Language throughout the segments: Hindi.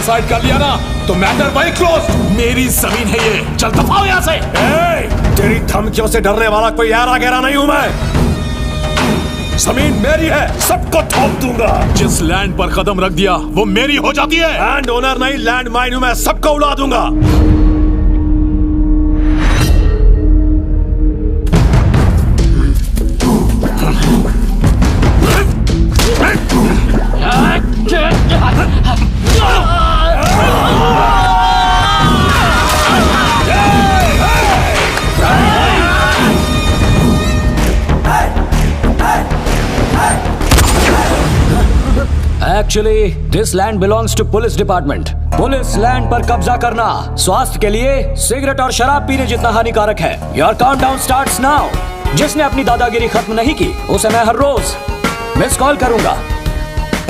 डिसाइड कर लिया ना तो मैटर वही क्लोज। मेरी जमीन है ये, चल दफा हो यहाँ से। तेरी धमकियों से डरने वाला कोई यारा गहरा नहीं हूं मैं। जमीन मेरी है, सबको थोप दूंगा। जिस लैंड पर कदम रख दिया वो मेरी हो जाती है। लैंड ओनर नहीं, लैंड माइन हूं मैं, सबको उड़ा दूंगा। Actually, this land belongs to police department. Police land पर कब्जा करना स्वास्थ्य के लिए सिगरेट और शराब पीने जितना हानिकारक है। Your countdown starts now। जिसने अपनी दादागिरी खत्म नहीं की उसे मैं हर रोज मिस कॉल करूंगा,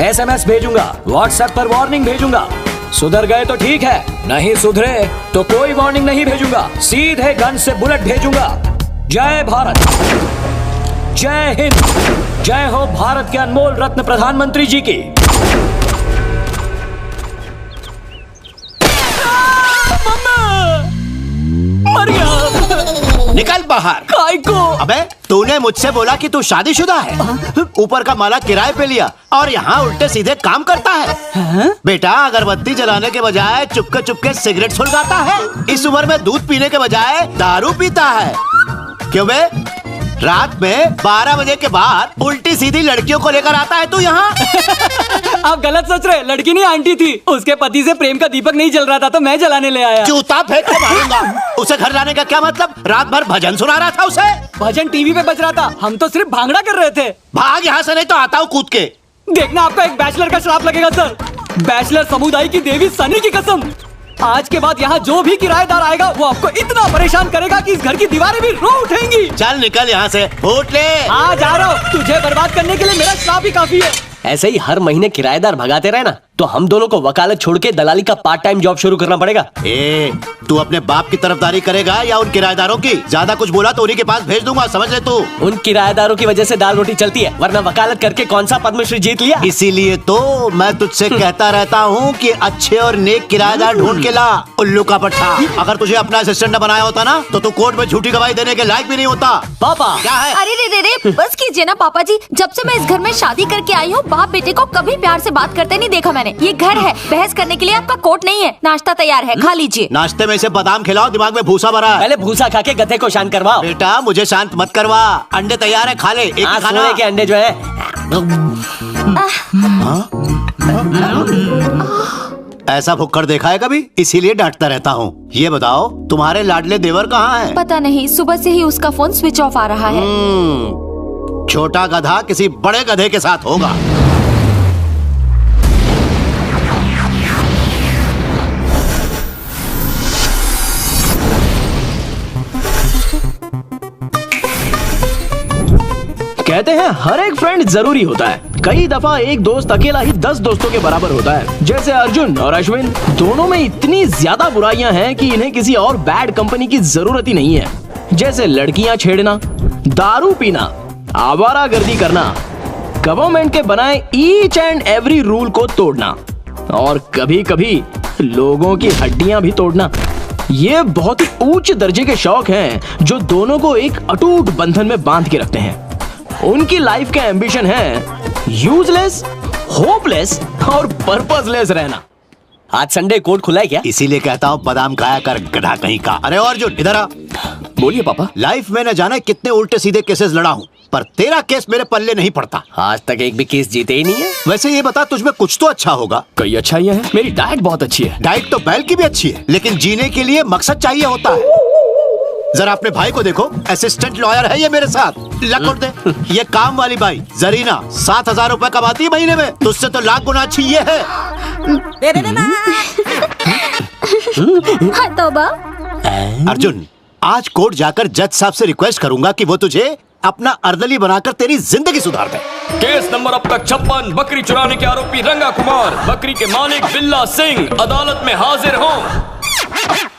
SMS भेजूंगा, WhatsApp पर वार्निंग भेजूंगा। सुधर गए तो ठीक है, नहीं सुधरे तो कोई वार्निंग नहीं भेजूंगा, सीधे गन से बुलेट भेजूंगा। जय भारत, जय हिंद, जय हो भारत के अनमोल रत्न प्रधानमंत्री जी की। मर गया। निकल बाहर। काय को? अबे तूने मुझसे बोला कि तू शादीशुदा है, ऊपर का माला किराए पे लिया और यहाँ उल्टे सीधे काम करता है। बेटा अगरबत्ती जलाने के बजाय चुपके चुपके सिगरेट सुलगाता है। इस उम्र में दूध पीने के बजाय दारू पीता है। क्यों बे? रात में 12 बजे के बाद उल्टी सीधी लड़कियों को लेकर आता है तू यहाँ। आप गलत सोच रहे, लड़की नहीं आंटी थी। उसके पति से प्रेम का दीपक नहीं जल रहा था तो मैं जलाने ले आया। जूता फेंक के मारूंगा। उसे घर लाने का क्या मतलब? रात भर भजन सुना रहा था उसे। भजन टीवी पे बज रहा था, हम तो सिर्फ भांगड़ा कर रहे थे। भाग यहाँ से नहीं तो आता हूँ कूद के। देखना आपका एक बैचलर का श्राप लगेगा सर। बैचलर समुदाय की देवी सनी की कसम, आज के बाद यहाँ जो भी किराएदार आएगा वो आपको इतना परेशान करेगा कि इस घर की दीवारें भी रो उठेंगी। चल निकल यहाँ से, फूट ले। आ जा रहा हूँ, तुझे बर्बाद करने के लिए मेरा श्राप ही काफी है। ऐसे ही हर महीने किराएदार भगाते रहे ना तो हम दोनों को वकालत छोड़ के दलाली का पार्ट टाइम जॉब शुरू करना पड़ेगा। तू अपने बाप की तरफदारी करेगा या उन किराएदारों की? ज्यादा कुछ बोला तो उन्हीं के पास भेज दूंगा, समझ ले तू। उन किराएदारों की वजह से दाल रोटी चलती है, वरना वकालत करके कौन सा पद्मश्री जीत लिया। इसीलिए तो मैं तुझसे कहता रहता हूँ कि अच्छे और नेक किराएदार ढूंढ के ला। उल्लू का पट्टा, अगर तुझे अपना असिस्टेंट न बनाया होता ना तो तू कोर्ट में झूठी गवाही देने के लायक भी नहीं होता। पापा क्या है? अरे रे बस कीजिए ना पापा जी। जब से मैं इस घर में शादी करके आई हूँ बाप बेटे को कभी प्यार से बात करते नहीं देखा मैंने। ये घर है, बहस करने के लिए आपका कोर्ट नहीं है। नाश्ता तैयार है, खा लीजिए। नाश्ते में से बादाम खिलाओ, दिमाग में भूसा भरा है। पहले भूसा खा के गधे को शांत करवाओ। बेटा मुझे शांत मत करवा। अंडे तैयार है, खा ले। एक ही खाना के अंडे जो है। ऐसा भुक्कड़ देखा है कभी? इसीलिए डांटता रहता हूँ। ये बताओ तुम्हारे लाडले देवर कहाँ हैं? पता नहीं, सुबह से ही उसका फोन स्विच ऑफ आ रहा है। छोटा गधा किसी बड़े गधे के साथ होगा। कहते हैं हर एक फ्रेंड जरूरी होता है। कई दफा एक दोस्त अकेला ही 10 दोस्तों के बराबर होता है। जैसे अर्जुन और अश्विन, दोनों में इतनी ज्यादा बुराइयां हैं कि इन्हें किसी और बैड कंपनी की जरूरत ही नहीं है। जैसे लड़कियां छेड़ना, दारू पीना, आवारागर्दी करना, गवर्नमेंट के बनाए ईच एंड एवरी रूल को तोड़ना और कभी कभी लोगों की हड्डियां भी तोड़ना। ये बहुत ही उच्च दर्जे के शौक हैं जो दोनों को एक अटूट बंधन में बांध के रखते हैं। उनकी लाइफ का एम्बिशन है यूजलेस, होपलेस और पर्पसलेस रहना। आज संडे कोर्ट खुला है क्या? इसीलिए कहता हूँ बादाम खाया कर गधा कहीं का। अरे अर्जुन इधर आ। बोलिए पापा। लाइफ में न जाने कितने उल्टे सीधे केसेस लड़ा हूँ पर तेरा केस मेरे पल्ले नहीं पड़ता। आज तक एक भी केस जीते ही नहीं है। वैसे ये बता तुझमें कुछ तो अच्छा होगा। कई अच्छाइयाँ हैं। मेरी डाइट बहुत अच्छी है। डाइट तो बैल की भी अच्छी है लेकिन जीने के लिए मकसद चाहिए होता है। जरा अपने भाई को देखो, असिस्टेंट लॉयर है ये मेरे साथ। लकोट दे। ये काम वाली बाई जरीना 7,000 रुपए कमाती है महीने में। तुझसे तो लाख गुना अच्छी ये है। अर्जुन आज कोर्ट जाकर जज साहब से रिक्वेस्ट करूंगा कि वो तुझे अपना अर्दली बनाकर तेरी जिंदगी सुधार दे। केस नंबर अब तक 56, बकरी चुराने के आरोपी रंगा कुमार, बकरी के मालिक बिल्ला सिंह अदालत में हाजिर हों।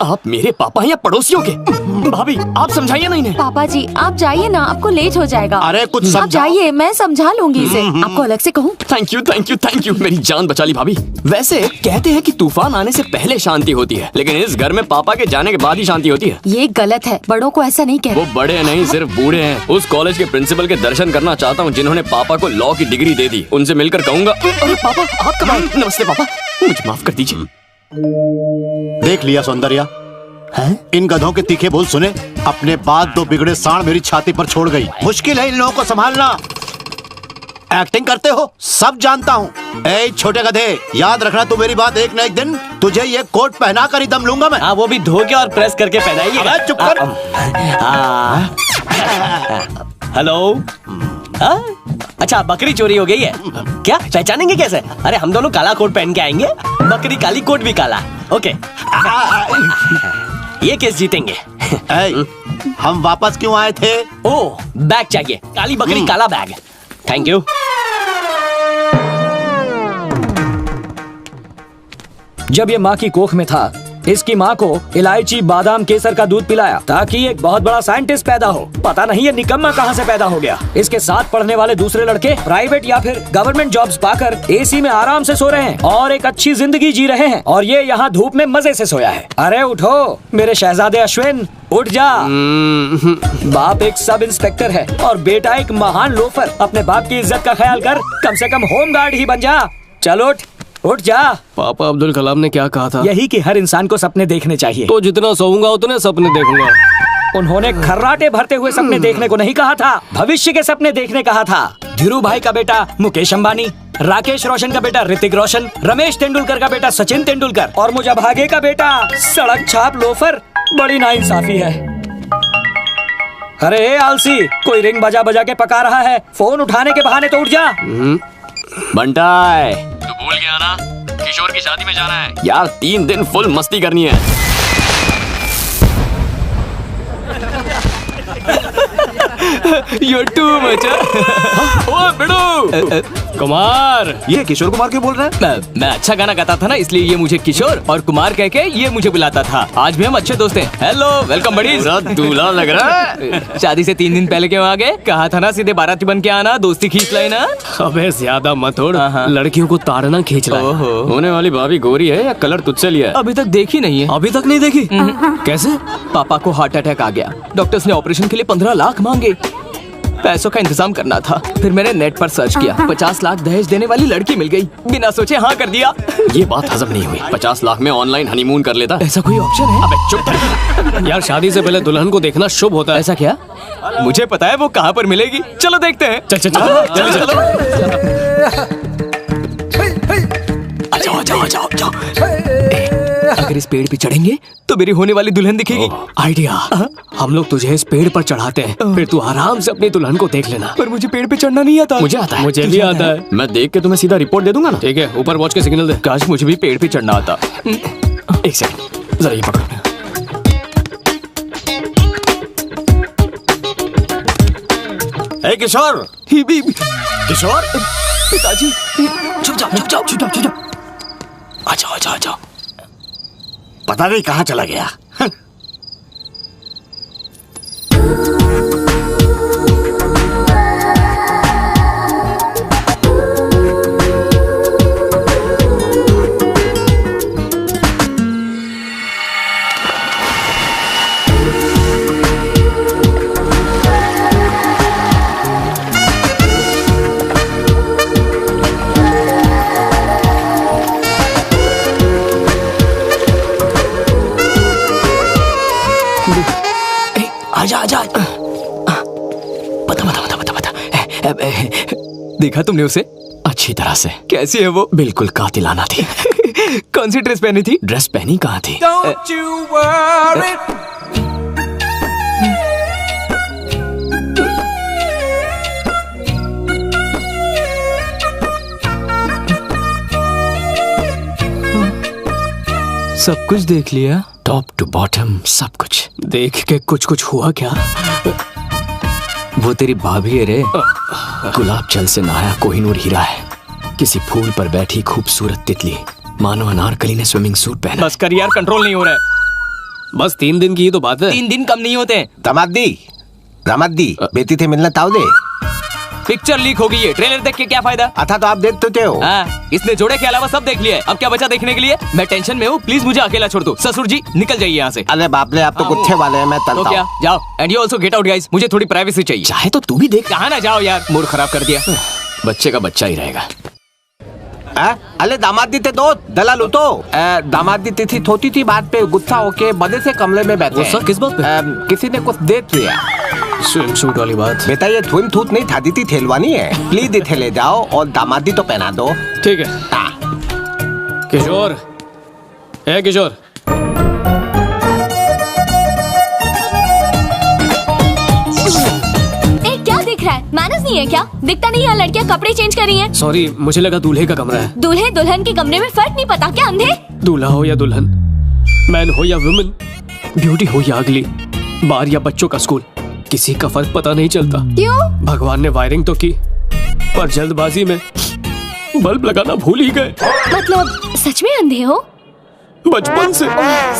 आप मेरे पापा हैं या पड़ोसियों के? भाभी आप समझाइए ना इन्हें। पापा जी आप जाइए ना, आपको लेट हो जाएगा। अरे कुछ आप समझाओ। जाइए, मैं समझा लूंगी इसे। आपको अलग से कहूँ? Thank you thank you thank you, मेरी जान बचा ली भाभी। वैसे कहते हैं कि तूफान आने से पहले शांति होती है, लेकिन इस घर में पापा के जाने के बाद ही शांति होती है। ये गलत है, बड़ों को ऐसा नहीं वो कहते। बड़े नहीं, सिर्फ बूढ़े हैं। उस कॉलेज के प्रिंसिपल के दर्शन करना चाहता हूँ जिन्होंने पापा को लॉ की डिग्री दे दी। उनसे मिलकर कहूँगा। अरे पापा आप कब आए? नमस्ते पापा, मुझे माफ कर दीजिए। देख लिया सौंदर्या, इन गधों के तीखे बोल सुने, अपने बाद दो बिगड़े सांड मेरी छाती पर छोड़ गई। मुश्किल है इन लोगों को संभालना। एक्टिंग करते हो सब जानता हूँ। ए छोटे गधे, याद रखना तू मेरी बात, एक न एक दिन तुझे ये कोट पहना कर ही दम लूंगा मैं। हाँ वो भी धो के और प्रेस करके पहनाइए। अबे चुप कर। हेलो। अच्छा बकरी चोरी हो गई है क्या? पहचानेंगे कैसे? अरे हम दोनों काला कोट पहन के आएंगे, बकरी काली कोट भी काला। ओके ये केस जीतेंगे। ए, हम वापस क्यों आए थे? ओ बैग चाहिए, काली बकरी काला बैग। Thank you. जब ये माँ की कोख में था, इसकी माँ को इलायची बादाम केसर का दूध पिलाया ताकि एक बहुत बड़ा साइंटिस्ट पैदा हो। पता नहीं ये निकम्मा कहाँ से पैदा हो गया। इसके साथ पढ़ने वाले दूसरे लड़के प्राइवेट या फिर गवर्नमेंट जॉब्स पाकर एसी में आराम से सो रहे हैं और एक अच्छी जिंदगी जी रहे हैं, और ये यहाँ धूप में मजे से सोया है। अरे उठो मेरे शहजादे अश्विन, उठ जा। बाप एक सब इंस्पेक्टर है और बेटा एक महान लोफर। अपने बाप की इज्जत का ख्याल कर, कम से कम होम गार्ड ही बन जा। चलो उठ जा। पापा अब्दुल कलाम ने क्या कहा था? यही कि हर इंसान को सपने देखने चाहिए। तो जितना सोऊंगा उतने सपने देखूंगा। उन्होंने खर्राटे भरते हुए सपने देखने को नहीं कहा था, भविष्य के सपने देखने कहा था। धीरू भाई का बेटा मुकेश अंबानी, राकेश रोशन का बेटा ऋतिक रोशन, रमेश तेंदुलकर का बेटा सचिन तेंदुलकर और मुझे भागे का बेटा सड़क छाप लोफर। बड़ी नाइंसाफी है। अरे आलसी, कोई रिंग बजा बजा के पका रहा है, फोन उठाने के बहाने तो उठ जा। बंटाई तू भूल गया ना, किशोर की शादी में जाना है यार। 3 दिन फुल मस्ती करनी है। You're too much, ओ बिडू। कुमार, ये किशोर कुमार क्यों बोल रहे हैं? मैं अच्छा गाना गाता था ना, इसलिए ये मुझे किशोर और कुमार कह के ये मुझे बुलाता था। आज भी हम अच्छे दोस्त हैं। हेलो वेलकम बड़ी। दूल्हा लग रहा है। शादी से 3 दिन पहले क्यों आ गए? कहा था ना सीधे बाराती बन के आना, दोस्ती खींच लेना। अबे ज्यादा मत उड़, लड़कियों को ताड़ना खींच रहा है। होने वाली भाभी गोरी है या कलर तुझसे लिया है? अभी तक देखी नहीं है। अभी तक नहीं देखी? कैसे? पापा को हार्ट अटैक आ गया, डॉक्टर्स ने ऑपरेशन के लिए 15 लाख मांगे। पैसों का इंतजाम करना था, फिर मैंने नेट पर सर्च किया, 50 लाख दहेज देने वाली लड़की मिल गई, बिना सोचे हाँ कर दिया। ये बात हजम नहीं हुई। 50 लाख में ऑनलाइन हनीमून कर लेता। ऐसा कोई ऑप्शन है? अबे चुप यार, शादी से पहले दुल्हन को देखना शुभ होता है। ऐसा क्या? मुझे पता है वो कहाँ पर मिलेगी, चलो देखते हैं। चल चल चल चलो। जाओ। अगर इस पेड़ पे चढ़ेंगे तो मेरी होने वाली दुल्हन दिखेगी। आइडिया, हम लोग तुझे इस पेड़ पर चढ़ाते हैं, फिर तू आराम से अपनी दुल्हन को देख लेना। पर मुझे पेड़ पे चढ़ना नहीं आता। मुझे आता है। मुझे भी आता है। मैं देख के तुम्हें सीधा रिपोर्ट दे दूंगा ना। ठीक है, ऊपर पहुंच के सिग्नल दे। काश मुझे भी पेड़ पे चढ़ना आता। एक सेकंड, जरा ये पकड़ो। ए किशोर, किशोर, पिताजी छुप जाओ। आ जाओ। पता नहीं कहाँ चला गया। आजा। बता। देखा तुमने उसे? अच्छी तरह से। कैसी है वो? बिल्कुल कातिलाना थी। कौन सी ड्रेस पहनी थी? ड्रेस पहनी कहाँ थी? सब कुछ देख लिया, टॉप टू बॉटम सब कुछ देख के कुछ हुआ क्या? वो तेरी भाभी है रे। गुलाब जल से नहाया कोहिनूर हीरा है। किसी फूल पर बैठी खूबसूरत तितली, मानो अनारकली ने स्विमिंग सूट पहना। बस कर यार, कंट्रोल नहीं हो रहा है। बस 3 दिन की ही तो बात है। 3 दिन कम नहीं होते हैं। दामादी बेटी थे मिलना ताऊ दे। पिक्चर लीक हो गई है, ट्रेलर देख के क्या फायदा? अच्छा तो आप देखते हो। हाँ, इसने जोड़े के अलावा सब देख लिया है, अब क्या बचा देखने के लिए? मैं टेंशन में हूँ, प्लीज मुझे अकेला छोड़ दो। ससुर जी निकल जाइए यहाँ से। अरे बाप रे, आप तो कुत्ते वाले हैं, मैं तो चलता क्या, हूँ। जाओ। And you also get out guys, मुझे थोड़ी प्राइवेसी चाहिए। चाहे तो तू भी देख। कहाँ ना जाओ यार, मूड खराब कर दिया। बच्चे का बच्चा ही रहेगा। अरे दामादी थे दो दलाल तो दामादी तिथि थोती थी बात पे गुस्सा होके बड़े से कमरे में बैठे। गुस्सा किस बात पे? किसी ने कुछ देख लिया। स्विम सूट वाली बात। बेटा ये थूम थूत नहीं था, दीदी थेलवानी है। प्लीज इथे ले जाओ और दामादी तो पहना दो। ठीक है। किशोर, ए किशोर, क्या दिख रहा है? मैनर्स नहीं है क्या? दिखता नहीं है लड़कियां कपड़े चेंज कर रही हैं। सॉरी, मुझे लगा दूल्हे का कमरा है। दूल्हे दुल्हन के कमरे में फर्क नहीं पता क्या अंधे? दूल्हा हो या दुल्हन, मैन हो या वुमेन, ब्यूटी हो या अगली, बार या बच्चों का स्कूल, किसी का फर्क पता नहीं चलता। क्यों? भगवान ने वायरिंग तो की, पर जल्दबाजी में बल्ब लगाना भूल ही गए। मतलब सच में अंधे हो? बचपन से।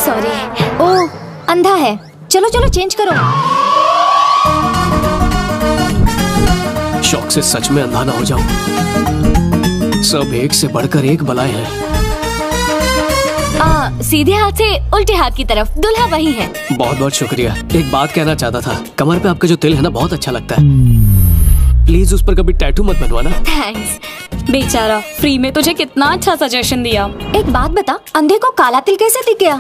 सॉरी। ओह, अंधा है। चलो चलो चेंज करो। शौक से सच में अंधा ना हो जाऊं। सब एक से बढ़कर एक बलाए हैं। सीधे हाथ से उल्टे हाथ की तरफ, दूल्हा वही है। बहुत बहुत शुक्रिया। एक बात कहना चाहता था, कमर पे आपका जो तिल है ना, बहुत अच्छा लगता है। प्लीज उस पर कभी टैटू मत बनवाना। थैंक्स। बेचारा, फ्री में तुझे कितना अच्छा सजेशन दिया। एक बात बता, अंधे को काला तिल कैसे दिख गया?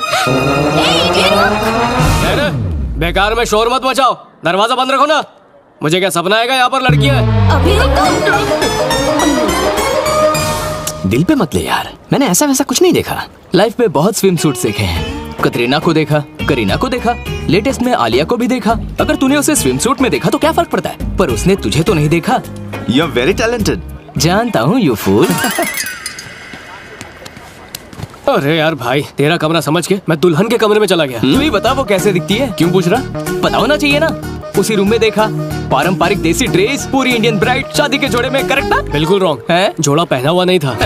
अरे, बेकार में शोर मत मचाओ, दरवाजा बंद रखो ना। मुझे क्या सपना आएगा यहाँ पर लड़की है? अभी दिल पे मत ले यार, मैंने ऐसा वैसा कुछ नहीं देखा। लाइफ में बहुत स्विम सूट सीखे हैं। कतरीना को देखा, करीना को देखा, लेटेस्ट में आलिया को भी देखा। अगर तूने उसे स्विम सूट में देखा तो क्या फर्क पड़ता है, पर उसने तुझे तो नहीं देखा। You are very talented. जानता हूँ यू फूल। अरे यार भाई, तेरा कमरा समझ के मैं दुल्हन के कमरे में चला गया। तू ही बता वो कैसे दिखती है? क्यों पूछ रहा? पता होना चाहिए ना। उसी रूम में देखा, पारंपरिक देसी ड्रेस, पूरी इंडियन ब्राइड, शादी के जोड़े में, करेक्ट ना? बिल्कुल रॉन्ग है। जोड़ा पहना हुआ नहीं था।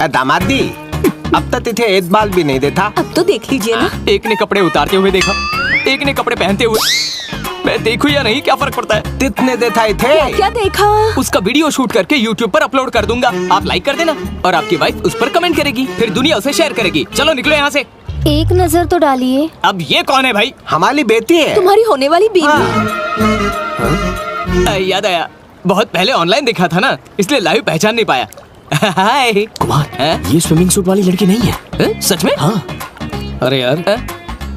दामादी अब तक तिथे एक बाल भी नहीं देखा। अब तो देख लीजिए ना। एक ने कपड़े उतारते हुए देखा, एक ने कपड़े पहनते हुए। मैं देखूं या नहीं, क्या फर्क पड़ता है? तितने देखा थे। क्या देखा? उसका वीडियो शूट करके YouTube पर अपलोड कर दूंगा। आप लाइक कर देना और आपकी वाइफ उस पर कमेंट करेगी, फिर दुनिया उसे शेयर करेगी। चलो निकलो यहाँ से। एक नजर तो डालिए। अब ये कौन है भाई? हमारी बेटी है। तुम्हारी होने वाली बीवी। याद आया, बहुत पहले ऑनलाइन देखा था ना, इसलिए लाइव पहचान नहीं पाया। हाय कुमार, ये स्विमिंग सूट वाली लड़की नहीं है। सच में? हाँ। अरे यार,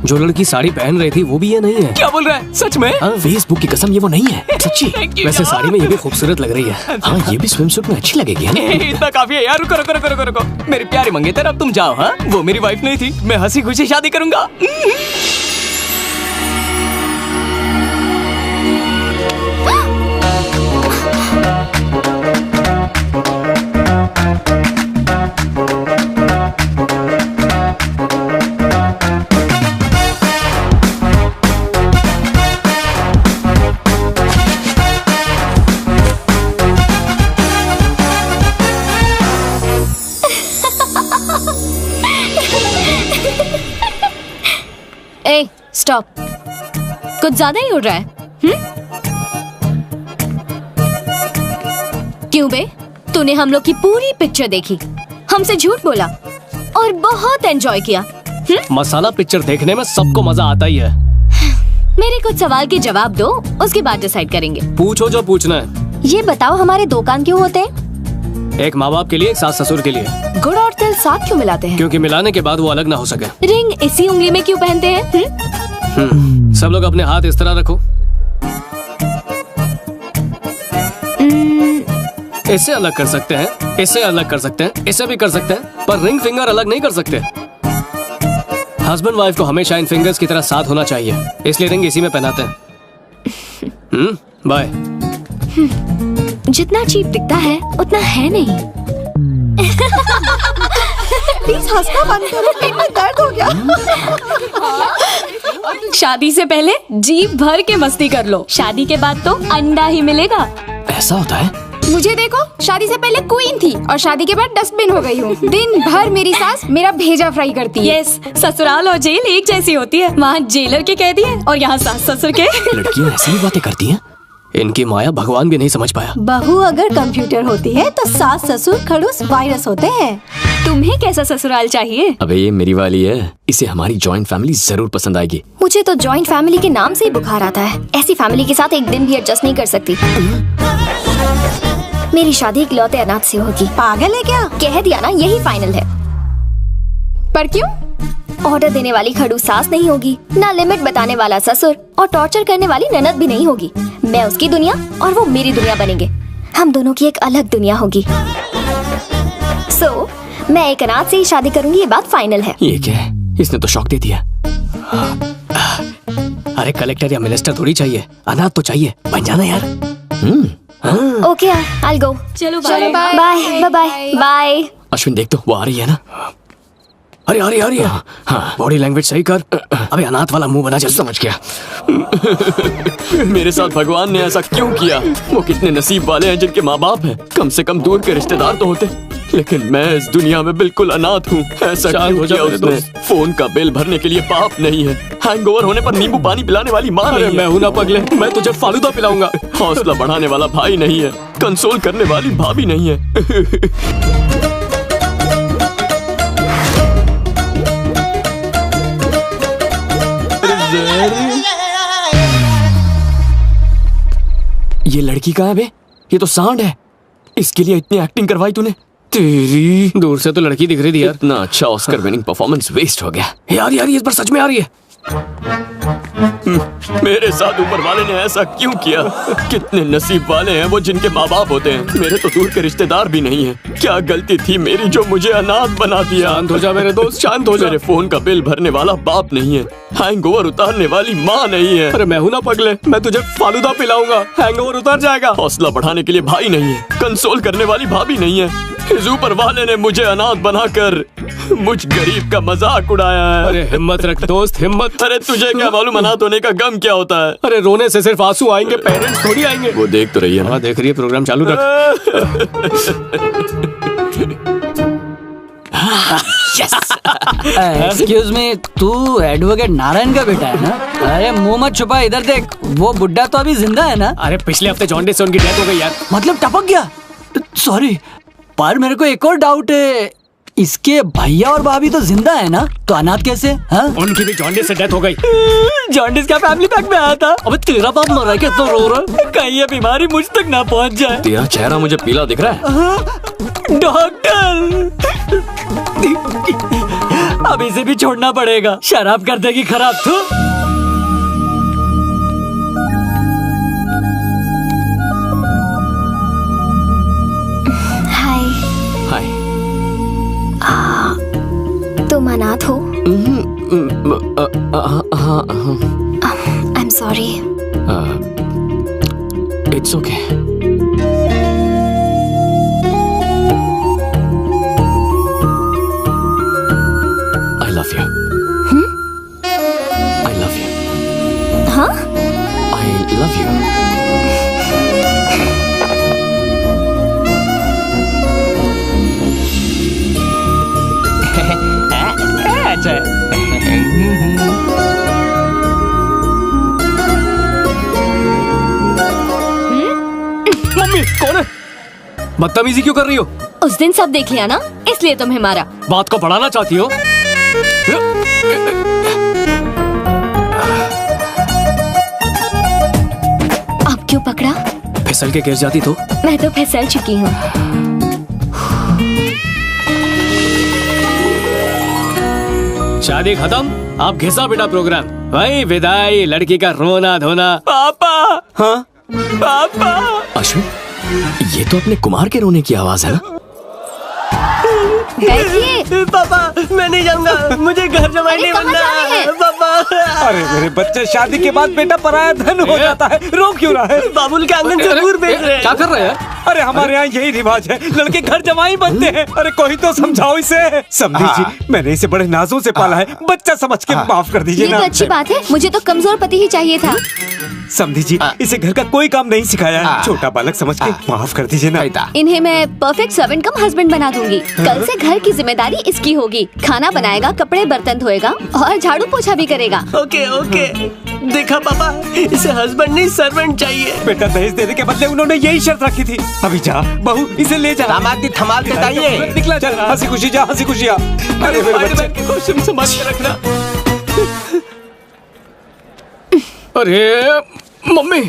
जो लड़की साड़ी पहन रही थी वो भी ये नहीं है। क्या बोल रहा है? सच में? फेसबुक की कसम, ये वो नहीं है, सच्ची। वैसे साड़ी में ये भी खूबसूरत लग रही है। हाँ, ये भी स्विम सूट में अच्छी लगेगी, है ना? इतना काफी है यार। रुको रुको रुको रुको रुको। मेरी प्यारी मंगेतर, अब तुम जाओ। हाँ, वो मेरी वाइफ नहीं थी, मैं हंसी खुशी शादी करूंगा। ए, स्टॉप। कुछ ज्यादा ही उड़ रहा है। क्यों बे? तूने हम लोग की पूरी पिक्चर देखी, हमसे झूठ बोला और बहुत एंजॉय किया। मसाला पिक्चर देखने में सबको मजा आता ही है। मेरे कुछ सवाल के जवाब दो, उसके बाद डिसाइड करेंगे। पूछो जो पूछना है। ये बताओ, हमारे दो कान क्यों होते हैं? एक माँ बाप के लिए, एक सास ससुर के लिए। गुड़ और तिल साथ क्यों मिलाते हैं? क्योंकि मिलाने के बाद वो अलग ना हो सके। रिंग इसी उंगली में क्यों पहनते हैं? सब लोग अपने हाथ इस तरह रखो। इससे अलग कर सकते हैं, इससे अलग कर सकते हैं, इससे भी कर सकते हैं, पर रिंग फिंगर अलग नहीं कर सकते। हस्बैंड वाइफ को हमेशा इन फिंगर्स की तरह साथ होना चाहिए, इसलिए रिंग इसी में पहनाते हैं। बाय। जितना चीप दिखता है उतना है नहीं। प्लीज हंसना बंद करो, पेट में दर्द हो गया। शादी से पहले जी भर के मस्ती कर लो, शादी के बाद तो अंडा ही मिलेगा। ऐसा होता है? मुझे देखो, शादी से पहले क्वीन थी और शादी के बाद डस्टबिन हो गई हूँ। दिन भर मेरी सास मेरा भेजा फ्राई करती है। यस, ससुराल और जेल एक जैसी होती है। वहाँ जेलर के कैदी है और यहाँ सास ससुर के। लड़कियाँ ऐसी भी बातें करती हैं? इनकी माया भगवान भी नहीं समझ पाया। बहू अगर कंप्यूटर होती है तो सास ससुर खड़ूस वायरस होते हैं। तुम्हें कैसा ससुराल चाहिए? अबे ये मेरी वाली है, इसे हमारी जॉइंट फैमिली जरूर पसंद आएगी। मुझे तो जॉइंट फैमिली के नाम से ही बुखार आता है। ऐसी फैमिली के साथ एक दिन भी एडजस्ट नहीं कर सकती। मेरी शादी इकलौते अनाथ से होगी। पागल है क्या? कह दिया ना, यही फाइनल है। पर क्यों? ऑर्डर देने वाली खड़ूस सास नहीं होगी, ना लिमिट बताने वाला ससुर, और टॉर्चर करने वाली ननद भी नहीं होगी। मैं उसकी दुनिया और वो मेरी दुनिया बनेंगे। हम दोनों की एक अलग दुनिया होगी। सो मैं एक अनाथ से ही शादी करूंगी, ये बात फाइनल है। ये क्या है? इसने तो शॉक दे दिया। अरे कलेक्टर या मिनिस्टर थोड़ी चाहिए, अनाथ तो चाहिए। बन जाना यार। Okay, I'll go। चलो bye bye bye bye. Ashwin देख तो, वो आ रही है ना? अरे अरे अरे, हाँ बॉडी लैंग्वेज सही कर। अबे अनाथ वाला मुंह बना, जल्दी। समझ गया। मेरे साथ भगवान ने ऐसा क्यों किया? वो कितने नसीब वाले हैं जिनके माँ बाप हैं। कम से कम दूर के रिश्तेदार तो होते, लेकिन मैं इस दुनिया में बिल्कुल अनाथ हूँ। ऐसा क्यों किया उसने? फोन का बिल भरने के लिए बाप नहीं है, हैंगओवर होने पर नींबू पानी पिलाने वाली माँ नहीं है। मैं हूं ना पगले, मैं तुझे फालूदा पिलाऊंगा। हौसला बढ़ाने वाला भाई नहीं है, कंसोल करने वाली भाभी नहीं है। ये लड़की कहाँ है बे? ये तो सांड है। इसके लिए इतनी एक्टिंग करवाई तूने? तेरी दूर से तो लड़की दिख रही थी यार। इतना अच्छा ऑस्कर विनिंग परफॉर्मेंस वेस्ट हो गया। यार यार, ये इस बार सच में आ रही है। मेरे साथ ऊपर वाले ने ऐसा क्यों किया? कितने नसीब वाले हैं वो जिनके माँ बाप होते हैं। मेरे तो दूर के रिश्तेदार भी नहीं हैं। क्या गलती थी मेरी जो मुझे अनाथ बना दिया? शांत हो जा मेरे दोस्त, शांत हो जा। मेरे फोन का बिल भरने वाला बाप नहीं है, हैंगओवर उतारने वाली माँ नहीं है। अरे मैं हूं ना पगले, मैं तुझे फालूदा पिलाऊंगा, हैंगओवर उतर जाएगा। हौसला बढ़ाने के लिए भाई नहीं है, कंसोल करने वाली भाभी नहीं है। इस ऊपर वाले ने मुझे अनाथ बनाकर मुझ गरीब का मजाक उड़ाया है। अरे हिम्मत रख दोस्त, हिम्मत। अरे तुझे क्या मालूम अनाथ होने का गम क्या होता है? अरे रोने से सिर्फ आंसू आएंगे, पेरेंट्स थोड़ी आएंगे। वो देख तो रही है ना? हाँ देख रही है, प्रोग्राम चालू रख। एक्सक्यूज मी, तू एडवोकेट नारायण का बेटा है ना? अरे मुंह मत छुपा, इधर देख। वो बुड्ढा तो अभी जिंदा है ना? अरे पिछले हफ्ते जॉन्डिस से उनकी डेथ हो गई यार। मतलब टपक गया? सॉरी, पर मेरे को एक और डाउट है। इसके भैया और भाभी तो जिंदा है ना, तो अनाथ कैसे? हाँ? उनकी भी जॉन्डिस से डेथ हो गई। जॉन्डिस क्या फैमिली पैक में आया था? अबे तेरा बाप मरा है, कितना रो रहा है? कहीं ये बीमारी मुझ तक ना पहुंच जाए। तेरा चेहरा मुझे पीला दिख रहा है। डॉक्टर, अब इसे भी छोड़ना पड़ेगा, शराब कर देगी खराब। तू हाय। तुम अनाथ हो? I am sorry. It's okay. I love you. I love you. हाँ? I love you. अच्छा है। मम्मी कौन है? बदतमीजी क्यों कर रही हो? उस दिन सब देख लिया ना, इसलिए तुम्हें मारा। बात को बढ़ाना चाहती हो? अब क्यों पकड़ा? फिसल के गिर जाती तो? मैं तो फिसल चुकी हूँ। शादी खत्म, आप घिसा बेटा प्रोग्राम। वही विदाई, लड़की का रोना धोना। पापा, हाँ पापा। अश्विन, ये तो अपने कुमार के रोने की आवाज है ना? बैठिए। पापा मैं नहीं जाऊंगा, मुझे घर जमाई अरे नहीं कहाँ बनना जा रहे हैं? पापा। अरे मेरे बच्चे, शादी के बाद बेटा पराया धन हो जाता है, रो क्यों रहा है? बाबुल के आंगन से दूर भेज रहे हैं। क्या कर रहे हैं? अरे हमारे यहाँ यही रिवाज है, लड़के घर जमाई बनते हैं। अरे कोई तो समझाओ इसे। समझी जी, मैंने इसे बड़े नाजों से पाला है, बच्चा समझ के माफ कर दीजिए ये ना। तो अच्छी बात है, मुझे तो कमजोर पति ही चाहिए था। समझी जी, इसे घर का कोई काम नहीं सिखाया है, छोटा बालक समझ के माफ कर दीजिए ना। इन्हें मैं परफेक्ट सर्वेंट कम हस्बैंड बना दूंगी। कल से घर की जिम्मेदारी इसकी होगी। खाना बनाएगा, कपड़े बर्तन धोएगा और झाड़ू पोछा भी करेगा। ओके ओके, देखा पापा, इसे हस्बैंड नहीं सर्वेंट चाहिए। बेटा दहेज देने के बदले उन्होंने यही शर्त रखी थी। अभी जा बहू, इसे ले जा। दामाद दी थमाल के चाहिए। निकला चल, हंसी खुशी जा, हंसी खुशी आ। अरे मेरे बच्चे के क्वेश्चन समझ के रखना। अरे मम्मी,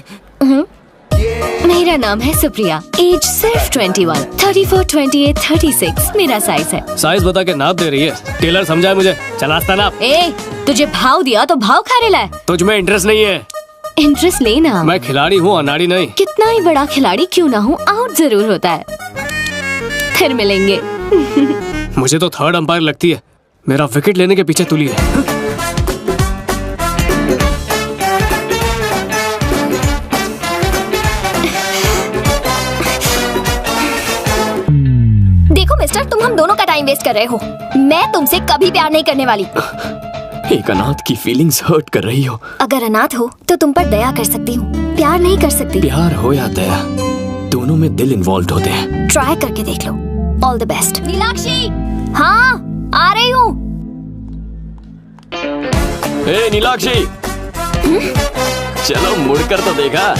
मेरा नाम है सुप्रिया, एज सिर्फ 21, 34, 28, 36 मेरा साइज है। साइज बता के नाप दे रही है। टेलर समझा है मुझे, चलास्ता नाप। ए, तुझे भाव दिया तो भाव खा रहा है। तुझ में इंटरेस्ट नहीं है। इंटरेस्ट लेना। मैं खिलाड़ी हूँ, अनाड़ी नहीं। कितना ही बड़ा खिलाड़ी क्यों ना हूँ, आउट जरूर होता है। फिर मिलेंगे। मुझे तो थर्ड अंपायर लगती है, मेरा विकेट लेने के पीछे तुली है। देखो मिस्टर, तुम हम दोनों का टाइम वेस्ट कर रहे हो। मैं तुमसे कभी प्यार नहीं करने वाली। एक अनाथ की फीलिंग्स हर्ट कर रही हो। अगर अनाथ हो तो तुम पर दया कर सकती हूँ, प्यार नहीं कर सकती। प्यार हो या दया, दोनों में दिल इन्वॉल्व होते हैं। ट्राई करके देख लो। All the best. नीलाक्षी, हाँ आ रही हूँ। ए नीलाक्षी, चलो मुड़कर तो देखा।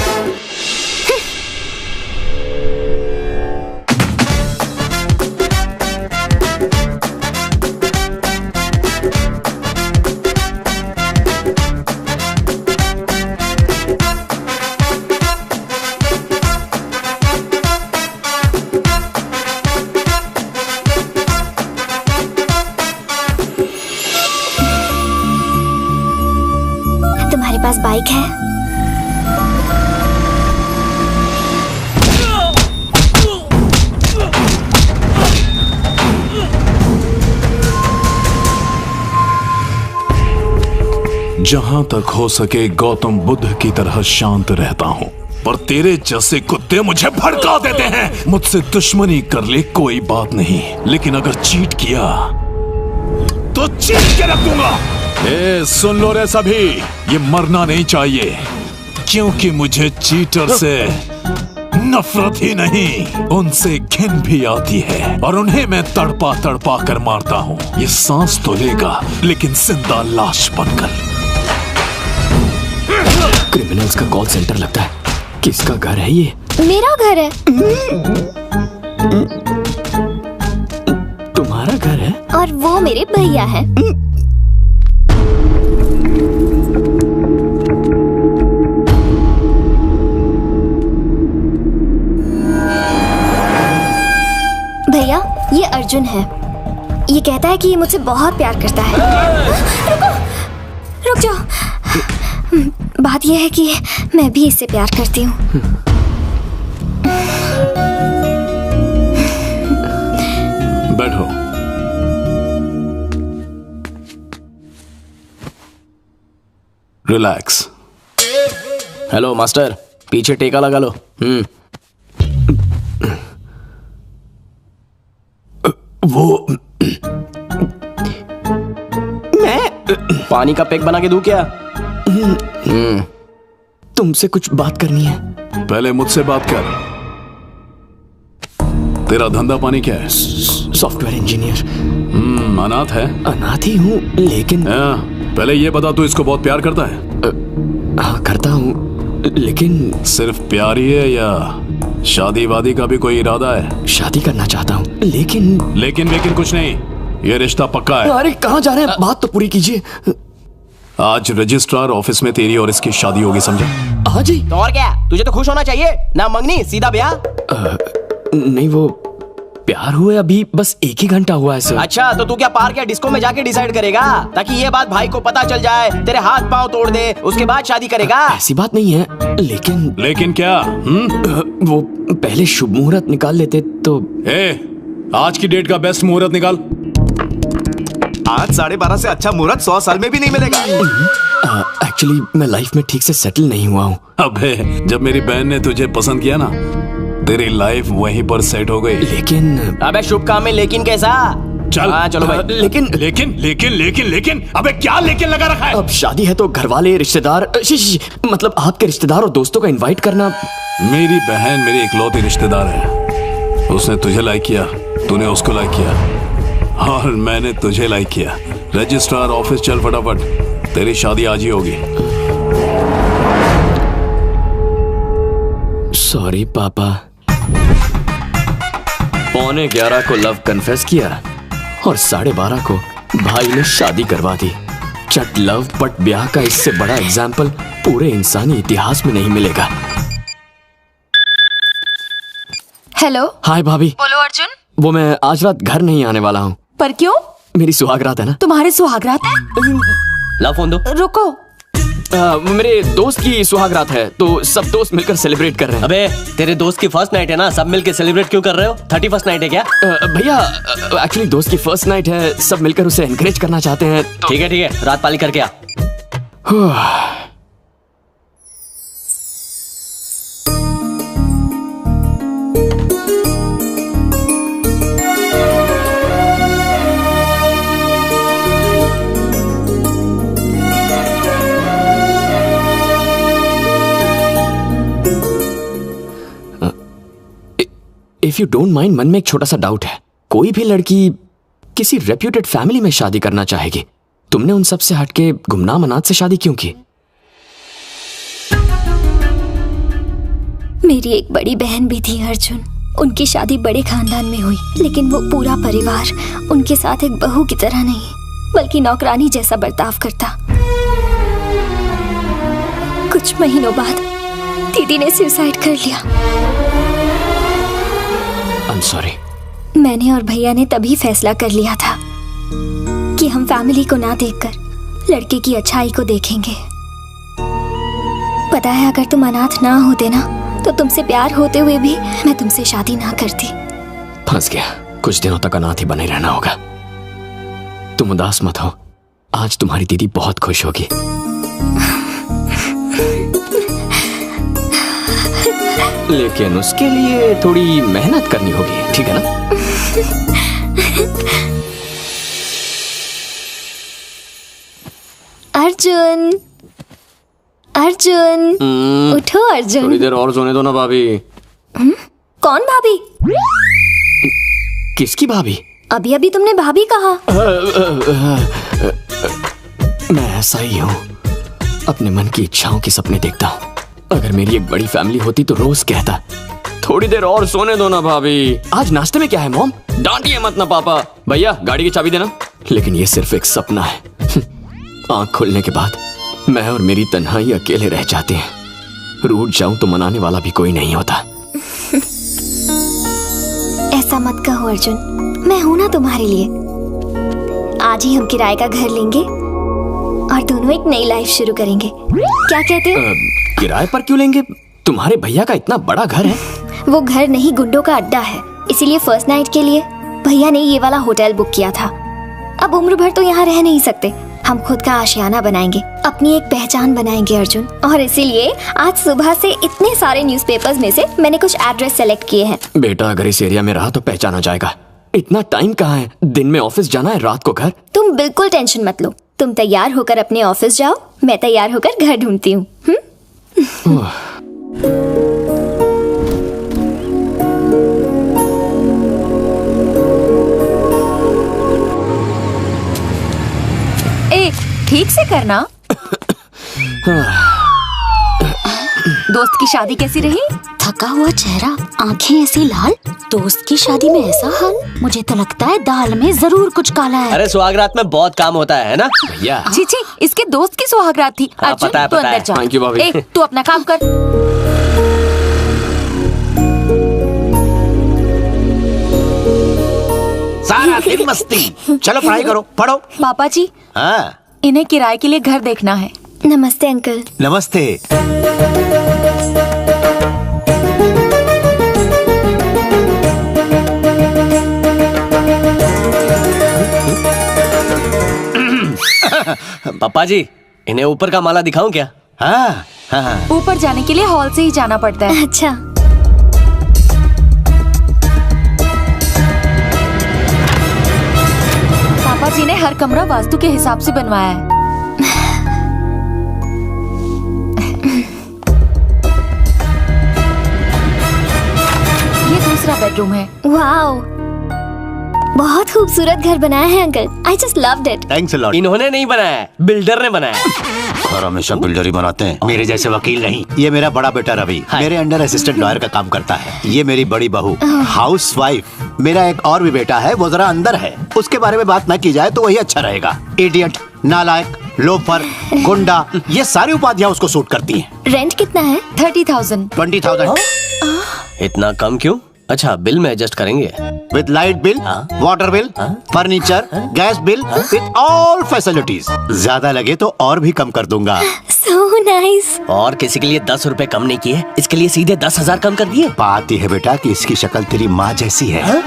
तुम्हारे पास बाइक है? जहां तक हो सके गौतम बुद्ध की तरह शांत रहता हूं, पर तेरे जैसे कुत्ते मुझे भड़का देते हैं। मुझसे दुश्मनी कर ले कोई बात नहीं, लेकिन अगर चीट किया तो चीट के रख दूंगा। ए, सुन लो रे सभी, ये मरना नहीं चाहिए, क्योंकि मुझे चीटर से नफरत ही नहीं, उनसे घिन भी आती है, और उन्हें मैं तड़पा तड़पा कर मारता हूँ। ये सांस तो लेगा, लेकिन जिंदा लाश बनकर। क्रिमिनल्स का कॉल सेंटर लगता है। किसका घर है ये? मेरा घर है। तुम्हारा घर है? और वो मेरे भैया है। भैया, ये अर्जुन है। ये कहता है कि ये मुझसे बहुत प्यार करता है। रुको, रुक जाओ। बात यह है कि मैं भी इससे प्यार करती हूँ। बैठो। रिलैक्स। हेलो मास्टर, पीछे टेका लगा लो। वो मैं पानी का पैक बना के दूं क्या? तुमसे कुछ बात करनी है। पहले मुझसे बात कर। तेरा धंधा पानी क्या है? Software engineer. अनाथ है? अनाथ ही हूँ, लेकिन पहले ये बता, तू इसको बहुत प्यार करता है? हाँ करता हूँ, लेकिन सिर्फ प्यार ही है या शादी वादी का भी कोई इरादा है? शादी करना चाहता हूँ, लेकिन लेकिन कुछ नहीं, ये रिश्ता पक्का है। अरे कहाँ जा रहे हैं? बात तो पूरी कीजिए। आज रजिस्ट्रार ऑफिस में तेरी और इसकी शादी होगी, समझा? आज ही? तो और क्या, तुझे तो खुश होना चाहिए ना। मंगनी सीधा ब्याह। नहीं, वो प्यार हुए अभी बस 1 ही घंटा हुआ है सर। अच्छा, तो तू क्या पार्क या डिस्को में जाके डिसाइड करेगा, ताकि ये बात भाई को पता चल जाए, तेरे हाथ पांव तोड़ दे, उसके बाद शादी करेगा? ऐसी बात नहीं है, लेकिन क्या? वो पहले शुभ मुहूर्त निकाल लेते तो। आज की डेट का बेस्ट मुहूर्त निकाल। आज 12:30 से अच्छा मुहूर्त 100 साल में भी नहीं मिलेगा। एक्चुअली मैं लाइफ में ठीक से सेटल नहीं हुआ हूँ। अबे जब मेरी बहन ने तुझे पसंद किया ना, तेरी लाइफ वहीं पर सेट हो गई। लेकिन अबे शुभ काम में लेकिन कैसा? चल चलो भाई। लेकिन अबे क्या लेकिन लगा रखा है? अब शादी है तो घर वाले रिश्तेदार मतलब आपके रिश्तेदार और दोस्तों का इनवाइट करना। मेरी बहन मेरी इकलौती रिश्तेदार है। उसने तुझे लाइक किया, तूने उसको लाइक किया और मैंने तुझे लाइक किया। रजिस्ट्रार ऑफिस चल फटाफट, तेरी शादी आज ही होगी। सॉरी पापा। 11:15 को लव कन्फेस किया और 12:30 को भाई ने शादी करवा दी। चट लव पट ब्याह का इससे बड़ा एग्जाम्पल पूरे इंसानी इतिहास में नहीं मिलेगा। हेलो। हाय भाभी। बोलो अर्जुन। वो मैं आज रात घर नहीं आने वाला हूँ। पर क्यों? मेरी सुहागरात है ना। तुम्हारे सुहागरात है? ला फोन दो। रुको। वो मेरे दोस्त की सुहागरात है तो सब दोस्त मिलकर सेलिब्रेट कर रहे हैं। अबे तेरे दोस्त की फर्स्ट नाइट है ना, सब मिलके सेलिब्रेट क्यों कर रहे हो? 31st नाइट है क्या? भैया एक्चुअली दोस्त की फर्स्ट नाइट है, सब मिलकर उसे एनकरेज करना चाहते हैं तो... ठीक है रात पाली करके आ। इफ यू डोंट माइंड, मन में एक छोटा सा डाउट है। कोई भी लड़की किसी रेप्यूटेड फैमिली में शादी करना चाहेगी, तुमने उन सब से हटके गुमनाम अनाथ से शादी क्यों की? मेरी एक बड़ी बहन भी थी अर्जुन। उनकी शादी बड़े खानदान में हुई, लेकिन वो पूरा परिवार उनके साथ एक बहू की तरह नहीं बल्कि नौकरानी जैसा बर्ताव करता। कुछ महीनों बाद दीदी ने सुसाइड कर लिया। I'm sorry। मैंने और भैया ने तभी फैसला कर लिया था कि हम फैमिली को ना देखकर लड़के की अच्छाई को देखेंगे। पता है अगर तुम अनाथ ना होते ना तो तुमसे प्यार होते हुए भी मैं तुमसे शादी ना करती। फंस गया। कुछ दिनों तक अनाथ ही बने रहना होगा। तुम उदास मत हो, आज तुम्हारी दीदी बहुत खुश होगी। लेकिन उसके लिए थोड़ी मेहनत करनी होगी, ठीक है ना? अर्जुन अर्जुन उठो अर्जुन। थोड़ी देर और सोने दो ना भाभी। कौन भाभी? किसकी भाभी? अभी अभी तुमने भाभी कहा। मैं ऐसा ही हूँ, अपने मन की इच्छाओं के सपने देखता हूँ। अगर मेरी एक बड़ी फैमिली होती तो रोज कहता थोड़ी देर और सोने दो ना भाभी। आज नाश्ते में क्या है मॉम? डांटिए मत ना पापा। भैया गाड़ी की चाबी देना। लेकिन ये सिर्फ एक सपना है। आंख खुलने के बाद मैं और मेरी तन्हाई अकेले रह जाते हैं। रूठ जाऊं तो मनाने वाला भी कोई नहीं होता। ऐसा मत कहो अर्जुन, मैं हूं ना तुम्हारे लिए। आज ही हम किराए का घर लेंगे और दोनों एक नई लाइफ शुरू करेंगे। क्या कहते हो? किराए पर क्यों लेंगे? तुम्हारे भैया का इतना बड़ा घर है। वो घर नहीं, गुंडों का अड्डा है। इसीलिए फर्स्ट नाइट के लिए भैया ने ये वाला होटल बुक किया था। अब उम्र भर तो यहाँ रह नहीं सकते। हम खुद का आशियाना बनाएंगे, अपनी एक पहचान बनाएंगे अर्जुन। और इसीलिए आज सुबह से इतने सारे न्यूज़पेपर्स में से मैंने कुछ एड्रेस सेलेक्ट किए हैं। बेटा अगर इस एरिया में रहा तो पहचाना जाएगा। इतना टाइम कहाँ है? दिन में ऑफिस जाना है, रात को घर। तुम बिल्कुल टेंशन मत लो। तुम तैयार होकर अपने ऑफिस जाओ, मैं तैयार होकर घर ढूंढती हूँ। ठीक से करना। दोस्त की शादी कैसी रही? थका हुआ चेहरा, आंखें ऐसी लाल। दोस्त की शादी में ऐसा हाल? मुझे तो लगता है दाल में जरूर कुछ काला है। अरे सुहागरात में बहुत काम होता है ना भैया। छी छी, इसके दोस्त की सुहागरात थी। अर्जुन पता है, तू अंदर जा। थैंक यू भाभी। तू अपना काम कर। सारा दिन मस्ती। चलो पढ़ाई करो, पढ़ो। पापा जी, हाँ इन्हें किराए के लिए घर देखना है। नमस्ते अंकल। नमस्ते। पापा जी, इन्हें ऊपर का माला दिखाऊं क्या? हाँ हाँ। ऊपर जाने के लिए हॉल से ही जाना पड़ता है। अच्छा। पापा जी ने हर कमरा वास्तु के हिसाब से बनवाया है। ये दूसरा बेडरूम है। वाओ, बहुत खूबसूरत घर बनाया है uncle. I just loved it. Thanks a lot. इन्होंने नहीं बनाया, बिल्डर ने बनाया। और हमेशा बिल्डर ही बनाते हैं, मेरे जैसे वकील नहीं। ये मेरा बड़ा बेटा रवि मेरे अंडर असिस्टेंट लॉयर का काम करता है। ये मेरी बड़ी बहू हाउस वाइफ। मेरा एक और भी बेटा है, वो जरा अंदर है, उसके बारे में बात न की जाए तो वही अच्छा रहेगा। इडियट, नालायक, लोफर, गुंडा, ये सारी उपाधियां उसको सूट करती हैं। रेंट कितना है? 30,000। 20,000। इतना कम क्यों? अच्छा, बिल में एडजस्ट करेंगे। With light bill, water bill, furniture, gas bill, with all facilities. ज्यादा लगे तो और भी कम कर दूंगा। So nice। और किसी के लिए 10 रुपए कम नहीं किए, इसके लिए सीधे 10,000 कम कर दिए। बात यह है बेटा कि इसकी शक्ल तेरी माँ जैसी है।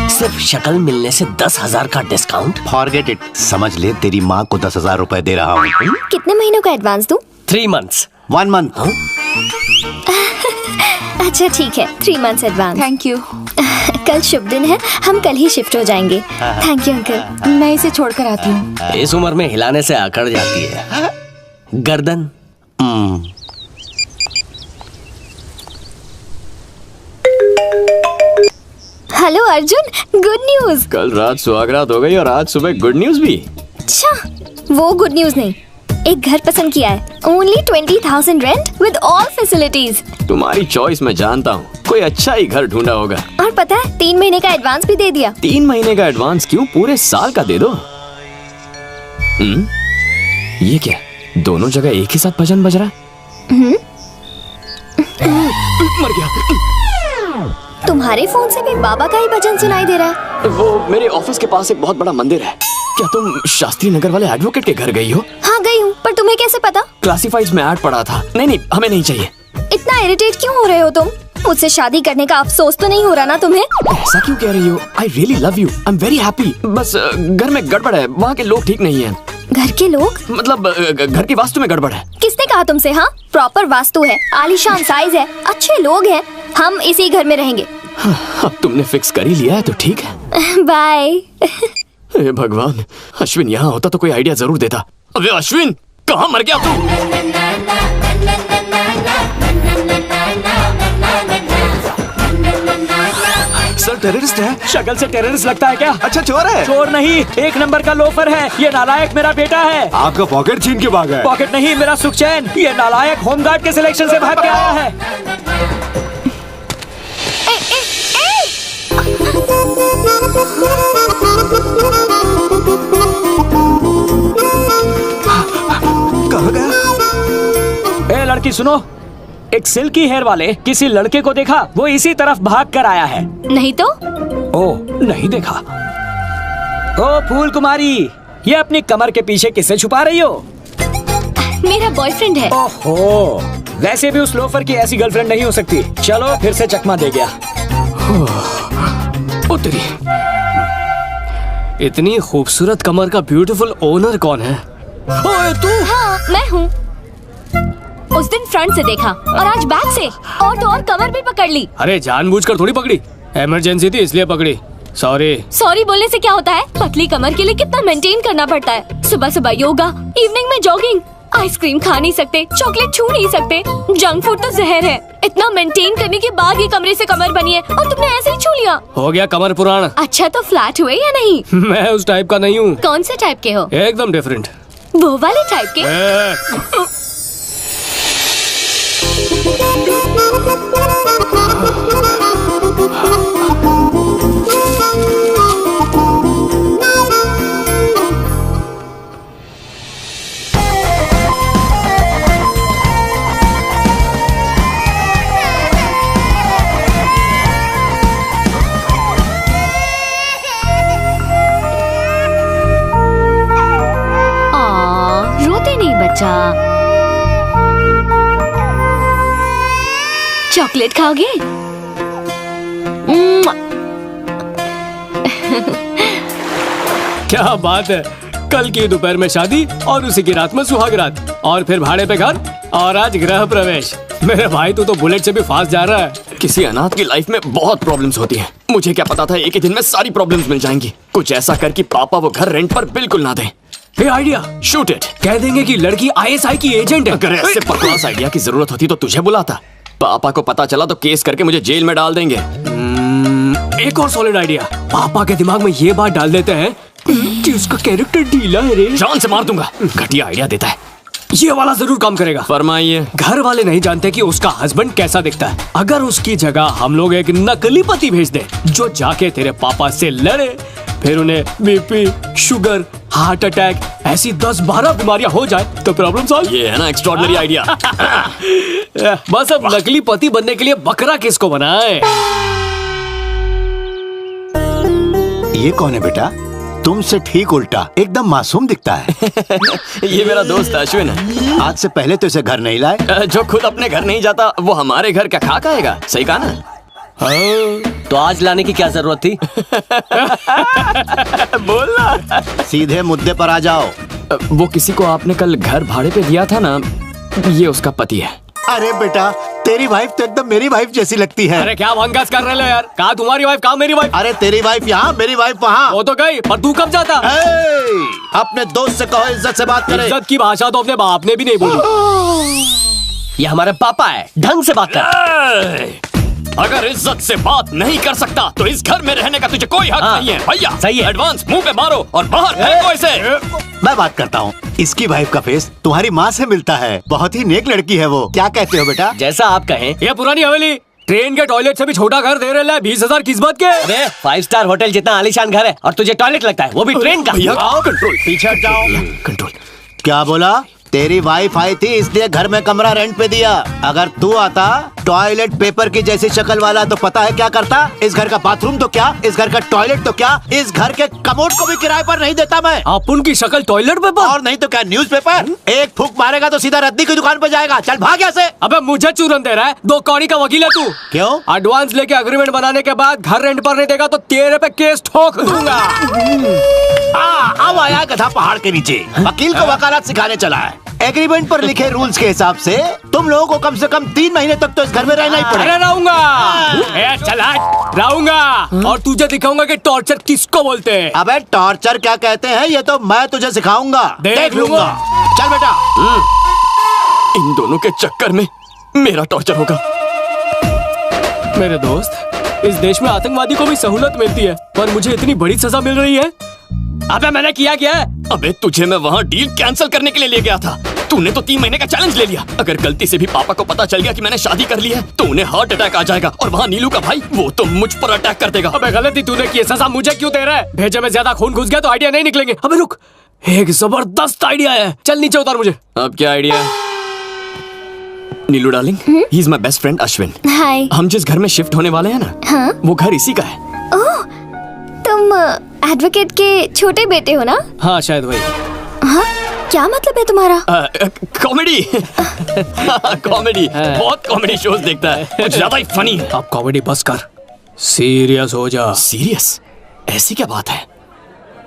सिर्फ शक्ल मिलने से 10,000 का डिस्काउंट? Forget it. समझ ले तेरी माँ को 10,000 रुपए दे रहा हूँ। कितने महीनों का एडवांस दूं? 3 months। 1 month। अच्छा ठीक है, 3 months एडवांस। Thank you. कल शुभ दिन है, हम कल ही शिफ्ट हो जाएंगे। Thank you uncle. मैं इसे छोड़कर आती हूँ। इस उम्र में हिलाने से आकड़ जाती है गर्दन। Hello Arjun, good news. कल रात सुहागरात हो गई और आज सुबह गुड न्यूज भी। अच्छा, वो गुड न्यूज नहीं, एक घर पसंद किया है। Only 20,000 rent with all facilities. तुम्हारी चॉइस मैं जानता हूँ, कोई अच्छा ही घर ढूंढा होगा। और पता है 3 महीने का एडवांस भी दे दिया। 3 महीने का एडवांस क्यों, पूरे साल का दे दो। ये क्या, दोनों जगह एक ही साथ भजन बज रहा है? मर गया। तुम्हारे फोन से भी बाबा का ही भजन सुनाई दे रहा है। वो मेरे ऑफिस के पास एक बहुत बड़ा मंदिर है। क्या तुम शास्त्री नगर वाले एडवोकेट के घर गई हो? हाँ गई हूँ, पर तुम्हें कैसे पता? क्लासिफाइड्स में ऐड पड़ा था। नहीं, हमें नहीं चाहिए। इतना इरिटेट क्यों हो रहे हो तुम? मुझसे शादी करने का अफसोस तो नहीं हो रहा ना तुम्हें? ऐसा क्यों कह रही हो? I really love you, I am very happy. बस घर में गड़बड़ है, वहाँ के लोग ठीक नहीं हैं। घर के लोग? मतलब घर की वास्तु में गड़बड़ है। किसने कहा तुमसे? हाँ, प्रॉपर वास्तु है, आलीशान साइज है, अच्छे लोग हैं, हम इसी घर में रहेंगे। अब तुमने फिक्स कर ही लिया है तो ठीक है। बाय। हे भगवान, अश्विन यहाँ होता तो कोई आइडिया जरूर देता। अबे अश्विन, कहाँ मर गया तू? सर टेररिस्ट है। शक्ल से टेररिस्ट लगता है क्या? अच्छा चोर है। चोर नहीं, 1 नंबर का लोफर है। ये नालायक मेरा बेटा है। आपका पॉकेट छीन के भागा है। पॉकेट नहीं, मेरा सुख चैन। ये नालायक होमगार्ड के सिलेक्शन से भाग के आया है। कहाँ गया? ए लड़की सुनो, एक सिल्की हेयर वाले किसी लड़के को देखा, वो इसी तरफ भाग कर आया है। नहीं तो? ओ, नहीं देखा। ओ फूल कुमारी, ये अपनी कमर के पीछे किसे छुपा रही हो? मेरा बॉयफ्रेंड है। ओहो, वैसे भी उस लोफर की ऐसी गर्लफ्रेंड नहीं हो सकती। चलो फिर से चकमा दे गया। उतरी। इतनी खूबसूरत कमर का ब्यूटीफुल ओनर कौन है? ओए तू? हाँ, मैं हूँ। उस दिन फ्रंट से देखा और आज बैक से, और तो और कमर भी पकड़ ली। अरे जानबूझकर थोड़ी पकड़ी, इमरजेंसी थी इसलिए पकड़ी। सॉरी बोलने से क्या होता है? पतली कमर के लिए कितना मेंटेन करना पड़ता है। सुबह सुबह योगा, इवनिंग में जॉगिंग, आइसक्रीम खा नहीं सकते, चॉकलेट छू नहीं सकते, जंक फूड तो जहर है। इतना मेंटेन करने के बाद ये कमरे से कमर बनी है और तुमने ऐसे ही छू लिया। हो गया कमर पुराना। अच्छा तो फ्लैट हुए या नहीं? मैं उस टाइप का नहीं हूँ। कौन से टाइप के हो? एकदम डिफरेंट। वो वाले टाइप के? रोते नहीं बच्चा। चॉकलेट खाओगे? क्या बात है, कल की दोपहर में शादी और उसी की रात में सुहाग रात और फिर भाड़े पे घर और आज गृह प्रवेश। मेरे भाई तू तो बुलेट से भी फास्ट जा रहा है। किसी अनाथ की लाइफ में बहुत प्रॉब्लम्स होती हैं। मुझे क्या पता था एक ही दिन में सारी प्रॉब्लम्स मिल जाएंगी। कुछ ऐसा कर कि पापा वो घर रेंट पर बिल्कुल ना दें। ये आइडिया शूट इट। कह देंगे कि लड़की ISI की एजेंट है। अगर ऐसे बकवास आइडिया की जरूरत होती तो तुझे बुलाता। पापा को पता चला तो केस करके मुझे जेल में डाल देंगे। एक और सॉलिड आइडिया। पापा के दिमाग में ये बात डाल देते हैं कि उसका कैरेक्टर ढीला है रे। जान से मार दूंगा। घटिया आइडिया देता है। ये वाला जरूर काम करेगा। फरमाइए। घर वाले नहीं जानते कि उसका हस्बैंड कैसा दिखता है। अगर उसकी जगह हम लोग एक नकली पति भेज दे जो जाके तेरे पापा से लड़े, फिर उन्हें BP, शुगर, हार्ट अटैक ऐसी 10-12 बीमारियां हो जाए तो प्रॉब्लम सॉल्व। ये है ना एक्स्ट्राऑर्डिनरी आइडिया। बस अब नकली पति बनने के लिए बकरा किसको बनाए। ये कौन है बेटा? तुमसे ठीक उल्टा, एकदम मासूम दिखता है। ये मेरा दोस्त अश्विन है। आज से पहले तो इसे घर नहीं लाए। जो खुद अपने घर नहीं जाता वो हमारे घर क्या खा खाएगा? सही कहा ना? तो आज लाने की क्या जरूरत थी? बोलना। सीधे मुद्दे पर आ जाओ। वो किसी को आपने कल घर भाड़े पे दिया था ना, ये उसका पति है। अरे बेटा, तेरी वाइफ तो एकदम मेरी वाइफ जैसी लगती है। अरे क्या भंगास कर रहे हो यार? कहा तुम्हारी वाइफ, कहा मेरी वाइफ? अरे तेरी वाइफ यहाँ, मेरी वाइफ वहाँ। वो तो गई, पर तू कब जाता? अपने दोस्त से कहो इज्जत से बात करे। इज्जत की भाषा तो अपने बाप ने भी नहीं बोली। ये हमारे पापा है, ढंग से बात कर। अगर इज्जत से बात नहीं कर सकता तो इस घर में रहने का तुझे कोई हक नहीं है। भैया सही है। एडवांस मुंह पे मारो और बाहर फेंको इसे। मैं बात करता हूँ। इसकी वाइफ का फेस तुम्हारी माँ से मिलता है। बहुत ही नेक लड़की है वो। क्या कहते हो बेटा? जैसा आप कहें। ये पुरानी हवेली ट्रेन के टॉयलेट से भी छोटा घर दे रहे हैं। 20,000 किस बात के? अरे 5 स्टार होटल जितना आलीशान घर है और तुझे टॉयलेट लगता है, वो भी ट्रेन का। कंट्रोल, पीछे हट जाओ। कंट्रोल। क्या बोला? तेरी वाइफ आई थी इसलिए घर में कमरा रेंट पे दिया। अगर तू आता टॉयलेट पेपर की जैसी शक्ल वाला तो पता है क्या करता? इस घर का बाथरूम तो क्या, इस घर का टॉयलेट तो क्या, इस घर के कमोड को भी किराए पर नहीं देता मैं। आप उनकी शक्ल टॉयलेट पेपर और नहीं तो क्या न्यूज़पेपर। एक फूक मारेगा तो सीधा रद्दी की दुकान पे जाएगा। चल भाग यहाँ से। अबे मुझे चूरन दे रहा है? 2 कौड़ी का वकील है तू। क्यों? एडवांस लेके एग्रीमेंट बनाने के बाद घर रेंट पर नहीं देगा तो तेरे पे केस ठोक दूंगा। अब आया गधा पहाड़ के नीचे। वकील को वकालत सिखाने चला है। एग्रीमेंट पर लिखे रूल्स के हिसाब से तुम लोगों को कम से कम 3 महीने तक तो इस घर में रहना ही पड़ेगा। अरे रहूंगा, चला रहूंगा और तुझे दिखाऊंगा कि टॉर्चर किसको बोलते हैं। अबे टॉर्चर क्या कहते हैं ये तो मैं तुझे सिखाऊंगा। देख लूंगा। चल बेटा। इन दोनों के चक्कर में मेरा टॉर्चर होगा। मेरे दोस्त, इस देश में आतंकवादी को भी सहूलत मिलती है पर मुझे इतनी बड़ी सजा मिल रही है। अबे मैंने किया क्या है? अबे तुझे मैं वहाँ डील कैंसिल करने के लिए ले गया था। तूने तो 3 महीने का चैलेंज ले लिया। अगर गलती से भी पापा को पता चल गया कि मैंने शादी कर ली है तो उन्हें हार्ट अटैक आ जाएगा और वहाँ नीलू का भाई वो तो मुझ पर अटैक कर देगा। अबे गलती तूने की, सजा मुझे क्यों दे रहा है? भेजे में ज्यादा खून घुस गया तो आइडिया नहीं निकलेंगे। अबे रुक, एक जबरदस्त आइडिया है। चल नीचे उतार मुझे। अब क्या आइडिया है? Neelu darling, he is my best friend Ashwin. Hi. हम जिस घर में शिफ्ट होने वाले हैं ना, हाँ? वो घर इसी का है। ओह, तुम एडवोकेट के छोटे बेटे हो ना? हाँ शायद वही। हाँ? क्या मतलब है तुम्हारा? कॉमेडी। कॉमेडी, बहुत कॉमेडी शोज देखता है, कुछ ज्यादा ही फनी है। अब कॉमेडी बस कर, सीरियस हो जा। सीरियस? ऐसी क्या बात है?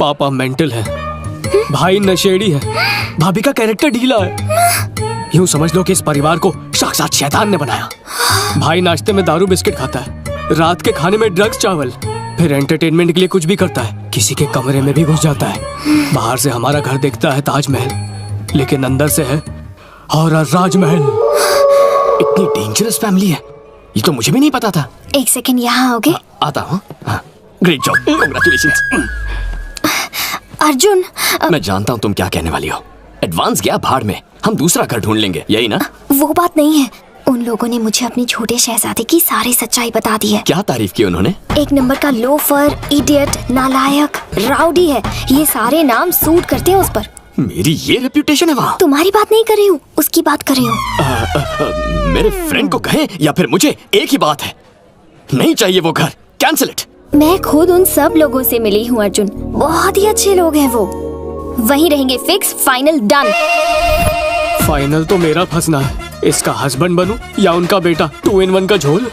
पापा मेंटल है, भाई नशेड़ी है, भाभी का कैरेक्टर ढीला है। यूं समझ लो कि इस परिवार को साक्षात शैतान ने बनाया। भाई नाश्ते में दारू बिस्किट खाता है, रात के खाने में ड्रग्स चावल, फिर एंटरटेनमेंट के लिए कुछ भी करता है। किसी के कमरे में भी घुस जाता है। बाहर से हमारा घर देखता है ताजमहल, लेकिन अंदर से है और राजमहल। इतनी डेंजरस फैमिली है, ये तो मुझे भी नहीं पता था। एक सेकंड यहाँ आओगे? आता हूँ। Great job, congratulations. अर्जुन, मैं जानता हूँ तुम क्या कहने वाली हो। एडवांस गया भाड़ में, हम दूसरा घर ढूंढ लेंगे, यही ना? वो बात नहीं है। उन लोगों ने मुझे अपने छोटे शहजादे की सारी सच्चाई बता दी है। क्या तारीफ की उन्होंने? 1 नंबर का लोफर, इडियट, नालायक, राउडी है। ये सारे नाम सूट करते हैं उस पर। मेरी ये रेप्यूटेशन है वहाँ। तुम्हारी बात नहीं कर रही हूँ, उसकी बात कर रही हूँ। मेरे फ्रेंड को कहें या फिर मुझे, एक ही बात है, नहीं चाहिए वो घर, कैंसिल इट। मैं खुद उन सब लोगों से मिली हूँ अर्जुन, बहुत ही अच्छे लोग हैं वो। वहीं रहेंगे, फिक्स, फाइनल, डन। फाइनल तो मेरा फंसना है। इसका हस्बैंड बनूं या उनका बेटा? 2 in 1 का झोल।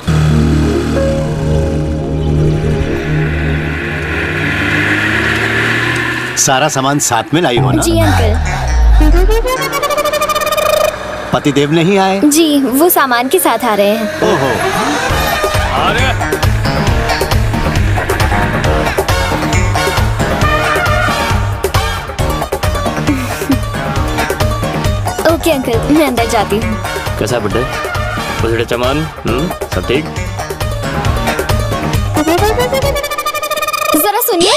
सारा सामान साथ में लाई हो ना? जी अंकल। पतिदेव नहीं आए? जी वो सामान के साथ आ रहे हैं। ओहो। ओके अंकल, मैं अंदर जाती हूँ। कैसा बुड्ढे? बुढ़े चमान, सब ठीक? जरा सुनिए,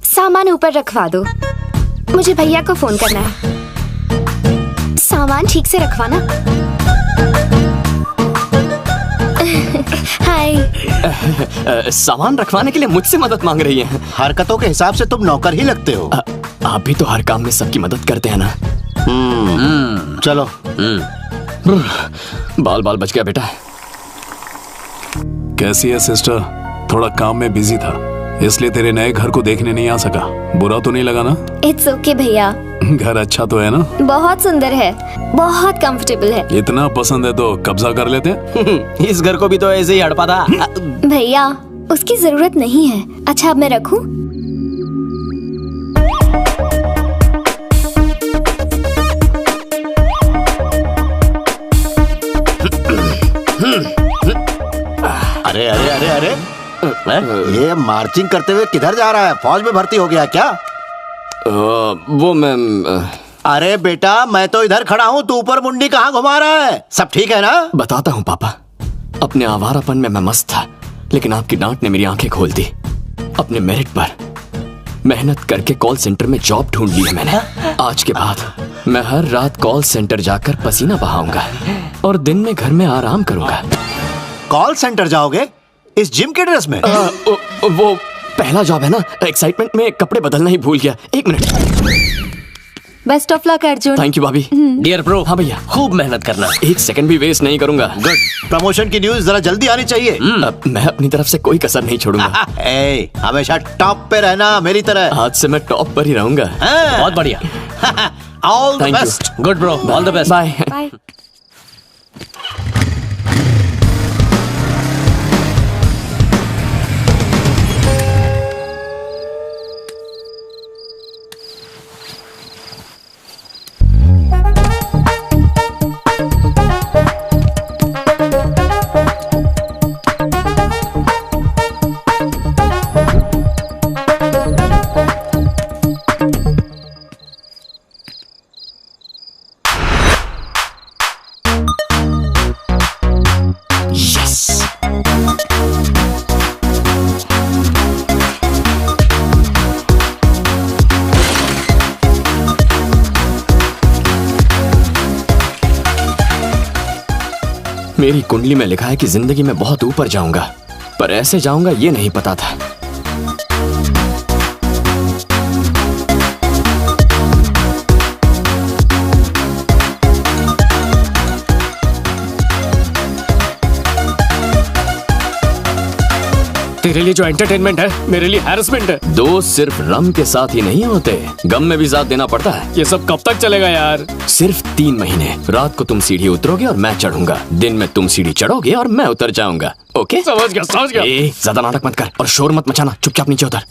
सामान ऊपर रखवा दो, मुझे भैया को फोन करना है। सामान ठीक से रखवाना। हाय। सामान रखवाने के लिए मुझसे मदद मांग रही हैं। हरकतों के हिसाब से तुम नौकर ही लगते हो। आप भी तो हर काम में सबकी मदद करते हैं ना। चलो। बाल बाल बच गया बेटा। कैसी है सिस्टर? थोड़ा काम में बिजी था, इसलिए तेरे नए घर को देखने नहीं आ सका। बुरा तो नहीं लगा ना? इट्स ओके भैया। घर अच्छा तो है ना? बहुत सुंदर है, बहुत कंफर्टेबल है। इतना पसंद है तो कब्जा कर लेते हैं। इस घर को भी तो ऐसे ही हड़पा था। भैया उसकी जरूरत नहीं है। अच्छा अब मैं रखूं? अरे अरे अरे अरे, ये मार्चिंग करते हुए किधर जा रहा है? फौज में भर्ती हो गया क्या? वो मैं अरे बेटा, मैं तो इधर खड़ा हूँ, तू ऊपर मुंडी कहाँ घुमा रहा है? सब ठीक है ना? बताता हूँ पापा। अपने आवारापन में मैं मस्त था, लेकिन आपकी डांट ने मेरी आंखें खोल दी। अपने मेरिट पर मेहनत करके कॉल सेंटर में जॉब ढूंढ ली है मैंने। आज के बाद मैं हर रात कॉल सेंटर जाकर पसीना बहाऊंगा और दिन में घर में आराम करूंगा। कॉल सेंटर जाओगे इस जिम के ड्रेस में? वो पहला जॉब है ना, एक्साइटमेंट में कपड़े बदलना ही भूल गया। एक minute. Best of luck Arjun. Thank you भाभी। डियर प्रो, हाँ भैया, खूब मेहनत करना। एक सेकंड भी वेस्ट नहीं करूंगा। गुड। प्रमोशन की न्यूज जरा जल्दी आनी चाहिए। मैं अपनी तरफ से कोई कसर नहीं छोड़ूंगा। हमेशा टॉप पे रहना मेरी तरह। आज से मैं टॉप पर ही रहूंगा। बहुत बढ़िया। All the Thank you. Best. Good bro, all the best. Bye. Bye. मेरी कुंडली में लिखा है कि जिंदगी में बहुत ऊपर जाऊंगा, पर ऐसे जाऊंगा ये नहीं पता था। तेरे लिए जो एंटरटेनमेंट है मेरे लिए हैरेसमेंट है। दोस्त सिर्फ रम के साथ ही नहीं होते, गम में भी साथ देना पड़ता है। ये सब कब तक चलेगा यार? सिर्फ 3 महीने। रात को तुम सीढ़ी उतरोगे और मैं चढ़ूंगा, दिन में तुम सीढ़ी चढ़ोगे और मैं उतर जाऊंगा। ओके? समझ गया, समझ गया। ज्यादा नाटक मत कर और शोर मत मचाना, चुपचाप नीचे उतर।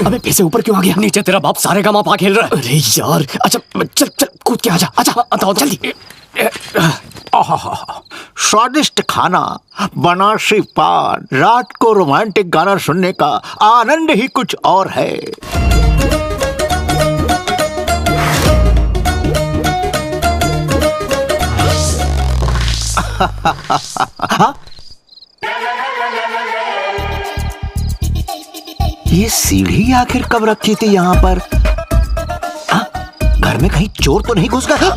अबे फिर से ऊपर क्यों आ गया? नीचे तेरा बाप सारे का मापा खेल रहा है। अरे यार, अच्छा चल चल कूद के आजा, आजा जल्दी। स्वादिष्ट खाना, बनारसी पान, रात को रोमांटिक गाना सुनने का आनंद ही कुछ और है। ये सीढ़ी आखिर कब रखी थी यहाँ पर? घर में कहीं चोर तो नहीं घुस गया?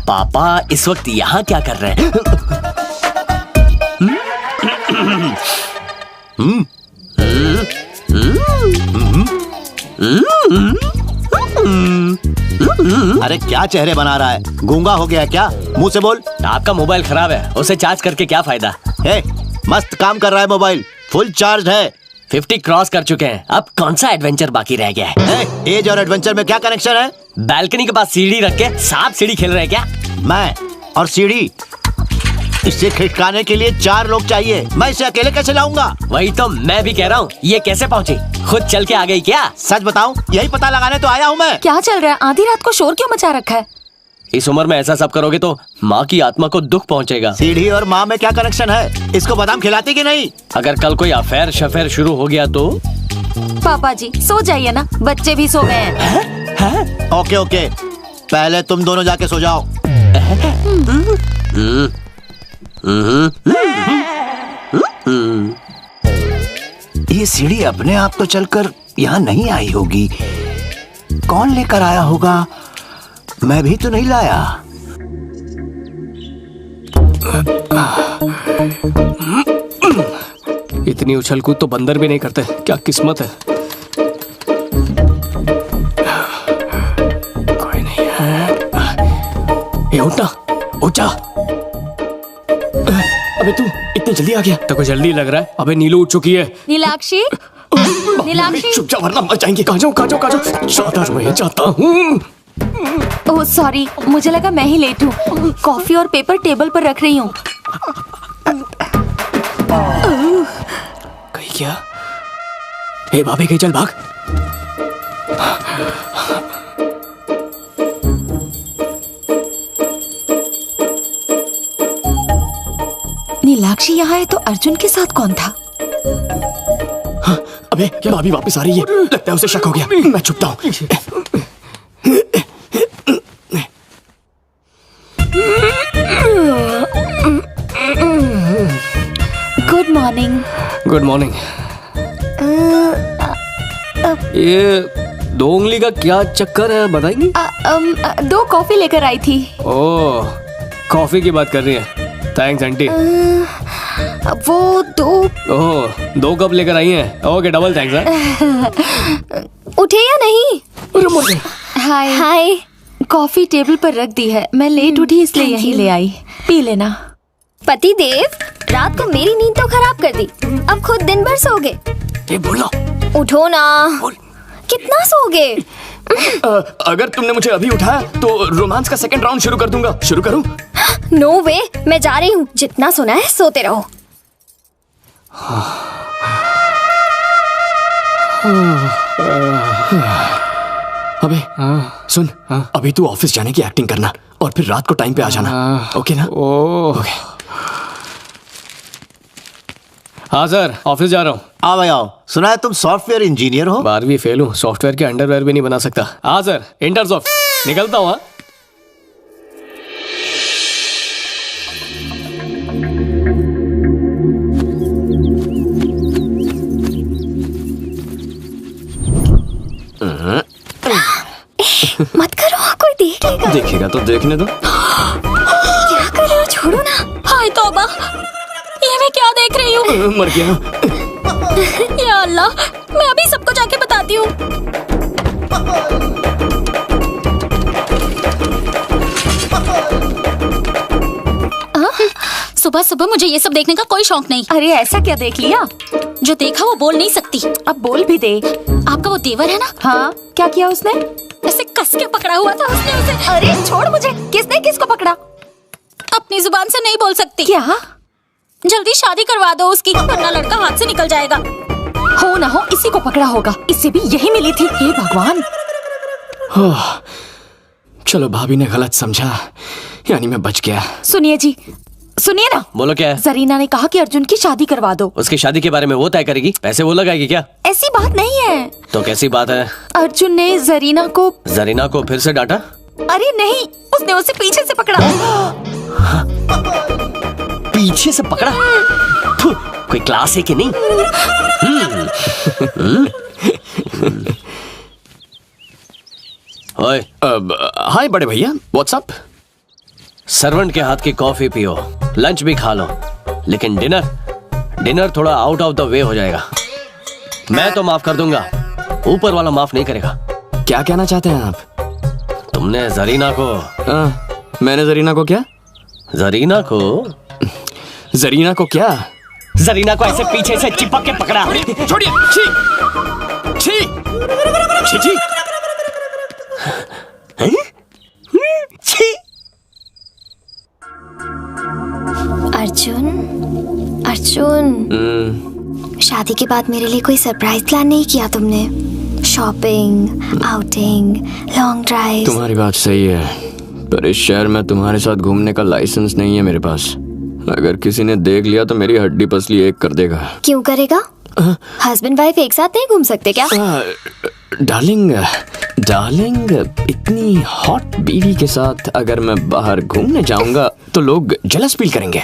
पापा इस वक्त यहाँ क्या कर रहे हैं? अरे क्या चेहरे बना रहा है, गूंगा हो गया क्या? मुंह से बोल। आपका मोबाइल खराब है, उसे चार्ज करके क्या फायदा? मस्त काम कर रहा है मोबाइल, फुल चार्ज है। 50 क्रॉस कर चुके हैं, अब कौन सा एडवेंचर बाकी रह गया है? एज और एडवेंचर में क्या कनेक्शन है? बालकनी के पास सीढ़ी रख के सांप सीढ़ी खेल रहे हैं क्या? मैं और सीढ़ी, इसे खिटकाने के लिए 4 लोग चाहिए, मैं इसे अकेले कैसे लाऊंगा? वही तो मैं भी कह रहा हूँ, ये कैसे पहुँची? खुद चल के आ गई क्या? सच बताऊं, यही पता लगाने तो आया हूँ मैं। क्या चल रहा है? आधी रात को शोर क्यों मचा रखा है? इस उम्र में ऐसा सब करोगे तो माँ की आत्मा को दुख पहुँचेगा। सीढ़ी और माँ में क्या कनेक्शन है? इसको बादाम खिलाती कि नहीं? अगर कल कोई अफेयर शफेयर शुरू हो गया तो? पापा जी सो जाइए ना, बच्चे भी सो गए हैं। ओके ओके, पहले तुम दोनों जाके सो जाओ। ये सीढ़ी अपने आप तो चलकर यहाँ नहीं आई होगी, कौन लेकर आया होगा? मैं भी तो नहीं लाया। इतनी उछल कूद तो बंदर भी नहीं करते, क्या किस्मत है। कोई नहीं है। ए उठना, उठ जा। अबे तू इतनी जल्दी आ गया? तो कोई जल्दी लग रहा है। अबे नीलू उठ चुकी है। नीलाक्षी, नीलाक्षी, चुप जा वरना मर जाएंगे। कहाँ जाऊँ चादर में जाता हूँ। ओह सॉरी, मुझे लगा मैं ही लेट हूँ। कॉफी और पेपर टेबल पर रख रही हूँ। कहीं क्या? ए भाभी कहीं चल भाग। नीलाक्षी यहाँ है तो अर्जुन के साथ कौन था? हाँ, अबे क्या भाभी वापस आ रही है? लगता है उसे शक हो गया। मैं छुपता हूँ। Good morning. Good morning. ये 2 उंगली का क्या चक्कर है बताएंगी? 2 कॉफी लेकर आई थी। ओह, कॉफी की बात कर रही है। Thanks aunty. वो 2 ओह 2 कप लेकर आई हैं। Okay double thanks. उठे या नहीं? हाय हाय। कॉफी टेबल पर रख दी है, मैं लेट उठी इसलिए यहीं ले आई। पी लेना। पति देव, रात को मेरी नींद तो खराब कर दी, अब खुद दिन भर सोगे। ये बोलो। उठो ना। कितना सोगे? अगर तुमने मुझे अभी उठाया तो रोमांस का सेकंड राउंड शुरू कर दूंगा। शुरू करूं? नो वे, मैं जा रही हूँ। जितना सोना है सोते रहो। अबे सुन, अभी तू ऑफिस जाने की एक्टिंग करना और फिर रात को टाइम पे आ जाना। ओके ना? ओके। हाँ सर, ऑफिस जा रहा हूँ। आओ भाई आओ। सुना है तुम सॉफ्टवेयर इंजीनियर हो? 12वीं फेल हूँ, सॉफ्टवेयर के अंडरवेयर भी नहीं बना सकता। हाँ सर, इंटर्स ऑफ निकलता हूँ। मत करो, कोई देख लेगा। देखेगा तो देखने दो। क्या कर रहे हो? छोड़ो ना। हाय तौबा, ये मैं क्या देख रही हूँ? मर गया। या अल्लाह, मैं अभी सबको जाके बताती हूँ। सुबह सुबह मुझे ये सब देखने का कोई शौक नहीं। अरे ऐसा क्या देख लिया? जो देखा वो बोल नहीं सकती। अब बोल भी दे। आपका वो देवर है ना? हाँ, क्या किया उसने? ऐसे कस के पकड़ा हुआ था उसने उसे। अरे छोड़ मुझे। किसने किसको पकड़ा? अपनी जुबान से नहीं बोल सकती। क्या? जल्दी शादी करवा दो उसकी, वरना लड़का हाथ से निकल जाएगा। हो ना हो इसी को पकड़ा होगा, इसे भी यही मिली थी। हे भगवान। चलो भाभी ने गलत समझा, यानी मैं बच गया। सुनिए जी, सुनिए ना। बोलो क्या है? जरीना ने कहा कि अर्जुन की शादी करवा दो। उसकी शादी के बारे में वो तय करेगी, पैसे वो लगाएगी क्या? ऐसी बात नहीं है। तो कैसी बात है? अर्जुन ने जरीना को फिर से डांटा? अरे नहीं, उसने उसे पीछे से पकड़ा। पीछे से पकड़ा? कोई क्लास है कि नहीं? ओए, हाय बड़े भैया, व्हाट्सअप? सर्वेंट के हाथ की कॉफी पियो, लंच भी खा लो, लेकिन डिनर थोड़ा आउट ऑफ द वे हो जाएगा। मैं तो माफ कर दूंगा, ऊपर वाला माफ नहीं करेगा। क्या कहना चाहते हैं आप? तुमने जरीना को मैंने जरीना को क्या? जरीना को क्या? जरीना को ऐसे पीछे से चिपक के पकड़ा। छोड़िए। छी छी छी छी छी। अर्जुन, शादी के बाद मेरे लिए कोई सरप्राइज प्लान नहीं किया तुमने? Shopping, outing, long drive. तुम्हारी बात सही है, पर इस शहर में तुम्हारे साथ घूमने का लाइसेंस नहीं है मेरे पास। अगर किसी ने देख लिया तो मेरी हड्डी पसली एक कर देगा। क्यों करेगा? हस्बैंड वाइफ एक साथ नहीं घूम सकते क्या? डार्लिंग, इतनी हॉट बीवी के साथ अगर मैं बाहर घूमने जाऊंगा तो लोग जलस फील करेंगे।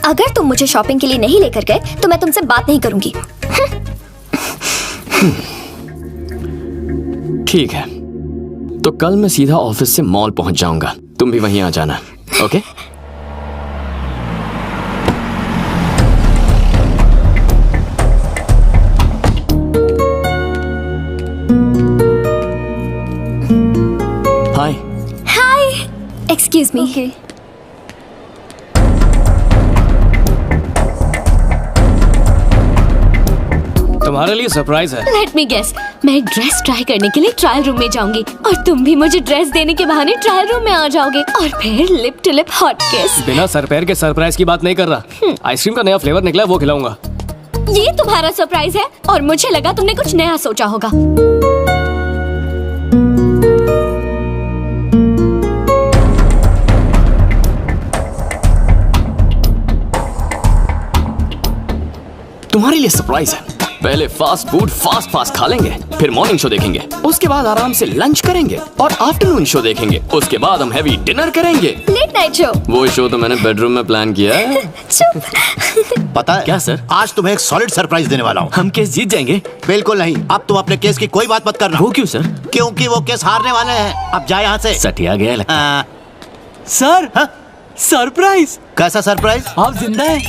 अगर तुम मुझे शॉपिंग के लिए नहीं लेकर गए तो मैं तुमसे बात नहीं करूंगी। ठीक है, तो कल मैं सीधा ऑफिस से मॉल पहुंच जाऊंगा, तुम भी वहीं आ जाना। ओके? हाय। Excuse me. तुम्हारे लिए सरप्राइज है। लेट मी गेस, मैं एक ड्रेस ट्राई करने के लिए ट्रायल रूम में जाऊंगी और तुम भी मुझे ड्रेस देने के बहाने ट्रायल रूम में आ जाओगे और फिर लिप टू लिप हॉट किस। बिना सर पैर के सरप्राइज की बात नहीं कर रहा। आइसक्रीम का नया फ्लेवर निकला है, वो खिलाऊंगा। ये तुम्हारा सरप्राइज है और मुझे लगा तुमने कुछ नया सोचा होगा। तुम्हारे लिए सरप्राइज है। पहले फास्ट फूड फास्ट खा लेंगे, फिर मॉर्निंग शो देखेंगे, उसके बाद आराम से लंच करेंगे और आफ्टरनून शो देखेंगे, उसके बाद हम हैवी डिनर करेंगे। Late night show. वो शो तो मैंने बेडरूम में प्लान किया है। पता है क्या सर? आज तुम्हें एक सॉलिड सरप्राइज देने वाला हूँ। हम केस जीत जाएंगे? बिल्कुल नहीं, अब तुम अपने केस की कोई बात मत करना। वो क्यों सर? क्योंकि वो केस हारने वाले हैं। अब जाए यहाँ से। सटिया गया लगता है। Sir, surprise. कैसा सरप्राइज? आप जिंदा हैं।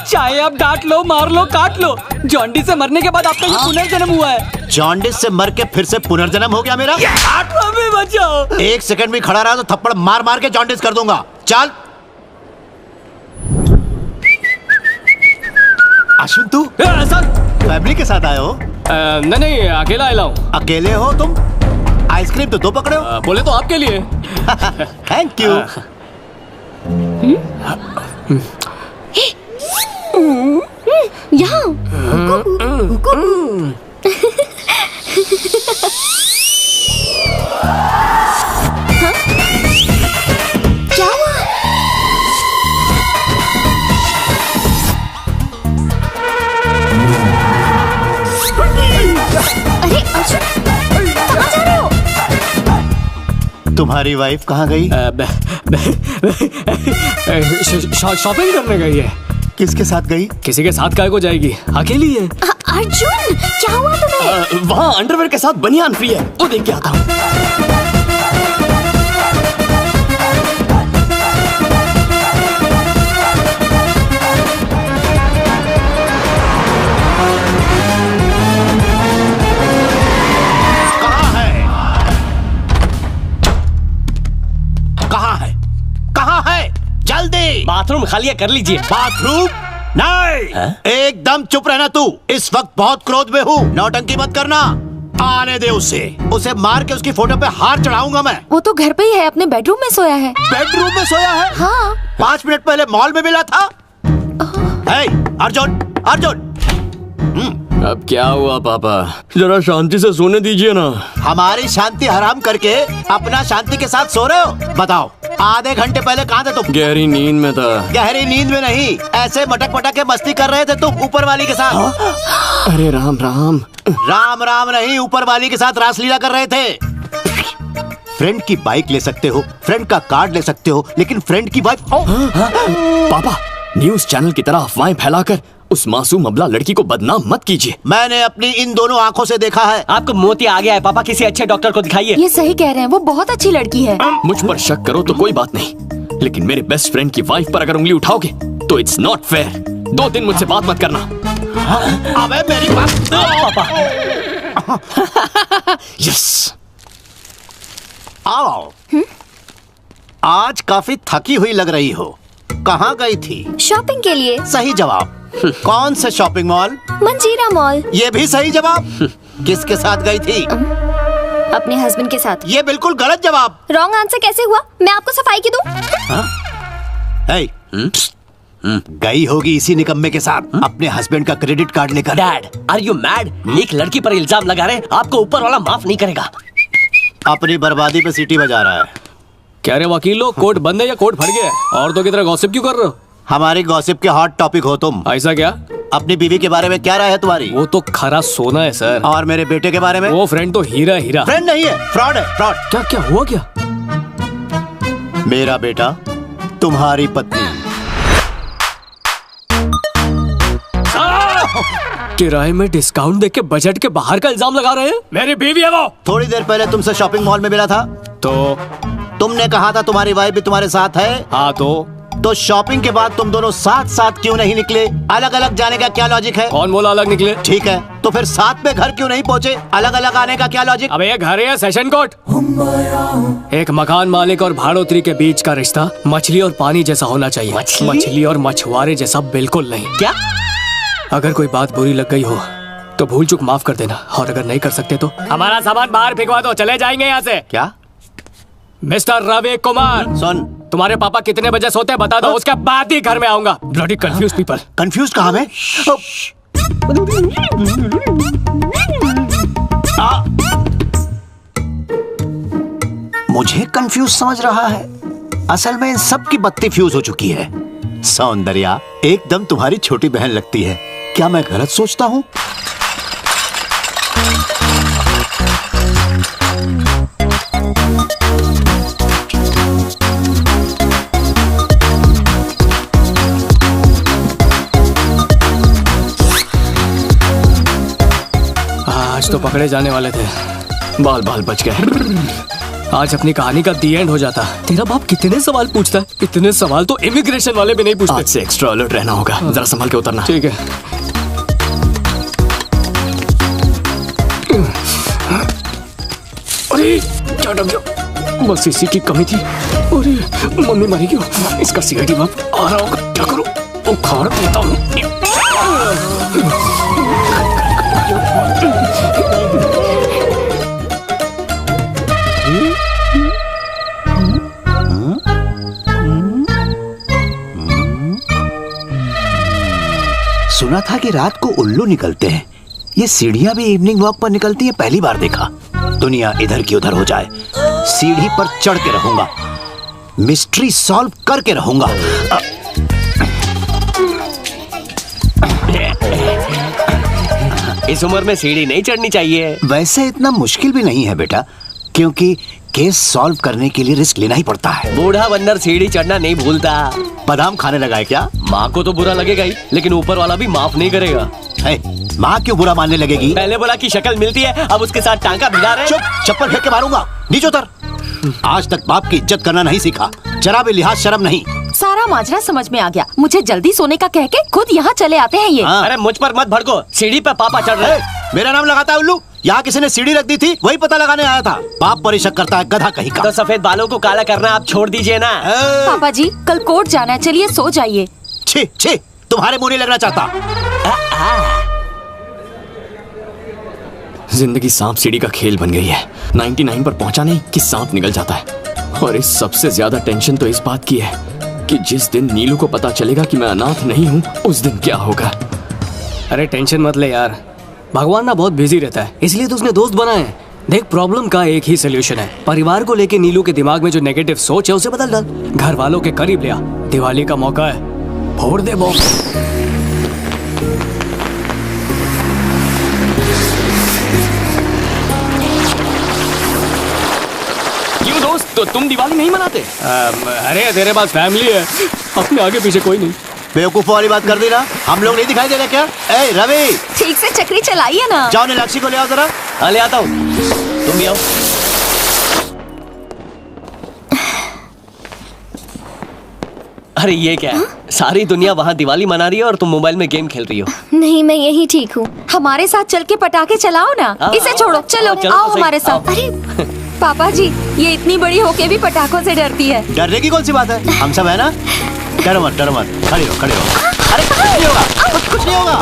चाहे आप डांट लो, मार लो, काट लो, जॉन्डिस से मरने के बाद आपका ये पुनर्जन्म हुआ है। जॉन्डिस से मर के फिर से पुनर्जन्म हो गया मेरा? हमें बचाओ। एक सेकंड भी खड़ा रहा तो थप्पड़ मार मार के जॉन्डिस कर दूंगा। चल। अश्विन, तू फैमिली के साथ आए हो? नहीं, अकेला आया हूँ। अकेले हो तुम? आइसक्रीम तो दो पकड़े हो। बोले तो आपके लिए। Thank you. यहाँ क्या हुआ? अरे अर्जुन, कहाँ जा रहे हो? तुम्हारी वाइफ कहाँ गई? शॉपिंग करने गई है। किसके साथ गई? किसी के साथ काय को जाएगी, अकेली है। अर्जुन, क्या हुआ तुम्हें? वहाँ अंडरवेयर के साथ बनियान फ्री है, वो देख के आता हूँ। जल्दी बाथरूम खाली है, कर लीजिए। बाथरूम नहीं। एकदम चुप रहना तू। इस वक्त बहुत क्रोध में हूँ, नौटंकी मत करना। आने दे उसे मार के उसकी फोटो पे हार चढ़ाऊंगा मैं। वो तो घर पे ही है, अपने बेडरूम में सोया है। बेडरूम में सोया है? हाँ। 5 मिनट पहले मॉल में मिला था। अर्जुन, अर्जुन। अब क्या हुआ पापा? जरा शांति से सोने दीजिए ना। हमारी शांति हराम करके अपना शांति के साथ सो रहे हो? बताओ, आधे घंटे पहले कहाँ थे तुम? गहरी नींद में था। गहरी नींद में नहीं, ऐसे मटक मटक के मस्ती कर रहे थे तुम ऊपर वाली के साथ। अरे राम राम। राम राम नहीं, ऊपर वाली के साथ रासलीला कर रहे थे। फ्रेंड की बाइक ले सकते हो, फ्रेंड का कार्ड ले सकते हो, लेकिन फ्रेंड की वाइफ। पापा, न्यूज चैनल की तरह अफवाहें फैलाकर उस मासूम अबला लड़की को बदनाम मत कीजिए। मैंने अपनी इन दोनों आंखों से देखा है। आपको मोती आ गया है पापा, किसी अच्छे डॉक्टर को दिखाइए। ये सही कह रहे हैं, वो बहुत अच्छी लड़की है। मुझ पर शक करो तो कोई बात नहीं, लेकिन मेरे बेस्ट फ्रेंड की वाइफ पर अगर उंगली उठाओगे तो इट्स नॉट फेयर। 2 दिन मुझसे बात मत करना। अबे मेरी बात। पापा। यस, आओ। आज काफी थकी हुई लग रही हो। कहाँ गई थी? शॉपिंग के लिए। सही जवाब। कौन से शॉपिंग मॉल? मंजीरा मॉल। ये भी सही जवाब। किसके साथ गई थी? अपने हस्बैंड के साथ। ये बिल्कुल गलत जवाब। रॉन्ग आंसर कैसे हुआ? मैं आपको सफाई की दूं? hey, गई होगी इसी निकम्मे के साथ अपने हस्बैंड का क्रेडिट कार्ड लेकर। Dad, are you mad? एक लड़की पर इल्जाम लगा रहे, आपको ऊपर वाला माफ नहीं करेगा। अपनी बर्बादी पे सीटी बजा रहा है। क्या रे वकील लोग, कोर्ट बंद है या कोर्ट फट गया है? औरतों की तरह गॉसिप क्यों कर रहे हो? हमारी गॉसिप के हॉट टॉपिक हो तुम। ऐसा क्या? अपनी बीवी के बारे में क्या राय है तुम्हारी? वो तो खरा सोना है सर। और मेरे बेटे के बारे में? वो फ्रेंड तो हीरा हीरा। फ्रेंड नहीं है, फ्रॉड है, फ्रॉड। क्या क्या हुआ क्या? मेरा बेटा तुम्हारी पत्नी किराए में डिस्काउंट देके बजट के बाहर का इल्जाम लगा रहे हैं। मेरी बीवी है वो। थोड़ी देर पहले तुमसे शॉपिंग मॉल में मिला था तो तुमने कहा था तुम्हारी वाइफ भी तुम्हारे साथ है। हाँ तो शॉपिंग के बाद तुम दोनों साथ साथ क्यों नहीं निकले? अलग अलग जाने का क्या लॉजिक है? कौन बोला अलग निकले? ठीक है, तो फिर साथ में घर क्यों नहीं पहुँचे? अलग अलग आने का क्या लॉजिक? अबे ये घर है या सेशन कोर्ट? एक मकान मालिक और भाड़ोतरी के बीच का रिश्ता मछली और पानी जैसा होना चाहिए। मछली और मछुआरे जैसा बिल्कुल नहीं। क्या? अगर कोई बात बुरी लग गई हो तो भूल चूक माफ कर देना, और अगर नहीं कर सकते तो हमारा सामान बाहर फेंकवा दो, चले जाएंगे यहाँ से। क्या? मिस्टर रवि कुमार, सुन, तुम्हारे पापा कितने बजे सोते हैं बता दो, उसके बाद ही घर में आऊंगा। Bloody confuse people. कंफ्यूज कहाँ मैं? मुझे कंफ्यूज समझ रहा है, असल में इन सब की बत्ती फ्यूज हो चुकी है। सौंदर्या एकदम तुम्हारी छोटी बहन लगती है। क्या मैं गलत सोचता हूँ? आज तो पकड़े जाने वाले थे, बाल बाल बच गए। आज अपनी कहानी का दी एंड हो जाता। तेरा बाप कितने सवाल पूछता है? इतने सवाल तो इमिग्रेशन वाले भी नहीं पूछते। आज से एक्स्ट्रा अलर्ट रहना होगा, जरा संभल के उतरना। ठीक है। अरे क्या डर गया, बस इसी की कमी थी। अरे मम्मी मरी क्यों? इसका सीआईडी बाप आ रहा होगा, क्या करूं? उखाड़ देता हूँ। सुना था कि रात को उल्लू निकलते हैं। ये सीढ़ियां भी इवनिंग वॉक पर निकलती हैं, पहली बार देखा। दुनिया इधर की उधर हो जाए, सीढ़ी पर चढ़ के रहूंगा, मिस्ट्री सॉल्व करके रहूंगा। इस उम्र में सीढ़ी नहीं चढ़नी चाहिए। वैसे इतना मुश्किल भी नहीं है बेटा, क्योंकि केस सॉल्व करने के लिए रिस्क लेना ही पड़ता है। बूढ़ा बंदर सीढ़ी चढ़ना नहीं भूलता। बादाम खाने लगा है क्या? माँ को तो बुरा लगेगा ही, लेकिन ऊपर वाला भी माफ नहीं करेगा। माँ क्यों बुरा मानने लगेगी? पहले बोला कि शक्ल मिलती है, अब उसके साथ टांका भिड़ा रहे। चुप, चप्पल फेंक के मारूंगा, नीचे उतर। आज तक बाप की इज्जत करना नहीं सीखा, जरा भी लिहाज शर्म नहीं। सारा माजरा समझ में आ गया। मुझे जल्दी सोने का कह के खुद यहाँ चले आते हैं ये। अरे मुझ पर मत भड़को, सीढ़ी पे पापा चढ़ रहे। मेरा नाम लगाता है उल्लू। यहाँ किसी ने सीढ़ी रख दी थी, वही पता लगाने आया था। बाप पर ही शक करता है, गधा कहीं का। तो सफेद बालों को काला करना आप छोड़ दीजिए ना। पापा जी कल कोर्ट जाना है, चलिए सो जाइए। छी छी, तुम्हारे मुंह नहीं लगना चाहता। जिंदगी सांप सीढ़ी का खेल बन गई है। 99 पर पहुंचा नहीं कि सांप निकल जाता है। और इस सबसे ज्यादा टेंशन तो इस बात की है कि जिस दिन नीलू को पता चलेगा कि मैं अनाथ नहीं हूँ, उस दिन क्या होगा। अरे टेंशन मत ले यार, भगवान ना बहुत बिजी रहता है, इसलिए तो उसने दोस्त बनाए हैं। देख, प्रॉब्लम का एक ही सोल्यूशन है। परिवार को लेके नीलू के दिमाग में जो नेगेटिव सोच है उसे बदल डाल। घर वालों के करीब ले आ, दिवाली का मौका है, फोड़ दे बॉम्ब। तो तुम दिवाली नहीं मनाते? अरे तेरे पास फैमिली है, अपने आगे पीछे कोई नहीं। बेवकूफों वाली बात कर दी ना। हम लोग नहीं दिखाई दे रहे क्या? ए रवि, ठीक से चक्री चलाइए ना। जाओ नीलाक्षी को ले आओ जरा। हाँ ले आता हूँ, तुम भी आओ। अरे ये क्या है? सारी दुनिया वहाँ दिवाली मना रही है और तुम मोबाइल में गेम खेल रही हो। नहीं, मैं यही ठीक हूँ। हमारे साथ चल के पटाखे चलाओ ना। इसे छोड़ो, चलो आओ हमारे साथ। अरे पापा जी, ये इतनी बड़ी होके भी पटाखों से डरती है। डरने की कौन सी बात है, हम सब है ना। डरो मत, डरो मत, खड़े रहो, खड़े रहो। अरे कुछ नहीं होगा, कुछ नहीं होगा।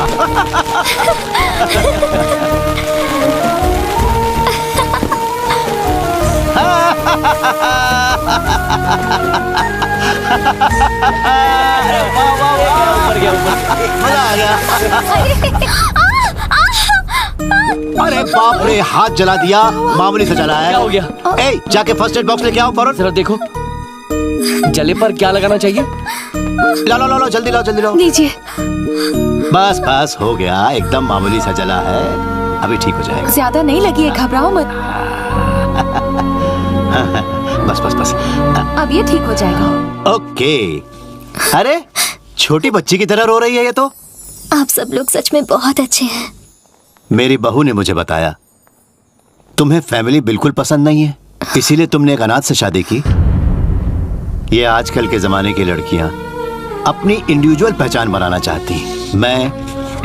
मजा आ गया। अरे बाप रे, हाथ जला दिया, मामूली से जला है। क्या हो गया? ए, जाके फर्स्ट एड बॉक्स लेके आओ फौरन। जरा देखो, जले पर क्या लगाना चाहिए? लो लो लो लो, जल्दी लाओ, जल्दी लाओ। लीजिए। बस बस, हो गया, एकदम मामूली सा जला है, अभी ठीक हो जाएगा। ज्यादा नहीं लगी है, घबराओ मत। बस बस बस, अब ये ठीक हो जाएगा। ओके। अरे छोटी बच्ची की तरह रो रही है ये तो। आप सब लोग सच में बहुत अच्छे हैं। मेरी बहू ने मुझे बताया तुम्हें फैमिली बिल्कुल पसंद नहीं है, इसीलिए तुमने एक अनाथ से शादी की। ये आजकल के जमाने की लड़कियां अपनी इंडिविजुअल पहचान बनाना चाहती हैं। मैं,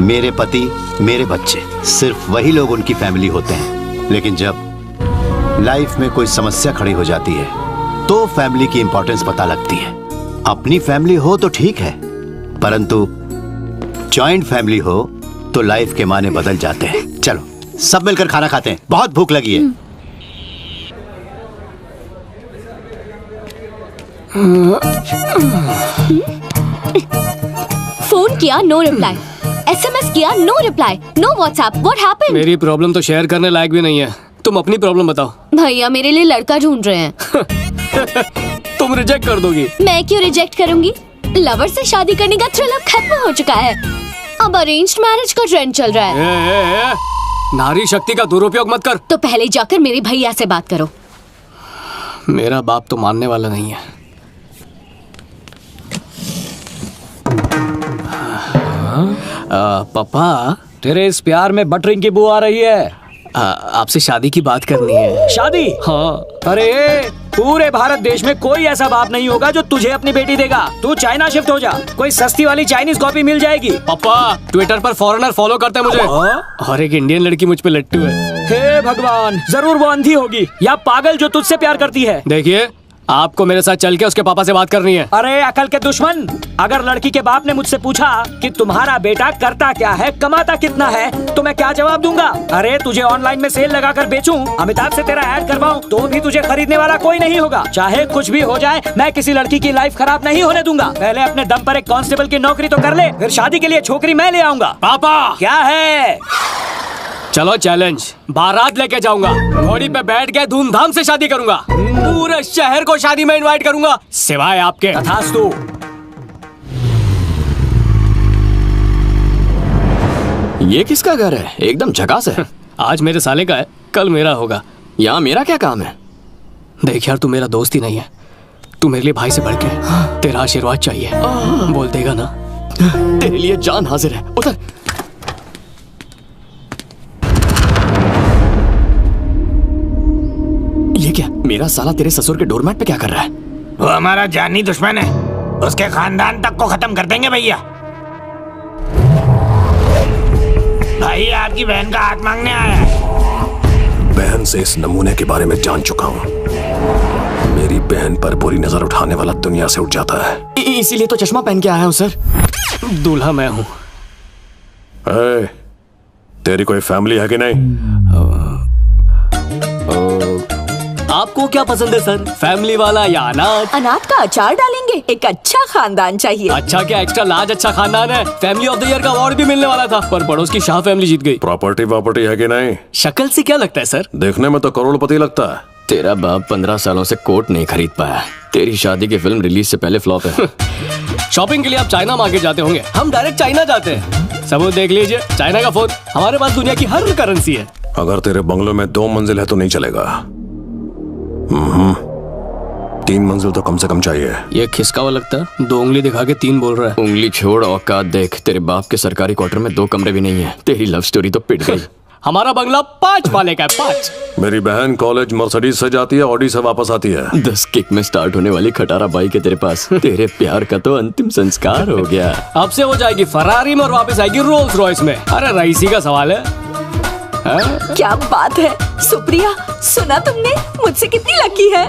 मेरे पति, मेरे बच्चे, सिर्फ वही लोग उनकी फैमिली होते हैं। लेकिन जब लाइफ में कोई समस्या खड़ी हो जाती है तो फैमिली की इंपॉर्टेंस पता लगती है। अपनी फैमिली हो तो ठीक है, परंतु जॉइंट फैमिली हो तो लाइफ के माने बदल जाते हैं। चलो सब मिलकर खाना खाते हैं, बहुत भूख लगी है। फोन किया, नो रिप्लाई। SMS किया, no reply. No WhatsApp. What happened? मेरी प्रॉब्लम तो शेयर करने लायक भी नहीं है। तुम अपनी प्रॉब्लम बताओ। भैया मेरे लिए लड़का ढूंढ रहे हैं। तुम रिजेक्ट कर दोगी? मैं क्यों रिजेक्ट करूंगी? लवर से शादी करने का थ्रिल अब खत्म हो चुका है। अब अरेंज्ड मैरिज का ट्रेंड चल रहा है। नारी शक्ति का दुरुपयोग मत कर। तो पहले जाकर मेरे भैया से बात करो। मेरा बाप तो मानने वाला नहीं है। पापा, तेरे इस प्यार में बटरिंग की बू आ रही है। आपसे शादी की बात करनी है। शादी? हाँ। अरे पूरे भारत देश में कोई ऐसा बाप नहीं होगा जो तुझे अपनी बेटी देगा। तू चाइना शिफ्ट हो जा, कोई सस्ती वाली चाइनीज कॉपी मिल जाएगी। पापा, ट्विटर पर फॉरेनर फॉलो करते हैं मुझे, और एक इंडियन लड़की मुझ पे लट्टू है। हे भगवान, जरूर वो अंधी होगी या पागल जो तुझसे प्यार करती है। देखिए, आपको मेरे साथ चल के उसके पापा से बात करनी है। अरे अकल के दुश्मन, अगर लड़की के बाप ने मुझसे पूछा कि तुम्हारा बेटा करता क्या है, कमाता कितना है, तो मैं क्या जवाब दूंगा? अरे तुझे ऑनलाइन में सेल लगाकर बेचूं, अमिताभ से तेरा ऐड करवाऊं, तो भी तुझे खरीदने वाला कोई नहीं होगा। चाहे कुछ भी हो जाए, मैं किसी लड़की की लाइफ खराब नहीं होने दूंगा। पहले अपने दम पर एक कांस्टेबल की नौकरी तो कर ले, फिर शादी के लिए छोकरी मैं ले आऊंगा। पापा क्या है? चलो चैलेंज, बारात लेके जाऊंगा, घोड़ी पे बैठ के धूमधाम से शादी करूंगा, पूरे शहर को शादी में इनवाइट करूंगा, सिवाय आपके। तथास्तु। ये किसका घर है? एकदम झकास है। आज मेरे साले का है, कल मेरा होगा। यहाँ मेरा क्या काम है? देख यार, तू मेरा दोस्त ही नहीं है, तू मेरे लिए भाई से बढ़ के तेरा आशीर्वाद चाहिए। बोल देगा ना? तेरे लिए जान हाजिर है। उधर ये क्या? मेरा साला तेरे ससुर के डोरमैट पे क्या कर रहा है? वो हमारा जानी दुश्मन है, उसके खानदान तक को खत्म कर देंगे भैया। भाई आपकी बहन का हाथ मांगने आया है। बहन से इस नमूने के बारे में जान चुका हूँ। मेरी बहन पर बुरी नजर उठाने वाला दुनिया से उठ जाता है। इसीलिए तो चश्मा पहन के आया हूँ सर। दूल्हा मैं हूँ। तेरी कोई फैमिली है कि नहीं? आपको क्या पसंद है सर? फैमिली वाला या अनाथ? अनाथ का अचार डालेंगे, एक अच्छा खानदान चाहिए। अच्छा क्या एक्स्ट्रा लार्ज अच्छा खानदान है? फैमिली ऑफ द ईयर का अवार्ड भी मिलने वाला था, पर पड़ोस की शाह फैमिली जीत गई। प्रॉपर्टी वॉपर्टी है कि नहीं? शक्ल से क्या लगता है सर? देखने में तो करोड़पति लगता है। तेरा बाप 15 सालों से कोट नहीं खरीद पाया। तेरी शादी की फिल्म रिलीज से पहले फ्लॉप है। शॉपिंग के लिए आप चाइना मार्केट जाते होंगे, हम डायरेक्ट चाइना जाते हैं। सबूत देख लीजिए, चाइना का फोन, हमारे पास दुनिया की हर करेंसी है। अगर तेरे बंगलों में 2 मंजिल है तो नहीं चलेगा। 3 मंजिल तो कम से कम चाहिए। ये खिसका हुआ लगता है, 2 उंगली दिखा के 3 बोल रहा है। उंगली छोड़, औकात देख। तेरे बाप के सरकारी क्वार्टर में 2 कमरे भी नहीं है। तेरी लव स्टोरी तो पिट गई। हमारा बंगला 5 माले का है, 5। मेरी बहन कॉलेज मर्सिडीज से जाती है, ऑडी से वापस आती है। 10 किक में स्टार्ट होने वाली खटारा बाइक है तेरे पास। तेरे प्यार का तो अंतिम संस्कार हो गया। अब से हो जाएगी फरारी में और वापस आएगी रोल्स रॉयस में। अरे रईसी का सवाल है। क्या बात है सुप्रिया, सुना तुमने? मुझसे कितनी लकी है।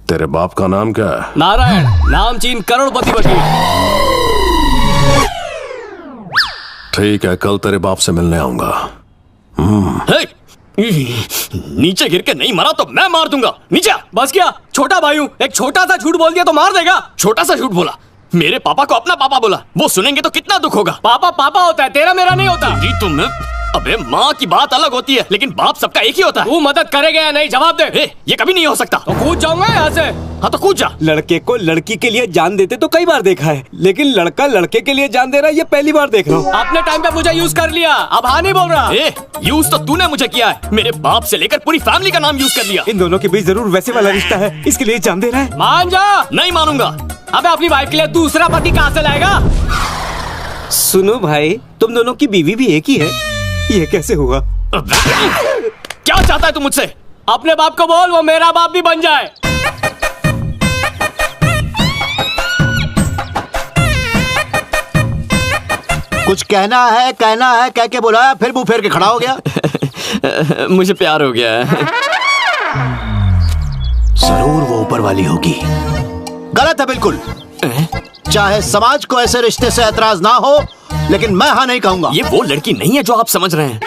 तेरे बाप का नाम क्या है? नारायण, नाम चीन करोड़पति वकील। ठीक है, कल तेरे बाप से मिलने आऊंगा। नीचे गिर के नहीं मरा तो मैं मार दूंगा। नीचे बस क्या, छोटा भाई हूँ, एक छोटा सा झूठ बोल दिया तो मार देगा। छोटा सा झूठ बोला, मेरे पापा को अपना पापा बोला। वो सुनेंगे तो कितना दुख होगा। पापा पापा होता है, तेरा मेरा नहीं होता। तुम अबे माँ की बात अलग होती है, लेकिन बाप सबका एक ही होता है। तू मदद करेगा या नहीं, जवाब दे। ये कभी नहीं हो सकता। तो कूद जाऊंगा यहाँ से। हाँ तो कूद जा। लड़के को लड़की के लिए जान देते तो कई बार देखा है, लेकिन लड़का लड़के के लिए जान दे रहा है, ये पहली बार देख रहा हूँ। अपने टाइम पे मुझे यूज कर लिया, अब हाँ नहीं बोल रहा। यूज तो तूने मुझे किया है, मेरे बाप से लेकर पूरी फैमिली का नाम यूज कर लिया। इन दोनों के बीच जरूर वैसे वाला रिश्ता है, इसके लिए जान दे रहा है। मान जा। नहीं मानूंगा। अबे अपनी वाइफ के लिए दूसरा पति कहाँ से लाएगा? सुनो भाई, तुम दोनों की बीवी भी एक ही है, ये कैसे हुआ? क्या चाहता है तू मुझसे? अपने बाप को बोल वो मेरा बाप भी बन जाए। कुछ कहना है कह के बुलाया, फिर मुंह फेर के खड़ा हो गया। मुझे प्यार हो गया है। जरूर वो ऊपर वाली होगी। गलत है बिल्कुल। चाहे समाज को ऐसे रिश्ते से ऐतराज ना हो, लेकिन मैं हाँ नहीं कहूंगा। ये वो लड़की नहीं है जो आप समझ रहे हैं।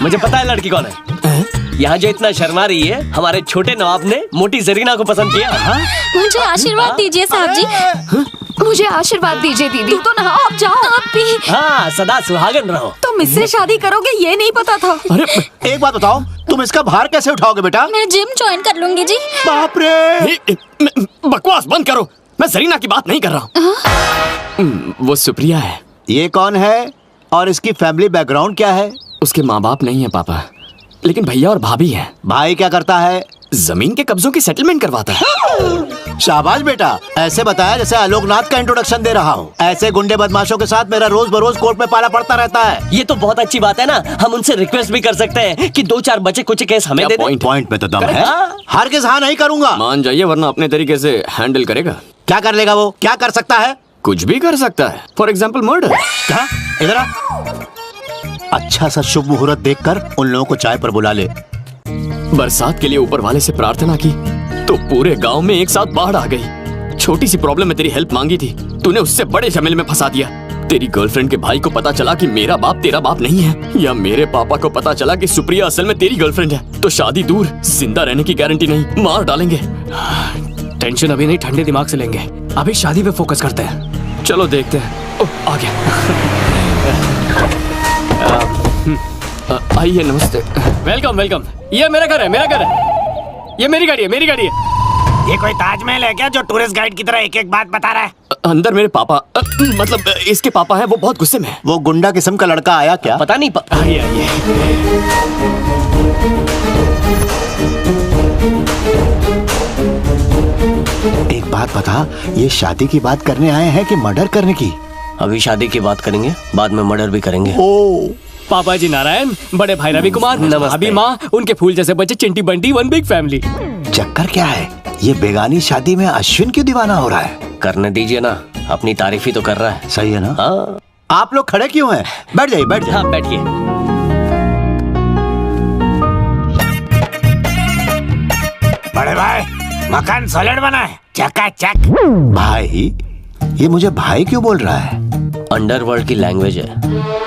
मुझे पता है लड़की कौन है। यहाँ जो इतना शर्मा रही है, हमारे छोटे नवाब ने मोटी जरीना को पसंद किया। मुझे आशीर्वाद दीजिए साहब जी। मुझे आशीर्वाद दीजिए दीदी। तू तो नहाओ, अब जाओ। आप भी। हाँ, सदा सुहागन रहो। तुम इससे शादी करोगे ये नहीं पता था। अरे एक बात बताओ, तुम इसका भार कैसे उठाओगे बेटा? मैं जिम ज्वाइन कर लूंगी जी। बाप रे, बकवास बंद करो। मैं जरीना की बात नहीं कर रहा हूँ। वो सुप्रिया है। ये कौन है और इसकी फैमिली बैकग्राउंड क्या है? उसके माँ बाप नहीं है पापा, लेकिन भैया और भाभी हैं। भाई क्या करता है? जमीन के कब्जों की सेटलमेंट करवाता है। शाबाश बेटा, ऐसे बताया जैसे आलोकनाथ का इंट्रोडक्शन दे रहा हूँ। ऐसे गुंडे बदमाशों के साथ मेरा रोज बरोज कोर्ट में पाला पड़ता रहता है। ये तो बहुत अच्छी बात है ना, हम उनसे रिक्वेस्ट भी कर सकते हैं कि 2-4 बचे कुछ केस हमें दे दें। पॉइंट में तो दम है। हरगिज़ हाँ नहीं करूंगा। मान जाइए, वरना अपने तरीके से हैंडल करेगा। क्या कर लेगा वो? क्या कर सकता है? कुछ भी कर सकता है। For example murder. क्या? इधर आ। अच्छा सा शुभ मुहूर्त देखकर उन लोगों को चाय पर बुला ले। बरसात के लिए ऊपर वाले से प्रार्थना की तो पूरे गांव में एक साथ बाढ़ आ गई। छोटी सी प्रॉब्लम में तेरी हेल्प मांगी थी, तूने उससे बड़े झमेले में फंसा दिया। तेरी गर्लफ्रेंड के भाई को पता चला कि मेरा बाप तेरा बाप नहीं है, या मेरे पापा को पता चला कि सुप्रिया असल में तेरी गर्लफ्रेंड है, तो शादी दूर, जिंदा रहने की गारंटी नहीं, मार डालेंगे। टेंशन अभी नहीं, ठंडे दिमाग से लेंगे। अभी शादी पे फोकस करते हैं। चलो देखते हैं। ओह, आ गया। आइए, नमस्ते। Welcome welcome. ये मेरा घर है, मेरा घर है। ये मेरी गाड़ी है, मेरी गाड़ी है। ये कोई ताजमहल है क्या जो टूरिस्ट गाइड की तरह एक एक बात बता रहा है? अंदर मेरे पापा, मतलब इसके पापा हैं, वो बहुत गुस्से में है। वो गुंडा किस्म का लड़का आया क्या? पता नहीं। आइए आइए। एक बात बता, ये शादी की बात करने आए हैं कि मर्डर करने की? अभी शादी की बात करेंगे, बाद में मर्डर भी करेंगे। ओ पापा जी नारायण, बड़े भाई रवि कुमार, अभी माँ, उनके फूल जैसे बच्चे चिंटी बंटी, वन बिग फैमिली। चक्कर क्या है? ये बेगानी शादी में अश्विन क्यों दीवाना हो रहा है? करने दीजिए ना, अपनी तारीफ ही तो कर रहा है। सही है ना? हाँ। आप लोग खड़े क्यों हैं? बैठ जाइए, बैठ जाइए। हाँ, बैठिए। बड़े भाई, मकान सॉलिड बना है, चकाचक। भाई, ये मुझे भाई क्यों बोल रहा है? अंडरवर्ल्ड की लैंग्वेज है।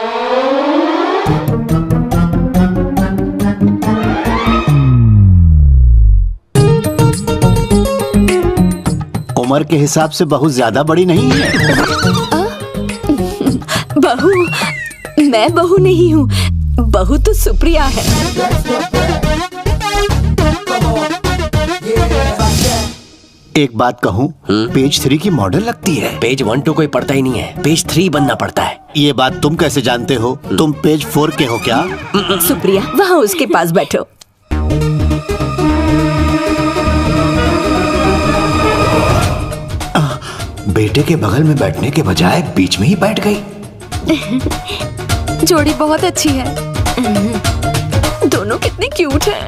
उम्र के हिसाब से बहुत ज्यादा बड़ी नहीं है। बहू, मैं बहू नहीं हूँ, बहू तो सुप्रिया है। एक बात कहूँ, पेज 3 की मॉडल लगती है। पेज 1-2 कोई पढ़ता ही नहीं है, पेज 3 बनना पड़ता है। ये बात तुम कैसे जानते हो? तुम पेज 4 के हो क्या? सुप्रिया, वहाँ उसके पास बैठो। बेटे के बगल में बैठने के बजाय बीच में ही बैठ गई। जोड़ी बहुत अच्छी है। दोनों कितने क्यूट हैं।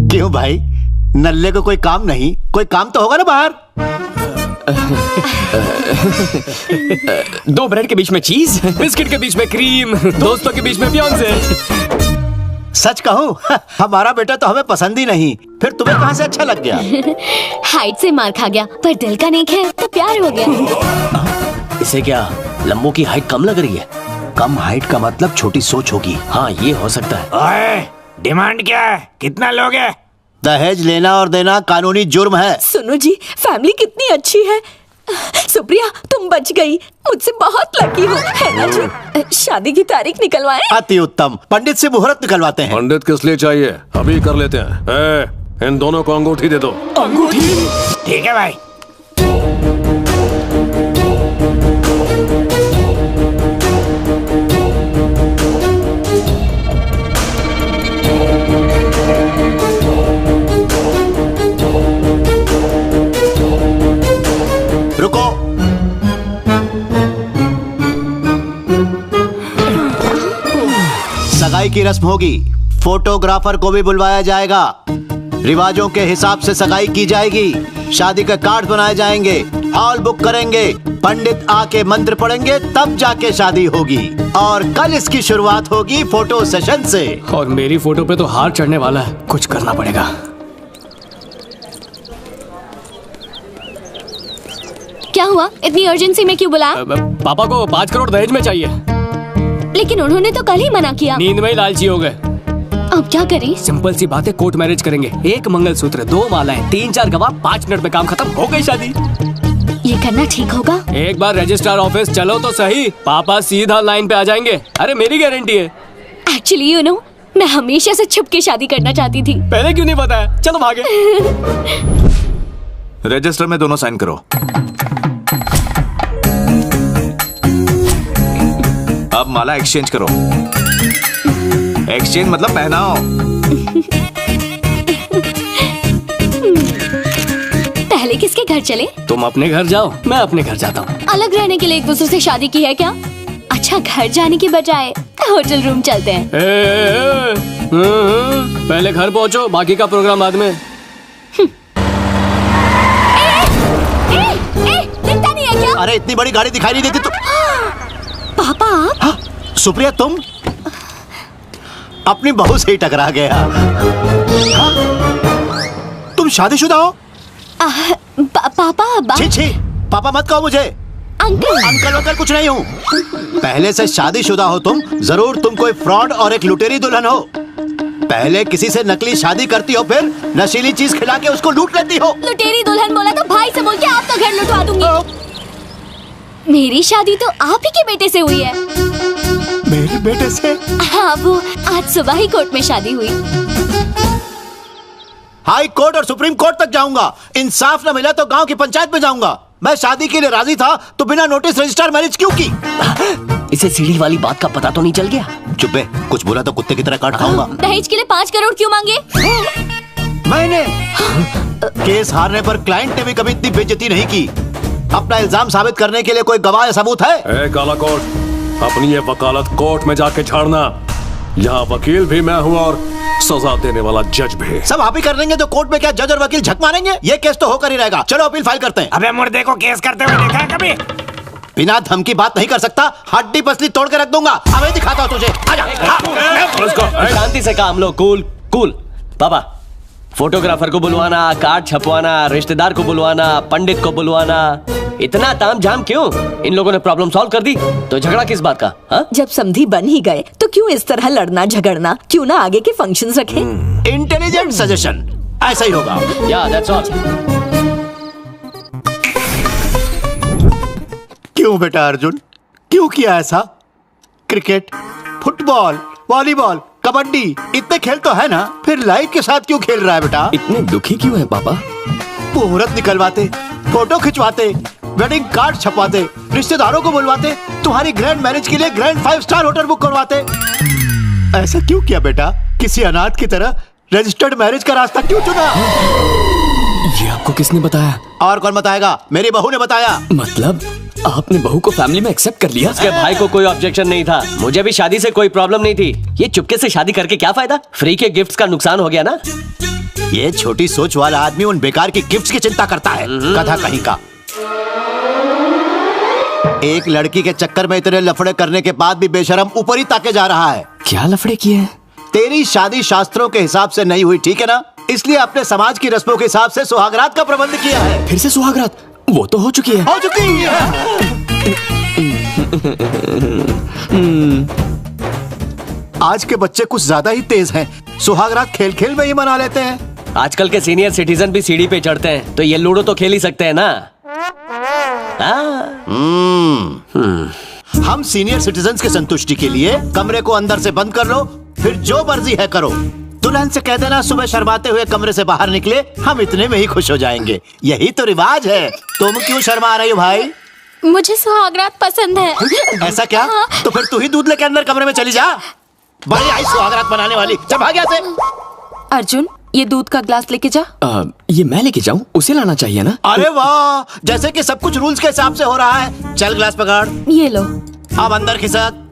क्यों भाई, नल्ले को कोई काम नहीं? कोई काम तो होगा ना बाहर। दो ब्रेड के बीच में चीज, बिस्किट के बीच में क्रीम, दोस्तों के बीच में बियॉन्से। सच कहूँ हमारा बेटा तो हमें पसंद ही नहीं, फिर तुम्हें कहाँ से अच्छा लग गया? हाइट से मार खा गया पर दिल का नहीं है तो प्यार हो गया। इसे क्या लंबू की हाइट कम लग रही है? कम हाइट का मतलब छोटी सोच होगी। हाँ ये हो सकता है। ओए, डिमांड क्या है? कितना लोगे? दहेज लेना और देना कानूनी जुर्म है। सुनो जी, फैमिली कितनी अच्छी है। सुप्रिया तुम बच गई, मुझसे बहुत लकी हो, है ना जी? शादी की तारीख निकलवाएं? अति उत्तम, पंडित से मुहूर्त निकलवाते हैं। पंडित किस लिए चाहिए? अभी कर लेते हैं। इन दोनों को अंगूठी दे दो। अंगूठी? ठीक है भाई। रुको, सगाई की रस्म होगी, फोटोग्राफर को भी बुलवाया जाएगा, रिवाजों के हिसाब से सगाई की जाएगी, शादी के कार्ड बनाए जाएंगे, हॉल बुक करेंगे, पंडित आके मंत्र पढ़ेंगे, तब जाके शादी होगी। और कल इसकी शुरुआत होगी फोटो सेशन से। और मेरी फोटो पे तो हार चढ़ने वाला है, कुछ करना पड़ेगा। क्या हुआ? इतनी अर्जेंसी में क्यों बुलाया? पापा को 5 करोड़ दहेज में चाहिए। लेकिन उन्होंने तो कल ही मना किया। नींद में ही लालची हो गए। अब क्या करें? सिंपल सी बात है, कोर्ट मैरिज करेंगे। 1 मंगलसूत्र, 2 मालाएं, 3-4 गवाह, 5 मिनट में काम खत्म, हो गई शादी। ये करना ठीक होगा? एक बार रजिस्ट्रार ऑफिस चलो तो सही, पापा सीधा लाइन पे आ जाएंगे। अरे मेरी गारंटी है। एक्चुअली यू नो, मैं हमेशा से छुप के शादी करना चाहती थी। पहले क्यों नहीं बताया? चलो भागे। रजिस्टर में दोनों साइन करो। अब माला एक्सचेंज करो। एक्सचेंज मतलब पहनाओ। पहले किसके घर चले? तुम अपने घर जाओ, मैं अपने घर जाता हूँ। अलग रहने के लिए एक दूसरे से शादी की है क्या? अच्छा, घर जाने की बजाय होटल रूम चलते हैं। पहले घर पहुँचो, बाकी का प्रोग्राम बाद में। दिखता नहीं है क्या? अरे इतनी बड़ी गाड़ी दिखाई नहीं देती? तो पापा आप? हाँ, सुप्रिया तुम अपनी बहू से ही टकरा गया। हाँ? तुम शादीशुदा हो? पापा छी छी, पापा मत कहो मुझे। अंकल वंकल कुछ नहीं हूँ। पहले से शादीशुदा हो तुम, जरूर तुम कोई फ्रॉड और एक लुटेरी दुल्हन हो। पहले किसी से नकली शादी करती हो, फिर नशीली चीज खिला के उसको लूट लेती हो। लुटेरी दुल्हन बोला तो भाई से बोल के आपका घर लुटवा दूंगी। मेरी शादी तो आप ही के बेटे से हुई है। मेरे बेटे से? हाँ, वो आज सुबह ही कोर्ट में शादी हुई। हाई कोर्ट और सुप्रीम कोर्ट तक जाऊंगा, इंसाफ न मिला तो गांव की पंचायत में जाऊंगा। मैं शादी के लिए राजी था तो बिना नोटिस रजिस्टर मैरिज क्यों की? इसे सीढ़ी वाली बात का पता तो नहीं चल गया? चुप है, कुछ बोला तो कुत्ते की तरह काट खाऊंगा। दहेज के लिए 5 करोड़ क्यों मांगे? मैंने केस हारने पर क्लाइंट ने भी कभी इतनी बेइज्जती नहीं की। अपना इल्जाम साबित करने के लिए कोई गवाह या सबूत है? काला कोट, अपनी ये वकालत कोर्ट में जाके झाड़ना। यहाँ वकील भी मैं हूँ और सजा देने वाला जज भी। सब आप ही कर देंगे तो कोर्ट में क्या जज और वकील झक मारेंगे? ये केस तो होकर ही रहेगा। चलो अपील फाइल करते हैं। अबे मुर्दे को केस करते हुए देखा है कभी? बिना धमकी बात नहीं कर सकता, हड्डी पसली तोड़ के रख दूंगा। अब दिखाता हूँ तुझे, आजा। शांति से काम लो, कूल कूल। पापा, फोटोग्राफर को बुलवाना, कार्ड छपवाना, रिश्तेदार को बुलवाना, पंडित को बुलवाना, इतना तामझाम क्यों? इन लोगों ने प्रॉब्लम सॉल्व कर दी तो झगड़ा किस बात का? हा? जब समधी बन ही गए तो क्यों इस तरह लड़ना झगड़ना? क्यों ना आगे के फंक्शंस रखें? इंटेलिजेंट सजेशन, ऐसा ही होगा। या दैट्स ऑल। क्यों बेटा अर्जुन, क्यों किया ऐसा? क्रिकेट, फुटबॉल, वॉलीबॉल, कबड्डी, इतने खेल तो है ना, फिर लाइफ के साथ क्यों खेल रहा है बेटा? इतने दुखी क्यों है पापा? मुहूर्त निकलवाते, फोटो खिंचवाते, वेडिंग कार्ड छपवाते, रिश्तेदारों को बुलवाते, तुम्हारी ग्रैंड मैरिज के लिए ग्रैंड 5 स्टार होटल बुक करवाते। ऐसा क्यों किया बेटा? किसी अनाथ की तरह रजिस्टर्ड मैरिज का रास्ता क्यों चुना? ये आपको किसने बताया? और कौन बताएगा? मेरी बहू ने बताया। मतलब आपने बहू को फैमिली में एक्सेप्ट कर लिया? उसके भाई को कोई ऑब्जेक्शन नहीं था, मुझे भी शादी से कोई प्रॉब्लम नहीं थी। ये चुपके से शादी करके क्या फायदा? फ्री के गिफ्ट्स का नुकसान हो गया ना। ये छोटी सोच वाला आदमी उन बेकार की गिफ्ट्स की चिंता करता है, गधा कहीं का। एक लड़की के चक्कर में इतने लफड़े करने के बाद भी बेशरम ऊपर ही ताके जा रहा है। क्या लफड़े किए? तेरी शादी शास्त्रों के हिसाब से नहीं हुई, ठीक है ना? इसलिए अपने समाज की रस्मों के हिसाब से सुहागरात का प्रबंध किया है। फिर से सुहागरात? वो तो हो चुकी है। हो चुकी है। आज के बच्चे कुछ ज्यादा ही तेज हैं। सुहागरात खेल खेल में ही मना लेते हैं। आजकल के सीनियर सिटीजन भी सीढ़ी पे चढ़ते हैं, तो ये लूडो तो खेल ही सकते हैं ना। हम सीनियर सिटीजन्स के संतुष्टि के लिए कमरे को अंदर से बंद कर लो, फिर जो मर्जी है करो। दुल्हन से कह देना सुबह शर्माते हुए कमरे से बाहर निकले, हम इतने में ही खुश हो जाएंगे। यही तो रिवाज है। तुम क्यों शर्मा रही हो भाई? मुझे सुहागरात पसंद है। ऐसा क्या? हाँ। तो फिर तू ही दूध लेके अंदर कमरे में चली जा। बड़ी आई सुहागरात बनाने वाली, चल भाग यहाँ से। अर्जुन, ये दूध का ग्लास लेके जा। ये मैं लेके जाऊं? उसे लाना चाहिए ना? अरे वाह, जैसे कि सब कुछ रूल्स के हिसाब से हो रहा है। चल ग्लास पकड़। ये लो। अब अंदर खिसक।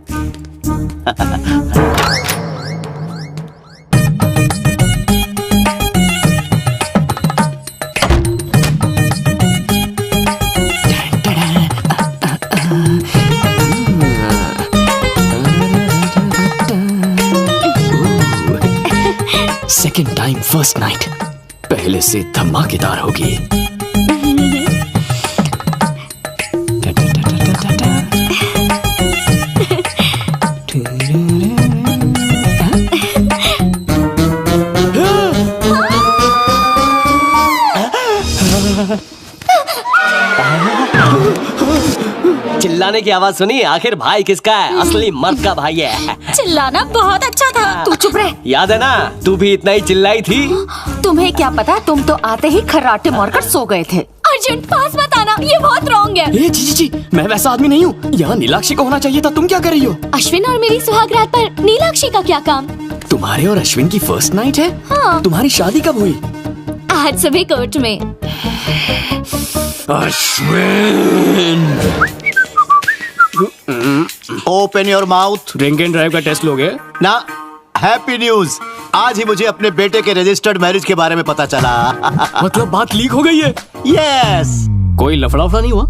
सेकेंड टाइम फर्स्ट नाइट, पहले से धमाकेदार होगी। चिल्लाने की आवाज सुनी? आखिर भाई किसका है? असली मर्द का भाई है। चिल्लाना बहुत अच्छा था। तू चुप रह। याद है ना, तू भी इतना ही चिल्लाई थी। तुम्हें क्या पता, तुम तो आते ही खर्राटे मारकर सो गए थे। अर्जुन, पास मत आना, ये बहुत रॉन्ग है। ए, जी, मैं वैसा आदमी नहीं हूँ। यहाँ नीलाक्षी को होना चाहिए था। तुम क्या कर रही हो? अश्विन और मेरी सुहागरात पर नीलाक्षी का क्या काम? तुम्हारे और अश्विन की फर्स्ट नाइट है? हाँ। तुम्हारी शादी कब हुई? आज सुबह कोर्ट में। Ashwin, open your mouth. Drink and drive का टेस्ट लोगे ना? हैप्पी न्यूज, आज ही मुझे अपने बेटे के रजिस्टर्ड मैरिज के बारे में पता चला। मतलब बात लीक हो गई है? यस। कोई लफड़ा उफड़ा नहीं हुआ?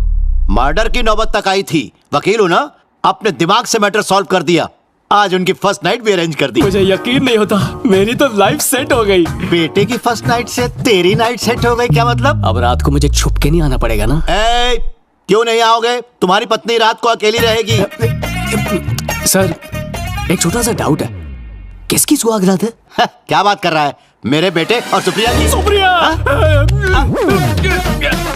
मर्डर की नौबत तक आई थी। वकील हूँ ना, अपने दिमाग से मैटर सॉल्व कर दिया। आज उनकी फर्स्ट नाइट भी अरेंज कर दी। मुझे यकीन नहीं होता, मेरी तो लाइफ सेट हो गई। बेटे की फर्स्ट नाइट से तेरी नाइट सेट हो गई? क्या मतलब? अब रात को मुझे छुप के नहीं आना पड़ेगा ना? क्यों नहीं आओगे? तुम्हारी पत्नी रात को अकेली रहेगी। सर, एक छोटा सा डाउट है, किसकी सुहागरात है? क्या बात कर रहा है? मेरे बेटे और सुप्रिया की। सुप्रिया!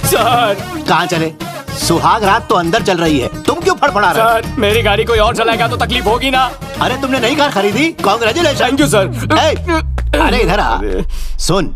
सर, कहाँ चले? सुहागरात तो अंदर चल रही है, तुम क्यों फड़फड़ा रहे हो? सर, मेरी गाड़ी कोई और चलाएगा तो तकलीफ होगी ना? अरे तुमने नई कार खरीदी? कांग्रेचुलेशन। Thank you sir. अरे इधर आ, सुन,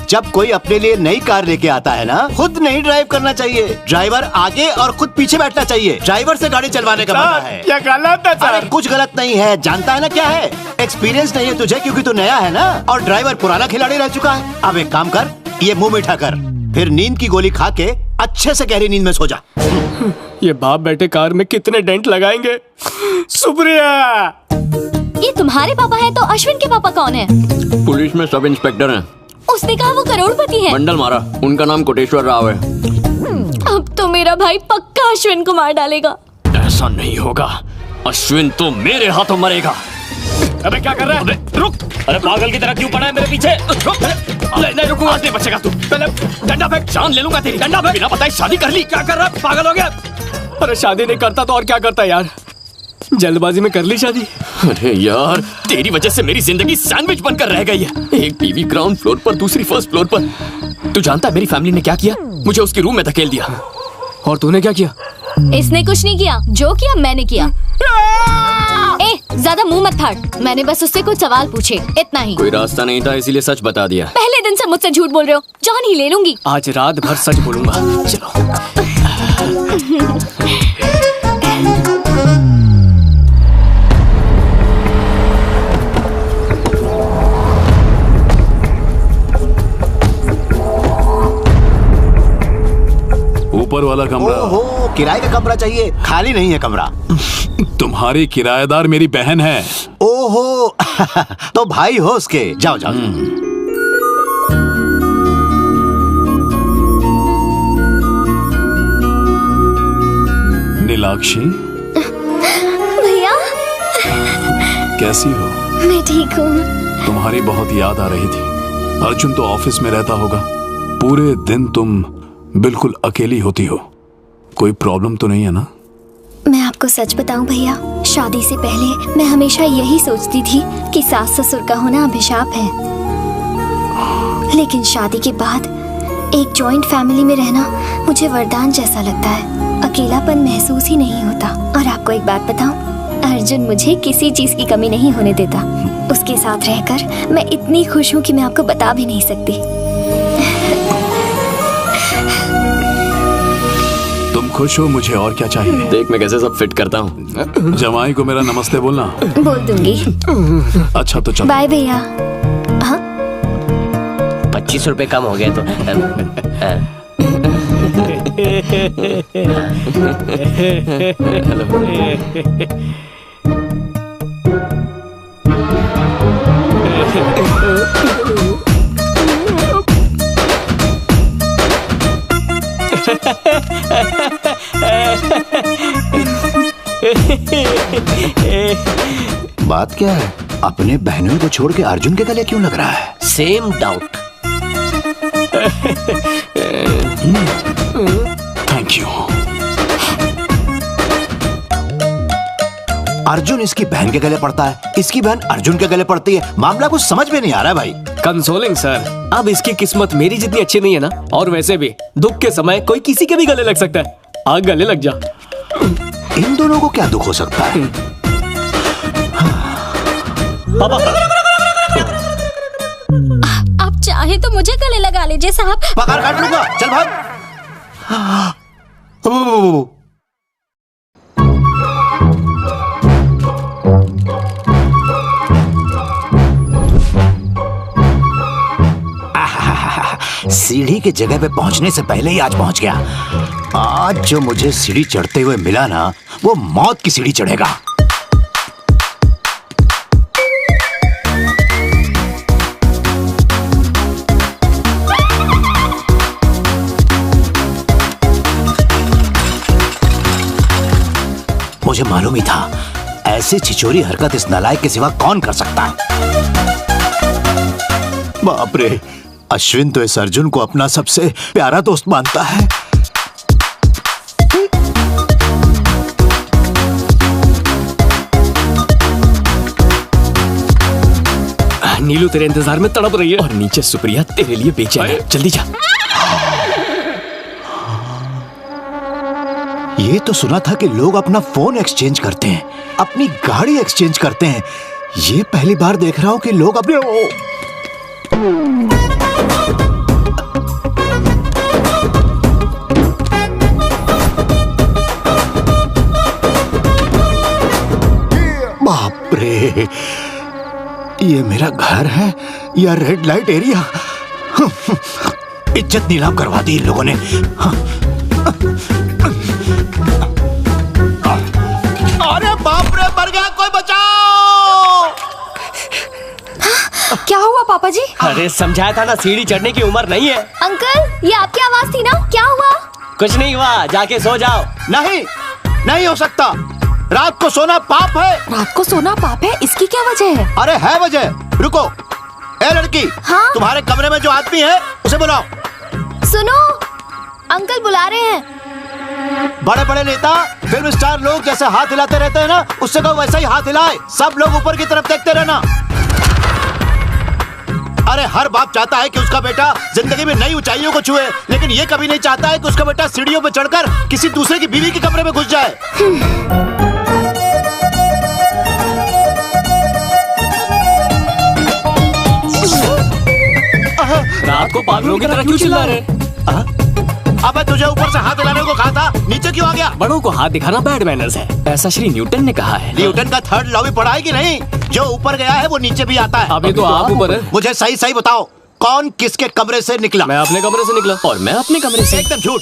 जब कोई अपने लिए नई कार लेके आता है ना, खुद नहीं ड्राइव करना चाहिए। ड्राइवर आगे और खुद पीछे बैठना चाहिए। ड्राइवर से गाड़ी चलवाने का मजा है। क्या गलत है सर? अरे कुछ गलत नहीं है, जानता है ना क्या है? एक्सपीरियंस नहीं है तुझे क्योंकि तू नया है ना, और ड्राइवर पुराना खिलाड़ी रह चुका है। अब एक काम कर, ये मुंह मीठा कर, फिर नींद की गोली खा के अच्छे से गहरी नींद में सो जा। ये बाप बेटे कार में कितने डेंट लगाएंगे? सुप्रिया! ये तुम्हारे पापा है तो अश्विन के पापा कौन है? पुलिस में सब इंस्पेक्टर हैं। उसने कहा वो करोड़पति है। बंडल मारा, उनका नाम कोटेश्वर राव है। अब तो मेरा भाई पक्का अश्विन को मार डालेगा। ऐसा नहीं होगा, अश्विन तो मेरे हाथों मरेगा। अबे क्या कर रहा है? रुक! अरे पागल की तरह क्यों पड़ा है मेरे पीछे? रुक! नहीं रुकूंगा, नहीं बचेगा तू। पहले डंडा फेंक, जान ले लूंगा तेरी। डंडा फेंक। बिना बताए शादी कर ली? क्या कर रहा है? पागल हो गया? अरे शादी नहीं करता तो और क्या करता यार? जल्दबाजी में कर ली शादी। अरे यार, तेरी वजह से मेरी जिंदगी सैंडविच बनकर रह गई है। एक बीवी ग्राउंड फ्लोर पर, दूसरी फर्स्ट फ्लोर पर। तू जानता है मेरी फैमिली ने क्या किया? मुझे उसके रूम में धकेल दिया। और तूने क्या किया? इसने कुछ नहीं किया, जो किया मैंने किया। ए, ज्यादा मुंह मत फाड़, मैंने बस उससे कुछ सवाल पूछे, इतना ही। कोई रास्ता नहीं था इसीलिए सच बता दिया। पहले दिन से मुझसे झूठ बोल रहे हो, जान ही ले लूंगी। आज रात भर सच बोलूंगा। चलो। ऊपर वाला कमरा। ओहो, किराए का कमरा चाहिए, खाली नहीं है कमरा। तुम्हारी किराएदार मेरी बहन है। ओहो तो भाई हो उसके। जाओ जाओ। नीलाक्षी, भैया कैसी हो? मैं ठीक हूँ। तुम्हारी बहुत याद आ रही थी। अर्जुन तो ऑफिस में रहता होगा। पूरे दिन तुम बिल्कुल अकेली होती हो। कोई प्रॉब्लम तो नहीं है ना? मैं आपको सच बताऊं भैया, शादी से पहले मैं हमेशा यही सोचती थी कि सास ससुर का होना अभिशाप है। लेकिन शादी के बाद एक जॉइंट फैमिली में रहना मुझे वरदान जैसा लगता है। अकेलापन महसूस ही नहीं होता। और आपको एक बात बताऊं, अर्जुन मुझे किसी चीज की कमी नहीं होने देता। उसके साथ रहकर मैं इतनी खुश हूँ कि मैं आपको बता भी नहीं सकती। तुम खुश हो, मुझे और क्या चाहिए? देख मैं कैसे सब फिट करता हूँ। जमाई को मेरा नमस्ते बोलना। बोल दूंगी। अच्छा तो चलो। बाय भैया। 25 रुपए कम हो गए तो। बात क्या है? अपने बहनों को छोड़ के अर्जुन के गले क्यों लग रहा है? Same doubt. Thank you. Arjun इसकी बहन के गले पड़ता है, इसकी बहन अर्जुन के गले पड़ती है। मामला कुछ समझ में नहीं आ रहा है भाई। कंसोलिंग सर, अब इसकी किस्मत मेरी जितनी अच्छी नहीं है ना। और वैसे भी दुख के समय कोई किसी के भी गले लग सकता है। आग गले लग जा। इन दोनों को क्या दुख हो सकता है? पापा, आप चाहे तो मुझे गले लगा लीजिए साहब। पगार काट लूंगा, चल भाग। सीढ़ी की जगह पे पहुंचने से पहले ही आज पहुंच गया। आज जो मुझे सीढ़ी चढ़ते हुए मिला ना, वो मौत की सीढ़ी चढ़ेगा। मुझे मालूम ही था, ऐसी छिचोरी हरकत इस नालायक के सिवा कौन कर सकता है। बाप रे, अश्विन तो इस अर्जुन को अपना सबसे प्यारा दोस्त मानता है। नीलू तेरे इंतजार में तड़प रही है। और नीचे सुप्रिया तेरे लिए बेचैन है। जल्दी जा। ये तो सुना था कि लोग अपना फोन एक्सचेंज करते हैं, अपनी गाड़ी एक्सचेंज करते हैं। ये पहली बार देख रहा हूं कि लोग अपने बाप रे, ये मेरा घर है या रेड लाइट एरिया? इज्जत नीलाम करवा दी इन लोगों ने। अरे बाप रे, मर गया, कोई बचाओ। क्या हुआ पापा जी? अरे समझाया था ना, सीढ़ी चढ़ने की उम्र नहीं है। अंकल, ये आपकी आवाज थी ना? क्या हुआ? कुछ नहीं हुआ, जाके सो जाओ। नहीं, नहीं हो सकता। रात को सोना पाप है। रात को सोना पाप है? इसकी क्या वजह है? अरे है वजह, रुको। ए लड़की, हाँ? तुम्हारे कमरे में जो आदमी है उसे बुलाओ। सुनो, अंकल बुला रहे हैं। बड़े बड़े नेता, फिल्म स्टार लोग जैसे हाथ हिलाते रहते हैं ना, उससे कहो वैसा ही हाथ हिलाए। सब लोग ऊपर की तरफ देखते रहना। अरे हर बाप चाहता है कि उसका बेटा जिंदगी में नई ऊंचाइयों को छुए, लेकिन ये कभी नहीं चाहता है कि उसका बेटा सीढ़ियों पर चढ़कर किसी दूसरे की बीवी के कमरे में घुस जाए। रात को पागलों की तरह क्यों चिल्ला रहे? अबे तुझे ऊपर से हाथ हिलाने को कहा था, नीचे क्यों आ गया? बड़ों को हाथ दिखाना बैड मैनर्स है, ऐसा श्री न्यूटन ने कहा है। न्यूटन का थर्ड लॉ भी पढ़ा है कि नहीं? जो ऊपर गया है वो नीचे भी आता है। अभी तो आप ऊपर है। मुझे सही सही बताओ, कौन किसके कमरे से निकला? मैं अपने कमरे से निकला। और मैं अपने कमरे से। एकदम झूठ।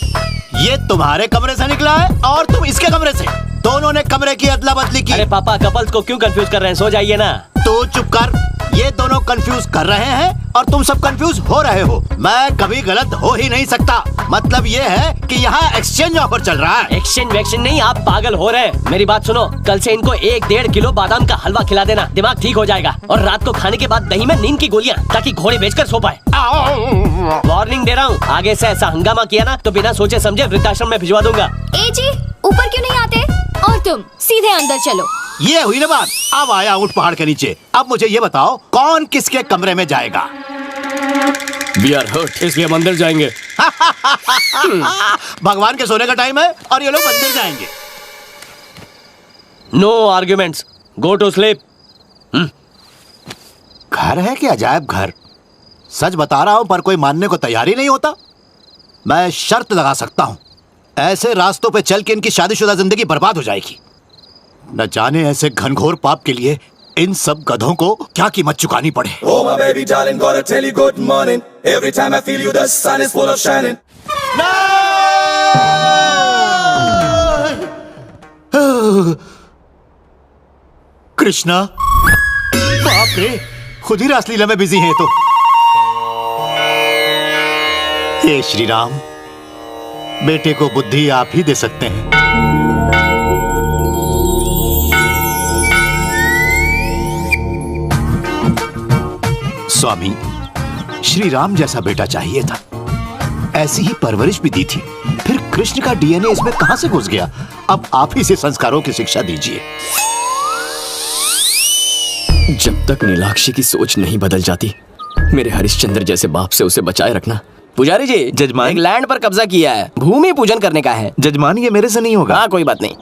ये तुम्हारे कमरे से निकला है और तुम इसके कमरे से। दोनों ने कमरे की अदला बदली की। अरे पापा, कपल्स को क्यों कंफ्यूज कर रहे हैं? सो जाइए ना। तो चुप कर। ये दोनों कंफ्यूज कर रहे हैं और तुम सब कंफ्यूज हो रहे हो। मैं कभी गलत हो ही नहीं सकता। मतलब ये है कि यहाँ एक्सचेंज ऑफर चल रहा है। एक्सचेंज वैक्शन नहीं, आप पागल हो रहे हैं। मेरी बात सुनो, कल से इनको 1-1.5 किलो बादाम का हलवा खिला देना, दिमाग ठीक हो जाएगा। और रात को खाने के बाद दही में नींद की गोलियां, ताकि घोड़े बेचकर सो पाए। वार्निंग दे रहा हूँ, आगे से ऐसा हंगामा किया ना तो बिना सोचे समझे वृद्धाश्रम में भिजवा दूंगा। ए जी, ऊपर क्यों नहीं आते? और तुम सीधे अंदर चलो। ये हुई ना बात। अब आया ऊंट पहाड़ के नीचे। अब मुझे ये बताओ, कौन किसके कमरे में जाएगा? We are hurt, इसलिए हम अंदर जाएंगे। भगवान के सोने का टाइम है और ये लोग मंदिर जाएंगे। No arguments, go to sleep. घर है कि अजायब घर? सच बता रहा हूं पर कोई मानने को तैयार ही नहीं होता। मैं शर्त लगा सकता हूं, ऐसे रास्तों पे चल के इनकी शादीशुदा जिंदगी बर्बाद हो जाएगी। न जाने ऐसे घनघोर पाप के लिए इन सब गधों को क्या कीमत चुकानी पड़े। Oh my baby darling, gotta tell you good morning. Every time I feel you, the sun is full of shining. Krishna, बाप रे, खुद ही रासलीला में बिजी हैं तो। हे श्री राम, बेटे को बुद्धि आप ही दे सकते हैं। स्वामी, श्री राम जैसा बेटा चाहिए था, ऐसी ही परवरिश भी दी थी। फिर कृष्ण का डीएनए इसमें कहां से घुस गया? अब आप ही से संस्कारों की शिक्षा दीजिए। जब तक नीलाक्षी की सोच नहीं बदल जाती, मेरे हरिश्चंद्र जैसे बाप से उसे बचाए रखना। पुजारी जी, जजमान, एक लैंड पर कब्जा किया है, भूमि पूजन करने का है। जजमान, ये मेरे से नहीं होगा। हाँ, कोई बात नहीं।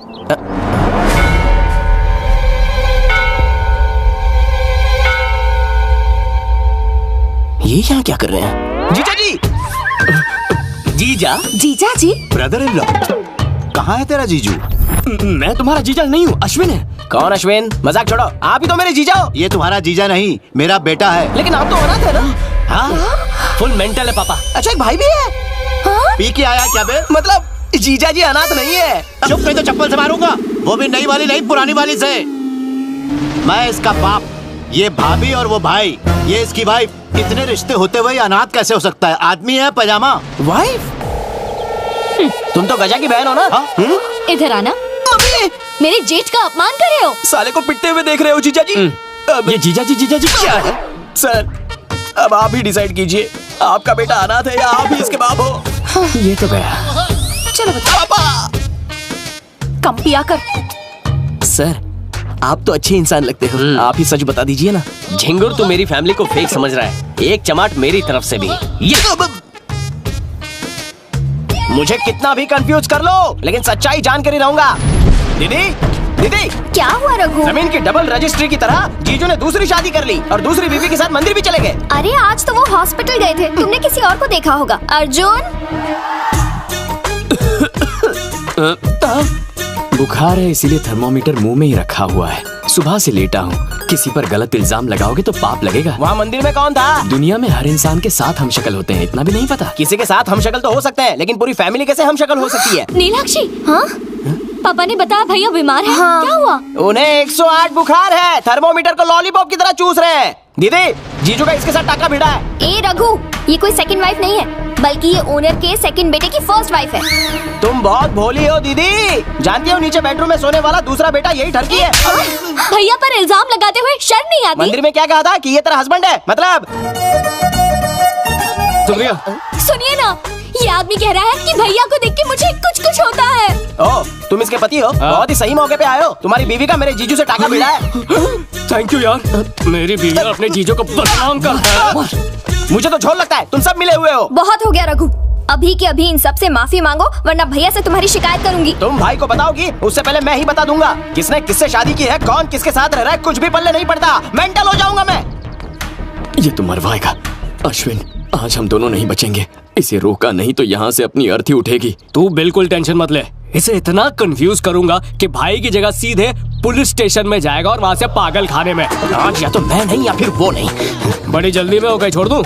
ये यहाँ क्या कर रहे हैं? जीजा जी! जीजा? जीजा जी? ब्रदर इन लॉ, कहाँ है तेरा जीजू? मैं तुम्हारा जीजा नहीं हूँ, अश्विन है। कौन अश्विन? मजाक छोड़ो, आप ही तो मेरे जीजा हो। ये तुम्हारा जीजा नहीं, मेरा बेटा है। लेकिन आप तो अनाथ है ना? हाँ, फुल मेंटल है पापा। अच्छा, एक भाई भी है? पी के आया क्या बे? मतलब जीजा जी अनाथ नहीं है। चुप नहीं तो चप्पल से मारूंगा, वो भी नई वाली नहीं, पुरानी वाली से। मैं इसका बाप, ये भाभी और वो भाई, ये इसकी वाइफ। इतने रिश्ते होते हुए अनाथ कैसे हो सकता है? आदमी है पजामा। वाइफ? तुम तो गजा की बहन हो ना? इधर आना। मेरे जेठ का अपमान कर रहे हो। साले को पिटते हुए देख रहे हो जीजा जी? ये जीजा जी क्या है? सर, अब आप ही डिसाइड कीजिए, आपका बेटा अनाथ है या आप ही इसके बाप हो। ये तो गया। चलो पापा। कम पिया कर। सर, आप तो अच्छे इंसान लगते हो, आप ही सच बता दीजिए ना। झिंगुर, तू मेरी फैमिली को फेक समझ रहा है। एक चमाट मेरी तरफ से भी। मुझे कितना भी कंफ्यूज कर लो, लेकिन सच्चाई जान कर ही रहूंगा। दीदी, क्या हुआ रघु? जमीन की डबल रजिस्ट्री की तरह जीजू ने दूसरी शादी कर ली और दूसरी बीवी के साथ मंदिर भी चले गए। अरे आज तो वो हॉस्पिटल गए थे, तुमने किसी और को देखा होगा। अर्जुन, बुखार है, इसीलिए थर्मोमीटर मुंह में ही रखा हुआ है। सुबह से लेटा हूँ। किसी पर गलत इल्जाम लगाओगे तो पाप लगेगा। वहाँ मंदिर में कौन था? दुनिया में हर इंसान के साथ हम शक्ल होते हैं, इतना भी नहीं पता? किसी के साथ हम शक्ल तो हो सकते हैं, लेकिन पूरी फैमिली कैसे हम शक्ल हो सकती है? नीलाक्षी, हाँ? पापा ने बताया भैया बीमार है। हाँ। क्या हुआ? उन्हें 108 बुखार है, थर्मोमीटर को लॉलीपॉप की तरह चूस रहे हैं। दीदी, जीजू का इसके साथ टाका भिड़ा है। ए रघु, ये कोई सेकंड वाइफ नहीं है, बल्कि ये ओनर के सेकंड बेटे की फर्स्ट वाइफ है। तुम बहुत भोली हो दीदी। जानती हो नीचे बेडरूम में सोने वाला दूसरा बेटा यही ठरकी है। भैया पर इल्जाम लगाते हुए शर्म नहीं आती? मंदिर में क्या कहा था कि ये तेरा हस्बैंड है? मतलब सुनिए ना, ये आदमी कह रहा है कि भैया को देख के मुझे कुछ होता है। ओह, तुम इसके पति हो? बहुत ही सही मौके पे आए हो। तुम्हारी बीवी का मेरे जीजू से टाका भिड़ा है। थैंक यू यार, मेरी बीवी अपने जीजू को बदनाम करता है। मुझे तो झोल लगता है तुम सब मिले हुए हो। बहुत हो गया रघु, अभी के अभी इन सब से माफी मांगो, वरना भैया से तुम्हारी शिकायत करूंगी। तुम भाई को बताओगी? उससे पहले मैं ही बता दूंगा किसने किससे शादी की है, कौन किसके साथ रह रहा है, कुछ भी पल्ले नहीं पड़ता। मेंटल हो जाऊंगा मैं। ये तो मरवाएगा। अश्विन, आज हम दोनों नहीं बचेंगे। इसे रोका नहीं तो यहाँ से अपनी अर्थी उठेगी। तू बिल्कुल टेंशन मत ले, इसे इतना कंफ्यूज करूंगा कि भाई की जगह सीधे पुलिस स्टेशन में जाएगा और वहाँ से पागल खाने में। आज या तो मैं नहीं या फिर वो नहीं। बड़ी जल्दी में हो गई, छोड़ दूं?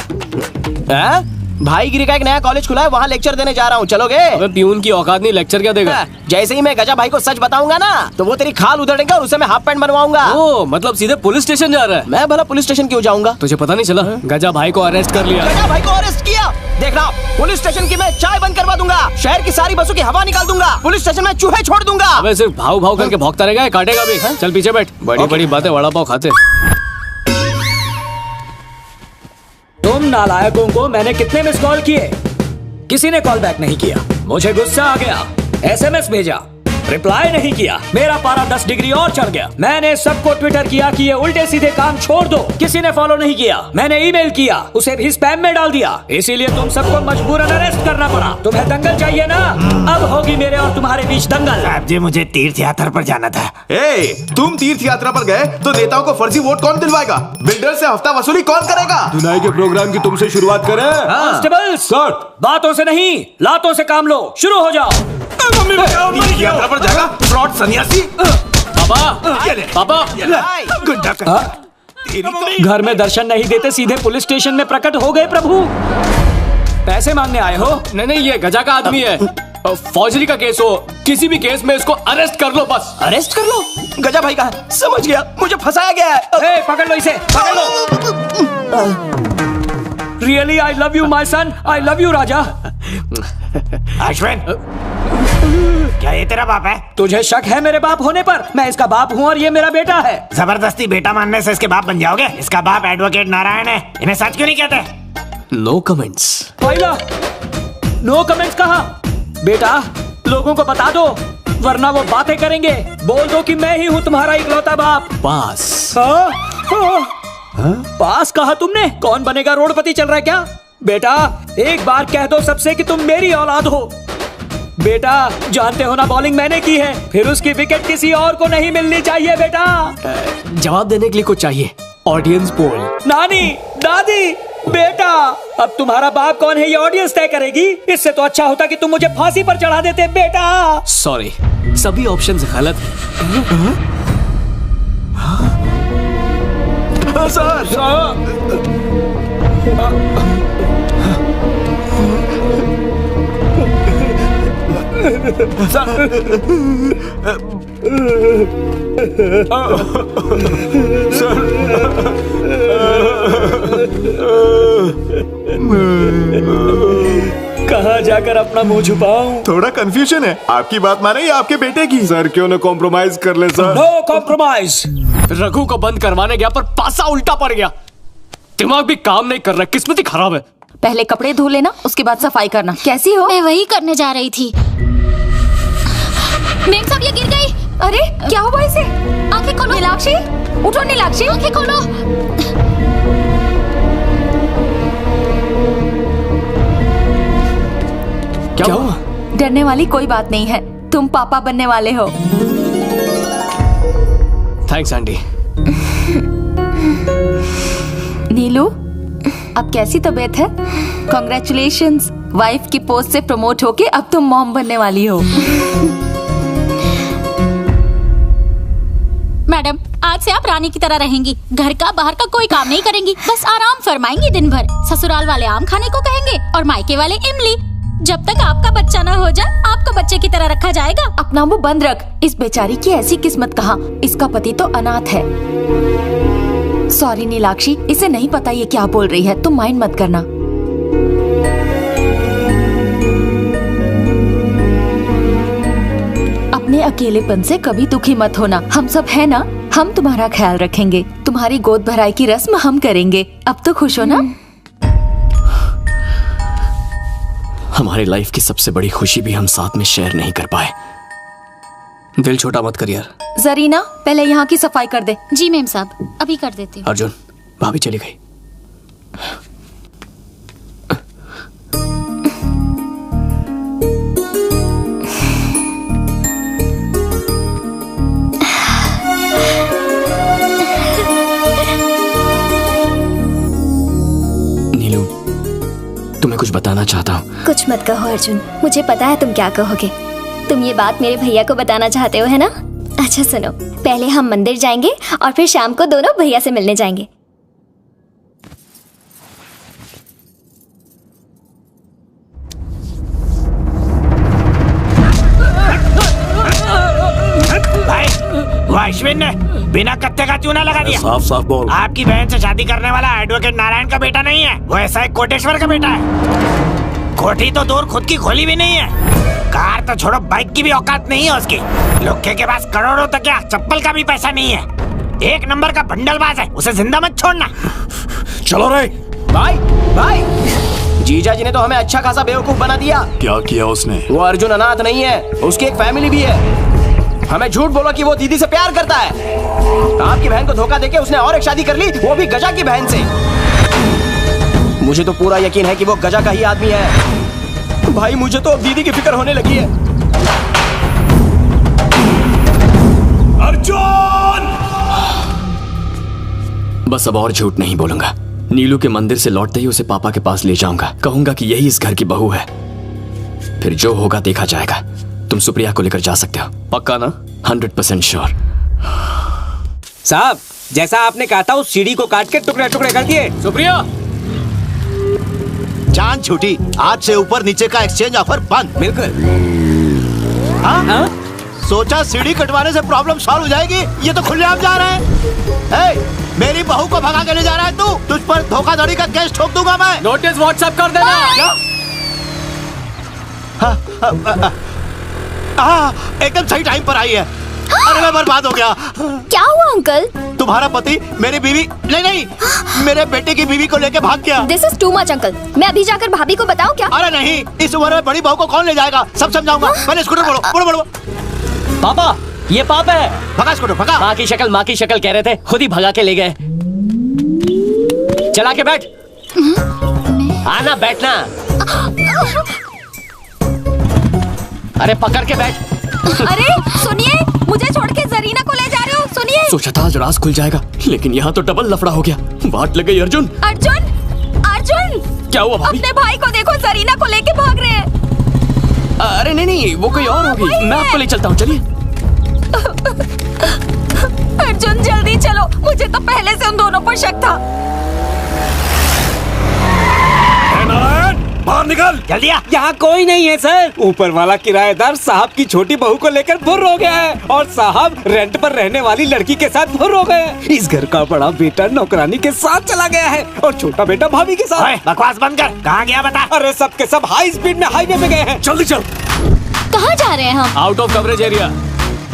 भाईगिरी का एक नया कॉलेज खुला है, वहाँ लेक्चर देने जा रहा हूँ, चलोगे? अबे प्यून की औकात नहीं, लेक्चर क्या देगा? जैसे ही मैं गजा भाई को सच बताऊंगा ना, तो वो तेरी खाल उधेड़ेंगे और उसे मैं हाफ पैंट बनवाऊंगा। ओ, मतलब सीधे पुलिस स्टेशन जा रहा है? मैं भला पुलिस स्टेशन क्यों जाऊंगा? तुझे पता नहीं चला? गजा भाई को अरेस्ट कर लिया। गजा भाई को अरेस्ट किया? देख रहा, पुलिस स्टेशन की मैं चाय बंद करवा दूंगा, शहर की सारी बसों की हवा निकाल दूंगा, पुलिस स्टेशन में चूहे छोड़ दूंगा। अबे सिर्फ भाव भाव करके भौंकता रहेगा, काटेगा भी। चल पीछे बैठ, बड़ी बड़ी बातें वड़ा पाव खाते। तुम नालायकों को मैंने कितने मिस कॉल किए, किसी ने कॉल बैक नहीं किया। मुझे गुस्सा आ गया, एसएमएस भेजा, रिप्लाई नहीं किया। मेरा पारा 10 डिग्री और चढ़ गया। मैंने सबको ट्विटर किया कि ये उल्टे सीधे काम छोड़ दो, किसी ने फॉलो नहीं किया। मैंने ईमेल किया, उसे भी स्पैम में डाल दिया। इसीलिए तुम सबको मजबूरन अरेस्ट करना पड़ा। तुम्हें दंगल चाहिए ना? अब होगी मेरे और तुम्हारे बीच दंगल। साहब जी, मुझे तीर्थ यात्रा पर जाना था। तुम तीर्थ यात्रा पर गए तो नेताओं को फर्जी वोट कौन दिलवाएगा? बिल्डर से हफ्ता वसूली कौन करेगा? धुनाई के प्रोग्राम की तुमसे शुरुआत करें। कांस्टेबल्स, बातों से नहीं लातों से काम लो, शुरू हो जाओ। तीर्थ यात्रा पर जाएगा फ्रॉड सन्यासी। पापा घर में दर्शन नहीं देते, सीधे पुलिस स्टेशन में प्रकट हो गए प्रभु। पैसे मांगने आए हो? नहीं, ये गजा का आदमी है। फौजरी का केस हो, किसी भी केस में इसको अरेस्ट कर लो बस। अरेस्ट कर लो? गजा भाई का है, समझ गया, मुझे फंसाया गया है। पकड़ लो इसे, पकड़ लो। Really I love you my son, I love you राजा। अश्विन, क्या ये तेरा बाप है? तुझे शक है मेरे बाप होने पर? मैं इसका बाप हूँ और ये मेरा बेटा है। जबरदस्ती बेटा मानने से इसके बाप बन जाओगे? इसका बाप एडवोकेट नारायण है, इन्हें सच क्यों नहीं कहते? No comments. नो कमेंट्स कहा? बेटा लोगों को बता दो, वरना वो बातें करेंगे। बोल दो कि मैं ही हूँ तुम्हारा इकलौता बाप। पास। पास कहा तुमने? कौन बनेगा रोडपति चल रहा है क्या? बेटा एक बार कह दो सबसे कि तुम मेरी औलाद हो। बेटा जानते हो ना, बॉलिंग मैंने की है, फिर उसकी विकेट किसी और को नहीं मिलनी चाहिए। बेटा जवाब देने के लिए कुछ चाहिए, ऑडियंस पोल। नानी, दादी, बेटा अब तुम्हारा बाप कौन है ये ऑडियंस तय करेगी। इससे तो अच्छा होता कि तुम मुझे फांसी पर चढ़ा देते। बेटा सॉरी, सभी ऑप्शंस गलत हैं। कहाँ जाकर अपना मुंह छुपाऊं? थोड़ा कंफ्यूजन है, आपकी बात माने या आपके बेटे की? सर क्यों ना कॉम्प्रोमाइज कर ले सर? No compromise. रघु को बंद करवाने गया पर पासा उल्टा पड़ गया। दिमाग भी काम नहीं कर रहा, किस्मत ही खराब है। पहले कपड़े धो लेना, उसके बाद सफाई करना। कैसी हो? मैं वही करने जा रही थी। मेम साहब ये गिर गई। अरे क्या हुआ इसे? आंखें खोलो। नीलाक्षी, उठो नीलाक्षी, आंखें खोलो। क्या हुआ? डरने वाली कोई बात नहीं है, तुम पापा बनने वाले हो। Thanks aunty. नीलू, अब कैसी तबीयत है? कॉन्ग्रेचुलेशंस, वाइफ की पोस्ट से प्रमोट होके अब तुम मॉम बनने वाली हो। मैडम आज से आप रानी की तरह रहेंगी, घर का बाहर का कोई काम नहीं करेंगी, बस आराम फरमाएंगी दिन भर। ससुराल वाले आम खाने को कहेंगे और मायके वाले इमली। जब तक आपका बच्चा ना हो जाए आपको बच्चे की तरह रखा जाएगा। अपना मुंह बंद रख। इस बेचारी की ऐसी किस्मत कहाँ, इसका पति तो अनाथ है। सॉरी नीलाक्षी, इसे नहीं पता ये क्या बोल रही है, तुम माइंड मत करना। अपने अकेलेपन से कभी दुखी मत होना, हम सब है ना, हम तुम्हारा ख्याल रखेंगे। तुम्हारी गोद भराई की रस्म हम करेंगे। अब तो खुश हो ना? हमारी लाइफ की सबसे बड़ी खुशी भी हम साथ में शेयर नहीं कर पाए। दिल छोटा मत कर यार। जरीना पहले यहाँ की सफाई कर दे। जी मैम साहब, अभी कर देती हूँ। अर्जुन, भाभी चली गई। नीलू, तुम्हें कुछ बताना चाहता हूँ। कुछ मत कहो अर्जुन, मुझे पता है तुम क्या कहोगे। तुम ये बात मेरे भैया को बताना चाहते हो है ना? अच्छा सुनो, पहले हम मंदिर जाएंगे और फिर शाम को दोनों भैया से मिलने जाएंगे। अश्विन ने बिना कत्थे का चूना लगा दिया। साफ साफ बोल। आपकी बहन से शादी करने वाला एडवोकेट नारायण का बेटा नहीं है, वो ऐसा एक कोटेश्वर का बेटा है। कोठी तो दूर खुद की खोली भी नहीं है, कार तो छोड़ो बाइक की भी औकात नहीं है उसकी। लुक्के के पास करोड़ों तक क्या चप्पल का भी पैसा नहीं है। एक नंबर का बंडलबाज है, उसे जिंदा मत छोड़ना। चलो रे भाई भाई, जीजा जी ने तो हमें अच्छा खासा बेवकूफ बना दिया। क्या किया उसने? वो अर्जुन अनाथ नहीं है, उसकी एक फैमिली भी है। हमें झूठ बोला कि वो दीदी से प्यार करता है। आपकी बहन को धोखा देके उसने और एक शादी कर ली, वो भी गजा की बहन से। मुझे तो पूरा यकीन है कि वो गजा का ही आदमी है। भाई मुझे तो अब दीदी की फिक्र होने लगी है। अर्जुन! बस अब और झूठ नहीं बोलूंगा। नीलू के मंदिर से लौटते ही उसे पापा के पास ले जाऊंगा, कहूंगा कि यही इस घर की बहू है। फिर जो होगा देखा जाएगा। तुम सुप्रिया को लेकर जा सकते हो। पक्का ना? 100% श्योर। साहब जैसा आपने कहा था उस सीढ़ी को काट के टुकड़े टुकड़े कर दिए। सुप्रिया जान छूटी, आज से ऊपर नीचे का एक्सचेंज ऑफर बंद। बिल्कुल। हाँ? सोचा सीढ़ी कटवाने से प्रॉब्लम सॉल्व हो जाएगी, ये तो खुलेआम जा रहा है। मेरी बहू को भगा के ले जा रहा है तू। तुझ पर धोखाधड़ी का केस ठोक दूंगा मैं। नोटिस व्हाट्सएप कर देना। क्या? एकदम सही टाइम पर आई है। अरे मैं बर्बाद हो गया। क्या हुआ अंकल? तुम्हारा पति मेरी बीवी नहीं मेरे बेटे की बीवी को लेके भाग गया। This is too much uncle. मैं अभी जाकर भाभी को बताऊं क्या? अरे नहीं, इस उम्र में बड़ी बहू को कौन ले जाएगा, सब समझाऊंगा। पहले स्कूटर बोलो। पापा ये पाप है। भगा स्कूटर भगा। माँ की शक्ल कह रहे थे, खुद ही भगा के ले गए। चला के बैठ। आना बैठना। अरे पकड़ के बैठ। अरे सुनिए, मुझे छोड़ के जरीना को ले जा रहे हो? सुनिए। सोचा था आज राज खुल जाएगा, लेकिन यहाँ तो डबल लफड़ा हो गया। वाट लग गई। अर्जुन क्या हुआ भाभी? अपने भाई को देखो, जरीना को लेके भाग रहे हैं। अरे नहीं, वो कोई और होगी। मैं आपको ले चलता हूँ, चलिए। अर्जुन जल्दी चलो, मुझे तो पहले से उन दोनों पर शक था। नारायण बाहर निकल जल्दी आ। यहाँ कोई नहीं है सर। ऊपर वाला किराएदार साहब की छोटी बहू को लेकर फुर्र हो गया है और साहब रेंट पर रहने वाली लड़की के साथ फुर्र हो गए। इस घर का बड़ा बेटा नौकरानी के साथ चला गया है और छोटा बेटा भाभी के साथ। बकवास बंद कर, कहाँ गया बता। अरे सब के सब हाई स्पीड में हाईवे पे गए हैं। जल्दी चल। कहाँ जा रहे हैं हम? Out of coverage area.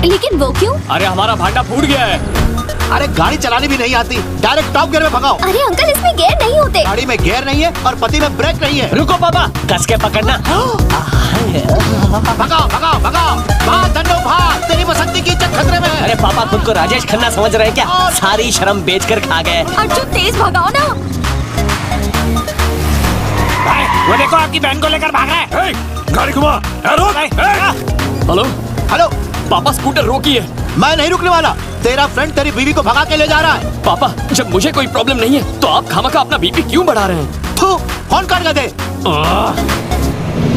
लेकिन वो क्यों? अरे हमारा भांडा फूट गया है। अरे गाड़ी चलानी भी नहीं आती, डायरेक्ट टॉप गियर में भगाओ। अरे अंकल इसमें गियर नहीं होते। गाड़ी में गियर नहीं है और पति में ब्रेक नहीं है। रुको पापा, कस के पकड़ना। भगाओ भाग धन्नो भाग, तेरी बसंती की इज्जत खतरे में है। अरे पापा खुद को राजेश खन्ना समझ रहे हैं क्या? सारी शर्म बेचकर खा गए। अर्जुन तेज भगाओ ना। वो देखो आपकी बहन को लेकर भाग रहा है। गाड़ी घुमा। हेलो पापा स्कूटर रोकिए। मैं नहीं रुकने वाला। तेरा फ्रेंड तेरी बीवी को भगा के ले जा रहा है। पापा जब मुझे कोई प्रॉब्लम नहीं है तो आप खामखा अपना बीपी क्यों बढ़ा रहे हैं? फोन कर दे।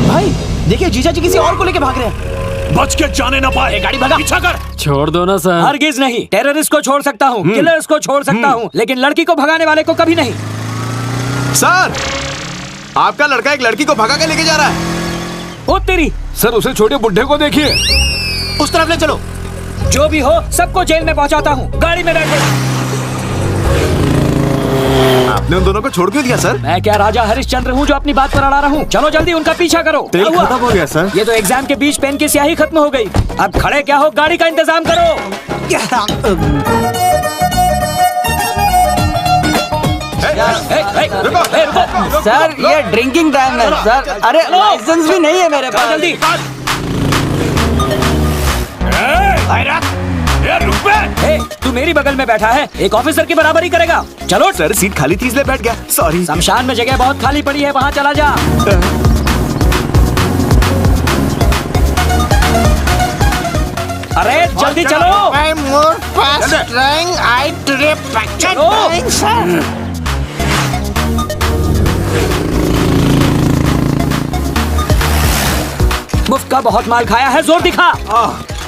भाई देखिए, जीजा जी किसी और को लेके भाग रहे हैं। बच के जाने ना पाए। गाड़ी भगा। पीछा कर। छोड़ दो ना सर। हरगिज नहीं। टेररिस्ट को छोड़ सकता हूँ, किलर्स को छोड़ सकता हूँ, लेकिन लड़की को भगाने वाले को कभी नहीं। सर आपका लड़का एक लड़की को भगा के लेके जा रहा है। ओ तेरी। सर उसे छोटे बुड्ढे को देखिए। उस तरफ ले चलो। जो भी हो सबको जेल में पहुंचाता हूँ। गाड़ी में बैठो। आपने उन दोनों को छोड़ क्यों दिया सर? मैं क्या राजा हरिश्चंद्र हूँ जो अपनी बात पर अड़ा रहा हूँ? चलो जल्दी उनका पीछा करो। तेल खत्म हो गया सर। ये तो एग्जाम के बीच पेन की स्याही खत्म हो गई। अब खड़े क्या हो, गाड़ी का इंतजाम करो। रुको। सर ये ड्रिंकिंग टाइम है सर। अरे लाइसेंस भी नहीं है मेरे पास। जल्दी तू मेरी बगल में बैठा है, एक ऑफिसर की बराबरी करेगा। चलो सर सीट खाली थी इसलिए बैठ गया, सॉरी। शमशान में जगह बहुत खाली पड़ी है, वहाँ चला जा। अरे जल्दी चलो। मुफ्त का बहुत माल खाया है, जोर दिखा।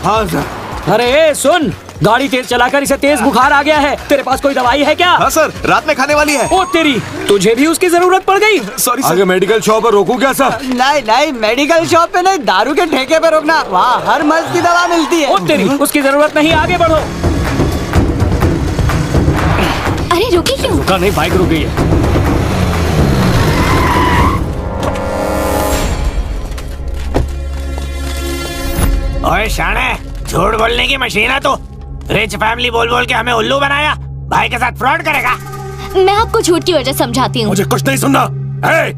हाँ सर। अरे सुन, गाड़ी तेज चलाकर इसे तेज बुखार आ गया है। तेरे पास कोई दवाई है क्या? हाँ सर, रात में खाने वाली है। ओ तेरी, तुझे भी उसकी जरूरत पड़ गई। सॉरी आगे मेडिकल शॉप पर रोकू क्या सर? नहीं मेडिकल शॉप पे नहीं, दारू के ठेके पे रोकना। वहाँ हर मर्ज की दवा मिलती है। ओ तेरी, उसकी जरूरत नहीं, आगे बढ़ो। अरे रुकी क्यों? रुका नहीं, बाइक रुक गई है। ओए शाणे, झूठ बोलने की मशीन है तू। रिच फैमिली बोल बोल के हमें उल्लू बनाया, भाई के साथ फ्रॉड करेगा। मैं आपको झूठ की वजह समझाती हूँ। मुझे कुछ नहीं सुनना।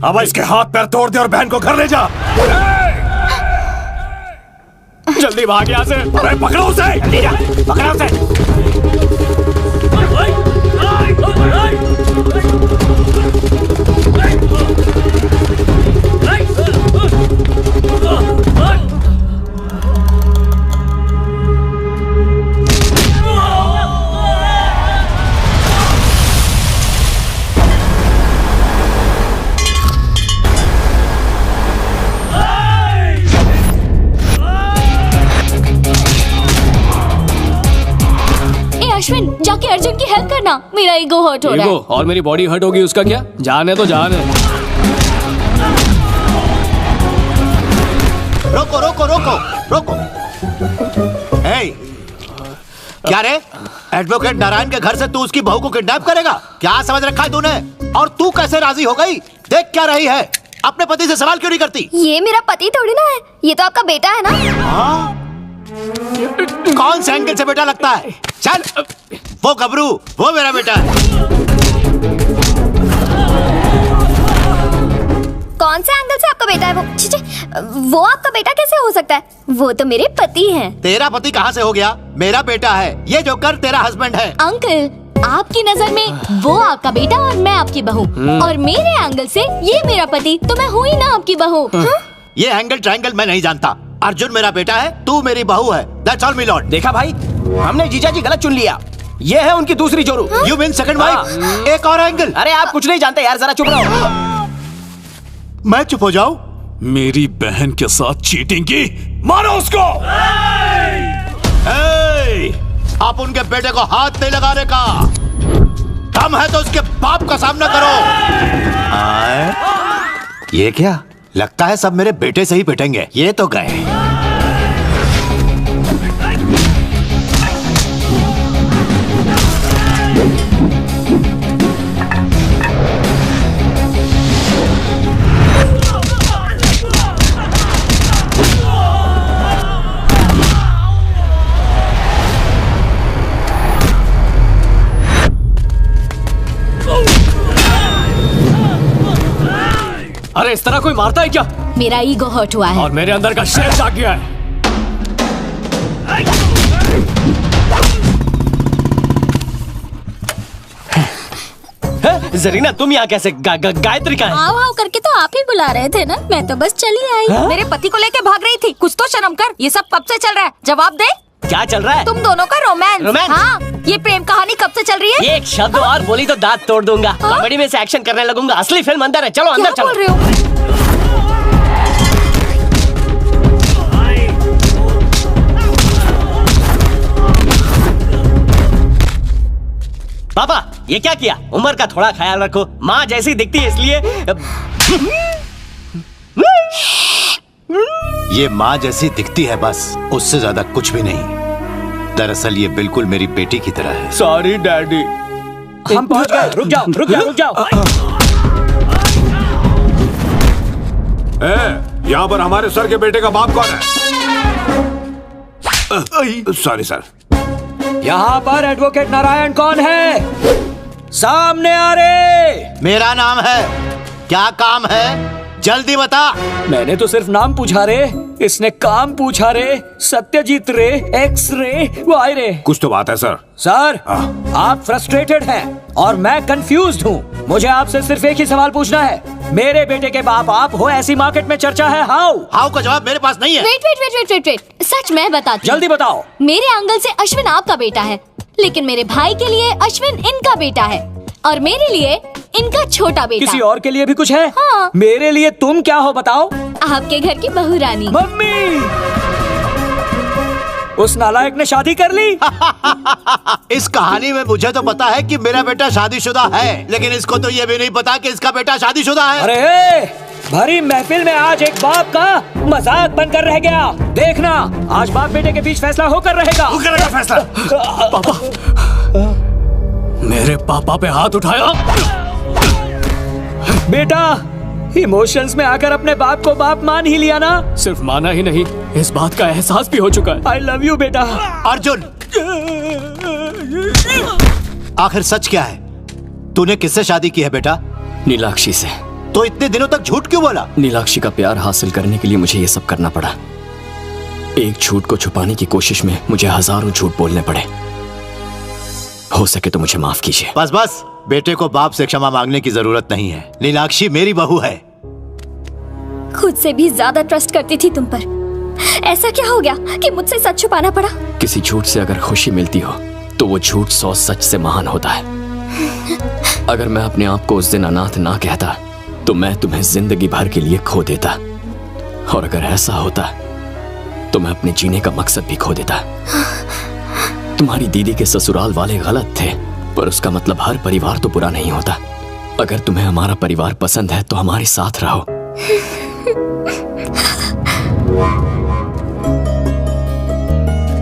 अब इसके हाथ पैर तोड़ दे और बहन को घर ले जा। जल्दी भाग यहाँ से। अरे पकड़ो उसे। जल्दी जा, पकड़ो उसे। अश्विन, जाके अर्जुन की हेल्प करना, मेरा ईगो हर्ट हो रहा है। ईगो और मेरी बॉडी हर्ट होगी, उसका क्या? जान है तो जान है। रोको रोको रोको रोको। क्या रे, एडवोकेट नारायण के घर से तू उसकी बहू को किडनैप करेगा? क्या समझ रखा है तूने? और तू कैसे राजी हो गई? देख क्या रही है, अपने पति से सवाल क्यों नहीं करती? ये मेरा पति थोड़ी ना है, ये तो आपका बेटा है ना। हाँ? कौन से एंगल से बेटा लगता है? चल, वो गबरू, वो मेरा बेटा है। कौन से एंगल से आपका बेटा है वो? वो आपका बेटा कैसे हो सकता है? वो तो मेरे पति हैं। तेरा पति कहाँ से हो गया? मेरा बेटा है। ये जोकर तेरा हस्बैंड है। अंकल, आपकी नजर में वो आपका बेटा और मैं आपकी बहू, और मेरे एंगल से ये मेरा पति, तो मैं हूँ ही ना आपकी बहू। ये एंगल ट्रायंगल मैं नहीं जानता। अर्जुन मेरा बेटा है, तू मेरी बहू है। That's all, my lord. देखा भाई, हमने जीजा जी गलत चुन लिया। ये है उनकी दूसरी जोरू। You mean second wife? एक और एंगल। अरे आप कुछ नहीं जानते यार, जरा चुप रहो। मैं चुप हो जाऊं? मेरी बहन के साथ चीटिंग की, मारो उसको। आप उनके बेटे को हाथ नहीं लगाने का। दम है तो उसके बाप का सामना करो। ये क्या? लगता है सब मेरे बेटे से ही पिटेंगे। ये तो गए। अरे इस तरह कोई मारता है क्या? मेरा ईगो हर्ट हुआ है और मेरे अंदर का शेर जाग गया है। जरीना, तुम यहाँ कैसे? गायत्री कहाँ है? आओ आओ करके तो आप ही बुला रहे थे ना, मैं तो बस चली आई। मेरे पति को लेके भाग रही थी, कुछ तो शर्म कर। ये सब कब से चल रहा है? जवाब दे। क्या चल रहा है? तुम दोनों का रोमांस। हाँ, ये प्रेम कहानी कब से चल रही है? एक शब्द और बोली तो दांत तोड़ दूंगा। कॉमेडी में से एक्शन करने लगूंगा। असली फिल्म अंदर है, चलो अंदर चलो। बोल रहे हो? पापा, ये क्या किया? उम्र का थोड़ा ख्याल रखो। माँ जैसी दिखती है इसलिए। ये माँ जैसी दिखती है बस, उससे ज्यादा कुछ भी नहीं। दरअसल ये बिल्कुल मेरी बेटी की तरह है। Sorry daddy. हम पहुंच गए। रुक जाओ रुक जाओ रुक जाओ। यहाँ पर हमारे सर के बेटे का बाप कौन है? Sorry sir. यहाँ पर एडवोकेट नारायण कौन है? सामने आ रे। मेरा नाम है। क्या काम है? जल्दी बता। मैंने तो सिर्फ नाम पूछा रे, इसने काम पूछा रे। सत्यजीत रे, एक्स रे, वाई रे। कुछ तो बात है सर। सर, आप फ्रस्ट्रेटेड हैं और मैं कंफ्यूज्ड हूँ। मुझे आपसे सिर्फ एक ही सवाल पूछना है। मेरे बेटे के बाप आप हो, ऐसी मार्केट में चर्चा है। हाउ का जवाब मेरे पास नहीं है। वेट, सच मैं बताती हूँ। जल्दी बताओ। मेरे एंगल से अश्विन आपका बेटा है, लेकिन मेरे भाई के लिए अश्विन इनका बेटा है, और मेरे लिए इनका छोटा बेटा। किसी और के लिए भी कुछ है? हाँ। मेरे लिए तुम क्या हो बताओ? आपके घर की बहू रानी। मम्मी, उस नालायक ने शादी कर ली। इस कहानी में मुझे तो पता है कि मेरा बेटा शादीशुदा है, लेकिन इसको तो ये भी नहीं पता कि इसका बेटा शादीशुदा है। अरे भरी महफिल में आज एक बाप का मजाक बनकर रह गया। देखना, आज बाप बेटे के बीच फैसला होकर रहेगा। फैसला। पापा, मेरे पापा पे हाथ उठाया। बेटा, इमोशंस में आकर अपने बाप को बाप मान ही लिया ना। सिर्फ माना ही नहीं, इस बात का एहसास भी हो चुका है। आई लव यू बेटा। अर्जुन, आखिर सच क्या है? तूने किससे शादी की है बेटा? नीलाक्षी से। तो इतने दिनों तक झूठ क्यों बोला? नीलाक्षी का प्यार हासिल करने के लिए मुझे ये सब करना पड़ा। एक झूठ को छुपाने की कोशिश में मुझे हजारों झूठ बोलने पड़े। हो सके तो मुझे माफ कीजिए। बस बस, बेटे को बाप से क्षमा मांगने की जरूरत नहीं है। नीलाक्षी मेरी बहू है। खुद से भी ज्यादा ट्रस्ट करती थी तुम पर। ऐसा क्या हो गया कि मुझसे सच छुपाना पड़ा? किसी झूठ से अगर खुशी मिलती हो तो वो झूठ 100 सच से महान होता है। अगर मैं अपने आप को उस दिन अनाथ ना कहता तो मैं तुम्हें जिंदगी भर के लिए खो देता, और अगर ऐसा होता तो मैं अपने जीने का मकसद भी खो देता। तुम्हारी दीदी के ससुराल वाले गलत थे, पर उसका मतलब हर परिवार तो बुरा नहीं होता। अगर तुम्हें हमारा परिवार पसंद है तो हमारे साथ रहो।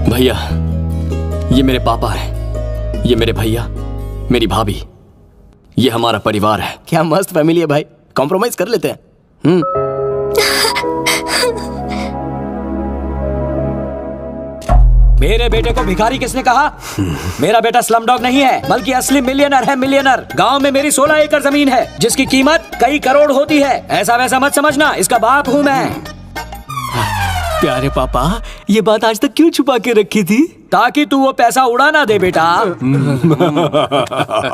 भैया, ये मेरे पापा हैं, ये मेरे भैया, मेरी भाभी, ये हमारा परिवार है। क्या मस्त फैमिली है भाई, कॉम्प्रोमाइज कर लेते हैं। मेरे बेटे को भिखारी किसने कहा? मेरा बेटा स्लमडॉग नहीं है, बल्कि असली मिलियनर है। मिलियनर। गांव में मेरी 16 एकड़ जमीन है, जिसकी कीमत कई करोड़ होती है। ऐसा वैसा मत समझना, इसका बाप हूँ मैं। प्यारे पापा, ये बात आज तक क्यों छुपा के रखी थी? ताकि तू वो पैसा उड़ा ना दे बेटा।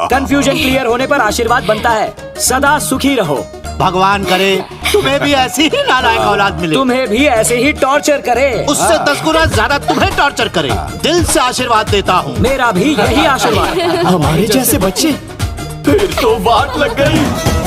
कंफ्यूजन क्लियर होने पर आशीर्वाद बनता है। सदा सुखी रहो। भगवान करे तुम्हें भी ऐसी ही नालायक औलाद मिले। तुम्हें भी ऐसे ही टॉर्चर करे। उससे 10 गुना ज्यादा तुम्हें टॉर्चर करे। दिल से आशीर्वाद देता हूँ। मेरा भी यही आशीर्वाद है। हमारे जैसे बच्चे। फिर तो बात लग गई।